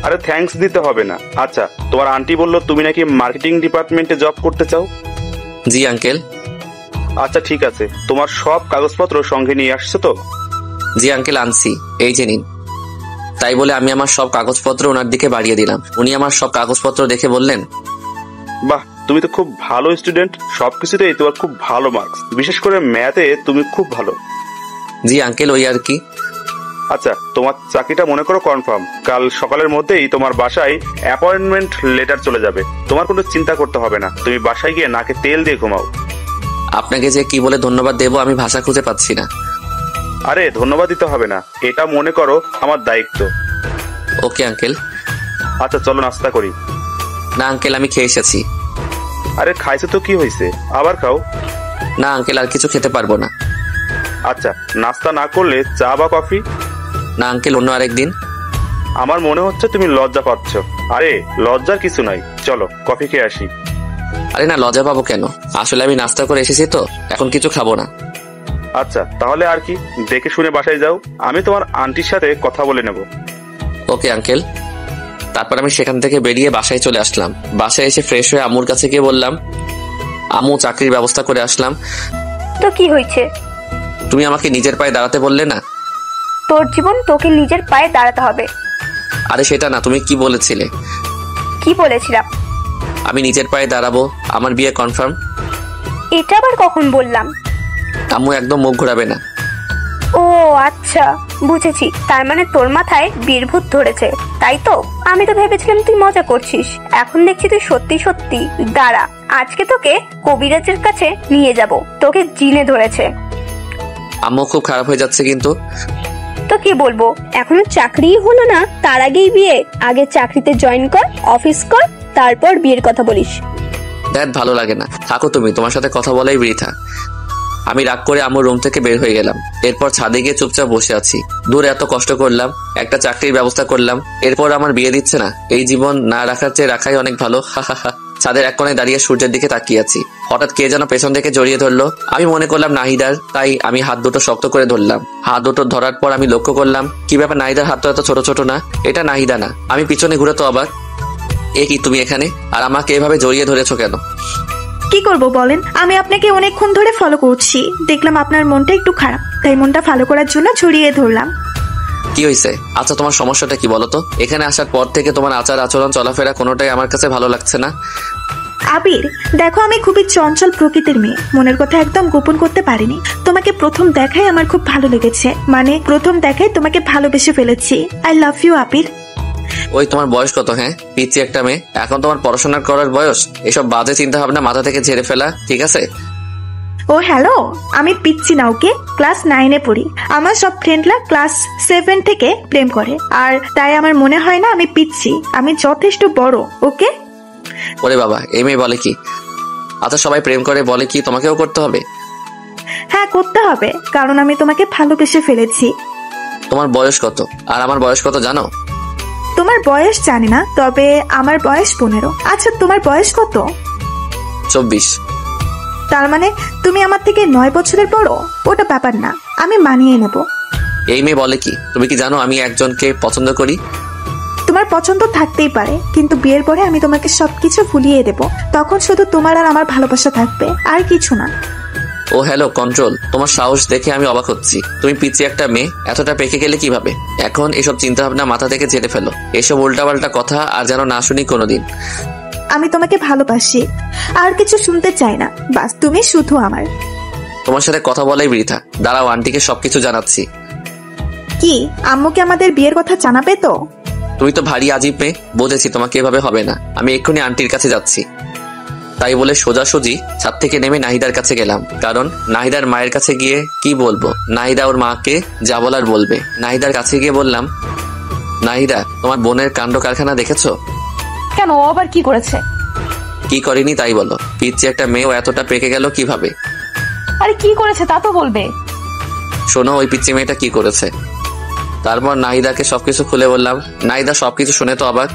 আরে থ্যাঙ্কস দিতে হবে না। আচ্ছা, তোমার আন্টি বললো তুমি নাকি মার্কেটিং ডিপার্টমেন্টে জব করতে চাও? জি আঙ্কেল। আচ্ছা ঠিক আছে, তোমার সব কাগজপত্র সঙ্গে নিয়ে আসছো তো? জি আঙ্কেল, আনছি, এই যে নিন। তাই বলে আমি আমার সব কাগজপত্র ওনার দিকে বাড়িয়ে দিলাম। উনি আমার সব কাগজপত্র দেখে বললেন, বাহ, তুমি তো খুব ভালো স্টুডেন্ট, সবকিছুতেই তোমার খুব ভালো মার্কস, বিশেষ করে ম্যাথে তুমি খুব ভালো। জি আঙ্কেল, ওই আর কি। আচ্ছা, তোমার চাকরিটা মনে করো কনফার্ম। কাল সকালের মধ্যেই তোমার বাসায় অ্যাপয়েন্টমেন্ট লেটার চলে যাবে। তোমার কোনো চিন্তা করতে হবে না, তুমি বাসায় গিয়ে নাকে তেল দিয়ে ঘুমাও। আপনাকে যে কি বলে ধন্যবাদ দেবো আমি ভাষা খুঁজে পাচ্ছি না। আরে ধন্যবাদ দিতে হবে না, এটা মনে করো আমার দায়িত্ব। Okay uncle. আচ্ছা চলো নাস্তা করি। না আঙ্কেল, আমি খেয়ে এসেছি। আরে খাইছো তো কি হয়েছে, আবার খাও। না আঙ্কেল, আর কিছু খেতে পারবো না। আচ্ছা, নাস্তা না করলে চা বা কফি? না আঙ্কেল, অন্য আরেকদিন। আমার মনে হচ্ছে তুমি লজ্জা পাচ্ছ। আরে লজ্জার কিছু নাই, চলো কফি খেয়ে আসি। আরে না, লজ্জা পাবো কেন? আসলে আমি নাস্তা করে এসেছি তো, এখন কিছু খাবো না। আচ্ছা তাহলে আর কি, দেখে শুনে বাসায় যাও, আমি তোমার আন্টির সাথে কথা বলে নেব। Okay uncle. তারপর আমি সেখান থেকে বেরিয়ে বাসায় চলে আসলাম। বাসায় এসে ফ্রেশ হয়ে আম্মুর কাছে গিয়ে বললাম, আম্মু চাকরির ব্যবস্থা করে আসলাম। তো কি হয়েছে? তুমি আমাকে নিজের পায়ে দাঁড়াতে বললে না? তোর জীবন তোকে নিজের পায়ে দাঁড়াতে হবে। আরে সেটা না, তুমি কি বলেছিলে? কি বলেছিলাম? আমি নিজের পায়ে দাঁড়াবো, আমার বিয়ে কনফার্ম। এটা আবার কখন বললাম? আম্মু একদম মুখ ঘোরাবে না। ও আচ্ছা, বুঝেছি। তার মানে তোর মাথায় বীরভূত ধরেছে, তাই তো? আমি তো ভেবেছিলাম তুই মজা করছিস, এখন দেখছি তুই সত্যি সত্যি। দাঁড়া, আজকে তোকে কবিরাজের কাছে নিয়ে যাব, তোকে জিনে ধরেছে। আম্মু খুব খারাপ হয়ে যাচ্ছে কিন্তু। তো কি বলবো, এখনো চাকরিই হলো না, তার আগেই বিয়ে? আগে চাকরিতে জয়েন কর, অফিস কর, তারপর বিয়ের কথা বলিস। দেখ ভালো লাগে না, থাকো তুমি, তোমার সাথে কথা বলাই বৃথা। আমি রাগ করে আম্মুর রুম থেকে বের হয়ে গেলাম। এরপর ছাদে গিয়ে চুপচাপ বসে আছি। দূর এত কষ্ট করলাম, একটা চাকরির ব্যবস্থা করলাম, এরপর আমার বিয়ে দিচ্ছে না। এই জীবন না রাখার চেয়ে রাখাই অনেক ভালো। হা হা হা। ছাদের এক কোণে দাঁড়িয়ে সূর্যের দিকে তাকিয়ে আছি। হঠাৎ কে যেন পেছন থেকে জড়িয়ে ধরলো। আমি মনে করলাম নাহিদার, তাই আমি হাত দুটো শক্ত করে ধরলাম। হাত দুটো ধরার পর আমি লক্ষ্য করলাম, কি ব্যাপার, নাহিদার হাত তো এত ছোট ছোট না। এটা নাহিদা না। আমি পিছনে ঘুরে তো অবাক, এ কি তুমি এখানে, আর আমাকে এভাবে জড়িয়ে ধরেছো কেন? কি করব বলেন, আমি আপনাকে অনেকক্ষণ ধরে ফলো করছি, দেখলাম আপনার মনটা একটু খারাপ, তাই মনটা ভালো করার জন্য ছড়িয়ে ধরলাম। কি হয়েছে? আচ্ছা তোমার সমস্যাটা কি বলো তো? এখানে আসার পর থেকে তোমার আচার আচরণ চলাফেরা কোনোটাই আমার কাছে ভালো লাগছে না। আবির দেখো, আমি খুবই চঞ্চল প্রকৃতির মেয়ে, মনের কথা একদম গোপন করতে পারিনি। তোমাকে প্রথম দেখায় আমার খুব ভালো লেগেছে, মানে প্রথম দেখায় তোমাকে ভালোবেসে ফেলেছি। আই লাভ ইউ আবির। ওই তোমার বয়স কত? হ্যাঁ, পিচ্ছি একটা মেয়ে, এখন তোমার পড়াশোনা করার বয়স। এসব বাজে চিন্তা ভাবনা মাথা থেকে ঝেড়ে ফেলা, ঠিক আছে? ও হ্যালো, আমি পিচ্ছি না, ওকে? ক্লাস 9-এ পড়ি। আমার সব ফ্রেন্ডরা ক্লাস 7 থেকে প্রেম করে, আর তাই আমার মনে হয় না আমি পিচ্ছি, আমি যথেষ্ট বড়। ওকে? ওরে বাবা, এই মেয়ে বলে কি? আচ্ছা সবাই প্রেম করে বলে কি তোমাকেও করতে হবে? হ্যাঁ করতে হবে, কারণ আমি তোমাকে ভালোবেসে ফেলেছি। তোমার বয়স কত আর আমার বয়স কত জানো? তোমার বয়স জানি না, তবে আমার বয়স 15। আচ্ছা তোমার বয়স কত? 24। তার মানে তুমি আমার থেকে 9 বছরের বড়। ওটা ব্যাপার না, আমি মানিয়ে নেব। এই মেয়ে বলে কি? তুমি কি জানো আমি একজনকে পছন্দ করি? তোমার পছন্দ থাকতেই পারে, কিন্তু বিয়ের পরে আমি তোমাকে সবকিছু ভুলিয়ে দেব, তখন শুধু তোমার আর আমার ভালোবাসা থাকবে, আর কিছু না। ও হ্যালো কন্ট্রোল, তোমার সাহস দেখে আমি অবাক হচ্ছি। তুমি পিচ্ছি একটা মেয়ে, এতটা পেকে গেলে কিভাবে? এখন এসব চিন্তা ভাবনা মাথা থেকে ঝেড়ে ফেলো, এসব উল্টাপাল্টা কথা আর যেন না শুনি কোনোদিন। আমি তোমাকে ভালোবাসি, আর কিছু শুনতে চাই না, বাস তুমি শুধু আমার। তোমার সাথে কথা বলাই বৃথা, দাঁড়াও আন্টিকে সবকিছু জানাচ্ছি। কি, আম্মুকে আমাদের বিয়ের কথা জানাবে তো? তুমি তো ভারী আজীব মেয়ে, বুঝেছি তোমাকে এভাবে হবে না। আমি এক্ষুনি আন্টির কাছে যাচ্ছি। তাই বলে সোজাসুজি ছাদ থেকে নেমে নাহিদার কাছে গেলাম, কারণ নাহিদার মায়ের কাছে গিয়ে কি বলবো, নাহিদা ওর মাকে যা বলার বলবে। নাহিদার কাছে গিয়ে বললাম, নাহিদা তোমার বোনের কাণ্ড কারখানা দেখেছো? কেন, ও আবার কি করেছে? কি করেনি তাই বলো, পিচ্ছি একটা মেয়েও এতটা পেকে গেল কিভাবে? আরে কি করেছে তা তো বলবে। শোনো ওই পিচ্ছি মেয়েটা কি করেছে। তারপর নাহিদাকে সবকিছু খুলে বললাম। নাহিদা সবকিছু শুনে তো অবাক।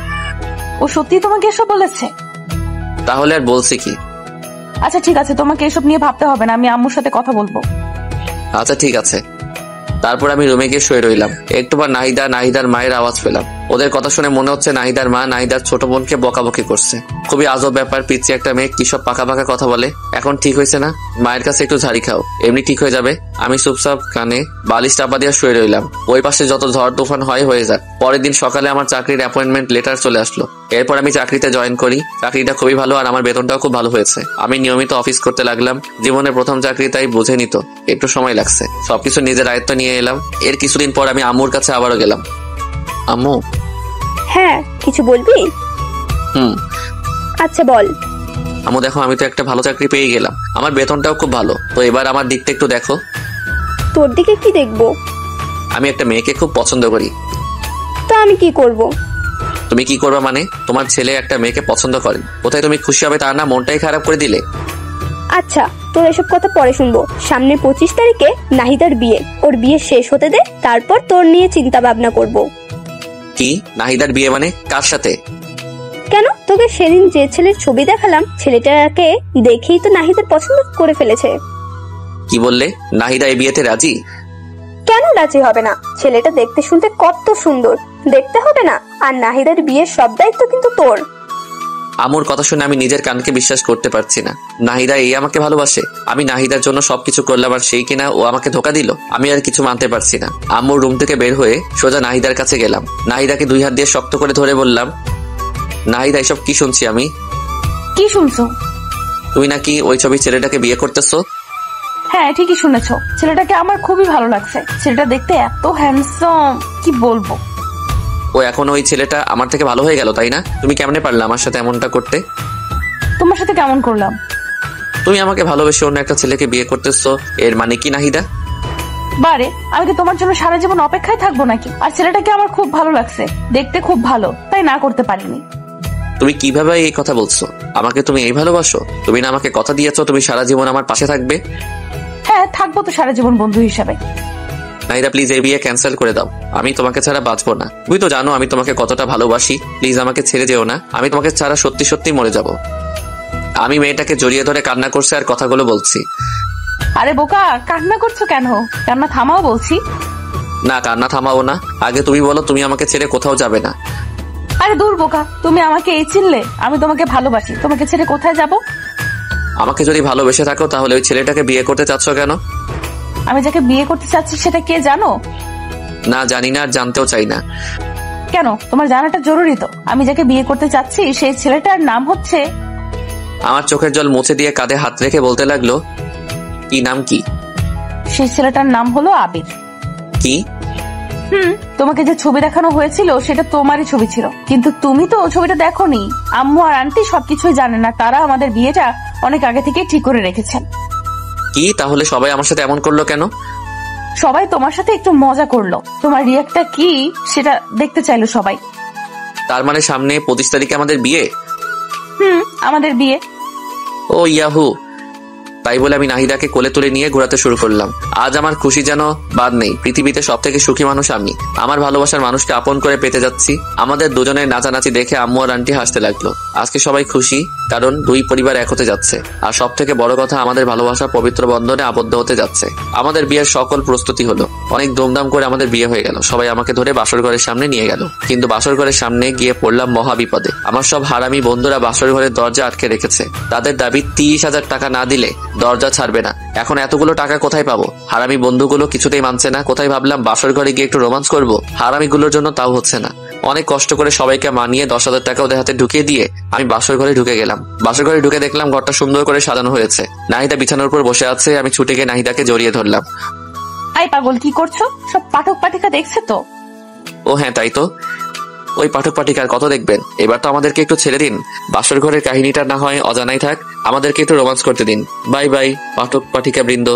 ও সত্যি তোমাকে এসব বলেছে? তাহলে আর বলছি কি। আচ্ছা ঠিক আছে, তোমাকে এসব নিয়ে ভাবতে হবে না, আমি আম্মুর সাথে কথা বলবো। আচ্ছা ঠিক আছে। তারপর আমি রুমে গিয়ে শুয়ে রইলাম। একটু পর নাহিদার মায়ের আওয়াজ পেলাম। ওদের কথা শুনে মনে হচ্ছে নাহিদার মা নাহিদার ছোট বোনকে বকাবকি করছে। খুবই আজব ব্যাপার, পিচ্ছি একটা মেয়ে কি সব পাকা পাকা কথা বলে। এখন ঠিক হয়েছে না? মায়ের কাছে একটু ঝাড়ি খাও, এমনি ঠিক হয়ে যাবে। আমি চুপচাপ কানে বালিশ চাপা দিয়ে শুয়ে রইলাম। ওই পাশে যত ঝড় তুফান হয়ে যাক। পরের দিন সকালে আমার চাকরির অ্যাপয়েন্টমেন্ট লেটার চলে আসলো। এরপর আমি চাকরিতে জয়েন করি। চাকরিটা খুবই ভালো আর আমার বেতনটাও খুব ভালো হয়েছে। আমি নিয়মিত অফিস করতে লাগলাম। জীবনের প্রথম চাকরি, তাই বুঝে নিত একটু সময় লাগছে। সবকিছু নিজের আয়ত্ত নিয়ে এলাম। এর কিছুদিন পর আমি আম্মুর কাছে আবারও গেলাম। আম্মু। হ্যাঁ, কিছু বলবি? আচ্ছা বল। আম্মু দেখো, আমি তো একটা ভালো চাকরি পেয়ে গেলাম। আমার বেতনটাও খুব ভালো। তো এবার আমার দিকটা একটু দেখো। তোর দিকে কি দেখবো? আমি একটা মেয়েকে খুব পছন্দ করি। তো আমি কি করব? তুমি কি করবা মানে? তোমার ছেলে একটা মেয়েকে পছন্দ করে, কোথায় তুমি খুশি হবে তার না মনটাই খারাপ করে দিলে। আচ্ছা, তোর এসব কথা পরে শুনবো। সামনে 25 তারিখে নাহিদার বিয়ে। ওর বিয়ে শেষ হতে দে, তারপর তোর নিয়ে চিন্তা ভাবনা করব। কি নাহিদার বিয়ে মানে? কার সাথে? কেন, তোকে সেদিন যে ছেলের ছবি দেখালাম, ছেলেটাকে দেখেই তো নাহিদার পছন্দ করে ফেলেছে। কি বললে? নাহিদা এই বিয়েতে রাজি? কেন রাজি হবে না? ছেলেটা দেখতে শুনতে কত সুন্দর, দেখতে হবে না? আর নাহিদার বিয়ের সব দায়িত্ব কিন্তু তোর। আমুর কথা শুনে আমি নিজের কানকে বিশ্বাস করতে পারছি না। নাহিদা এই আমাকে ভালোবাসে? আমি নাহিদার জন্য সবকিছু করলাম আর সেই কিনা ও আমাকে ধোকা দিল। আমি আর কিছু মানতে পারছি না। আম্মুর রুম থেকে বের হয়ে সোজা নাহিদার কাছে গেলাম। নাহিদাকে 2 হাত দিয়ে শক্ত করে ধরে বললাম, নাহিদা এসব কি শুনছি আমি? কি শুনছো? তুই নাকি ওই ছবির ছেলেটাকে বিয়ে করতেছো? হ্যাঁ, ঠিকই শুনেছো। ছেলেটাকে আমার খুবই ভালো লাগছে। ছেলেটা দেখতে এত হ্যান্ডসাম, কি বলবো। ও এখন ওই ছেলেটা আমার থেকে ভালো হয়ে গেল, তাই না? তুমি কেমনে পারলে আমার সাথে এমনটা করতে? তোমার সাথে কেমন করলাম? তুমি আমাকে ভালোবেসে অন্য একটা ছেলেকে বিয়ে করতেছো, এর মানে কি নাহিদা? বারে, আমি কি তোমার জন্য সারা জীবন অপেক্ষায় থাকবো নাকি? আর ছেলেটাকে আমার খুব ভালো লাগছে, দেখতে খুব ভালো, তাই না করতে পারিনি। তুমি কিভাবে এই কথা বলছো? আমাকে তুমি এই ভালোবাসো? তুমি না আমাকে কথা দিয়েছো তুমি সারা জীবন আমার পাশে থাকবে? হ্যাঁ, থাকবো তো সারা জীবন বন্ধু হিসাবে। নাহিদা প্লিজ এই বিয়ে ক্যান্সেল করে দাও। আমি তোমাকে ছাড়া বাঁচবো না। তুমি তো জানো আমি তোমাকে কতটা ভালোবাসি। প্লিজ আমাকে ছেড়ে যেও না। আমি তোমাকে ছাড়া সত্যি সত্যি মরে যাব। আমি মেয়েটাকে জড়িয়ে ধরে কান্না করছে আর কথাগুলো বলছি। আরে বোকা, কান্না করছো কেন? কান্না থামাও বলছি। না, কান্না থামাবো না। আগে তুমি বলো তুমি আমাকে ছেড়ে কোথাও যাবে না। আরে দূর বোকা, তুমি আমাকে এই চিনলে? আমি তোমাকে ভালোবাসি, তোমাকে ছেড়ে কোথায় যাব? আমাকে যদি ভালোবেসে থাকো তাহলে ওই ছেলেটাকে বিয়ে করতে চাচ্ছ কেন? আমি যাকে বিয়ে করতে চাচ্ছি সেটা কে জানো? না, জানি না আর জানতেও চাই না। কেন, তোমার জানাটা জরুরি তো। আমি যাকে বিয়ে করতে চাচ্ছি সেই ছেলেটার নাম হচ্ছে। আমার চোখের জল মুছে দিয়ে কাঁধে হাত রেখে বলতে লাগলো, কি নাম কি? সেই ছেলেটার নাম হলো আবির। কি? তোমাকে যে ছবি দেখানো হয়েছিল সেটা তোমারই ছবি ছিল, কিন্তু তুমি তো ছবিটা দেখোনি। আম্মু আর আন্টি সবকিছুই জানে না, তারা আমাদের বিয়েটা অনেক আগে থেকে ঠিক করে রেখেছেন। কি তাহলে সবাই আমার সাথে এমন করলো কেন? সবাই তোমার সাথে একটু মজা করলো, তোমার রিয়াক্টটা কি সেটা দেখতে চাইলো সবাই। তার মানে সামনে 25 তারিখে আমাদের বিয়ে? আমাদের বিয়ে। ও ইয়াহু! তাই বলে আমি নাহিদাকে কোলে তুলে নিয়ে ঘোরাতে শুরু করলাম। আজ আমার খুশি যেন বাদ নেই। পৃথিবীতে সব থেকে সুখী মানুষ আমি। আমার ভালোবাসার মানুষকে আপন করে পেতে যাচ্ছি। আমাদের দুজনের নাচানাচি দেখে আম্মু আর আন্টি হাসতে লাগলো। আজকে সবাই খুশি, কারণ 2 পরিবার এক হতে যাচ্ছে। আর সব থেকে বড় কথা, আমাদের ভালোবাসার পবিত্র বন্ধনে আবদ্ধ হতে যাচ্ছে। আমাদের বিয়ের সকল প্রস্তুতি হলো। অনেক ধুমধাম করে আমাদের বিয়ে হয়ে গেল। সবাই আমাকে ধরে বাসর ঘরের সামনে নিয়ে গেল। কিন্তু বাসর ঘরের সামনে গিয়ে পড়লাম মহা বিপদে। আমার সব হারামি বন্ধুরা বাসর ঘরের দরজা আটকে রেখেছে। তাদের দাবি 30,000 টাকা না দিলে দরজা ছাড়বে না। এখন এতগুলো টাকা কোথায় পাবো? হারামি বন্ধুগুলো কিছুতেই মানছে না। কোথায় ভাবলাম বাসর ঘরে গিয়ে একটু রোমান্স করবো, হারামিগুলোর জন্য তাও হচ্ছে না। অনেক কষ্ট করে সবাইকে মানিয়ে 10,000 টাকা ওদের হাতে ঢুকিয়ে দিয়ে আমি বাসর ঘরে ঢুকে গেলাম। বাসর ঘরে ঢুকে দেখলাম ঘরটা সুন্দর করে সাজানো হয়েছে। নাহিদা বিছানার উপর বসে আছে। আমি ছুটে গিয়ে নাহিদাকে জড়িয়ে ধরলাম। আই পাগল, কি করছো? সব পাঠক পাঠিকা দেখছে তো? ও হ্যাঁ, তাই তো। ওই পাঠক পাঠিকার কত দেখবেন? এবার তো আমাদেরকে একটু ছেড়ে দিন। বাসর ঘরের কাহিনীটা না হয় অজানাই থাক, আমাদেরকে একটু রোমান্স করতে দিন। বাই বাই পাঠক পাঠিকা বৃন্দ।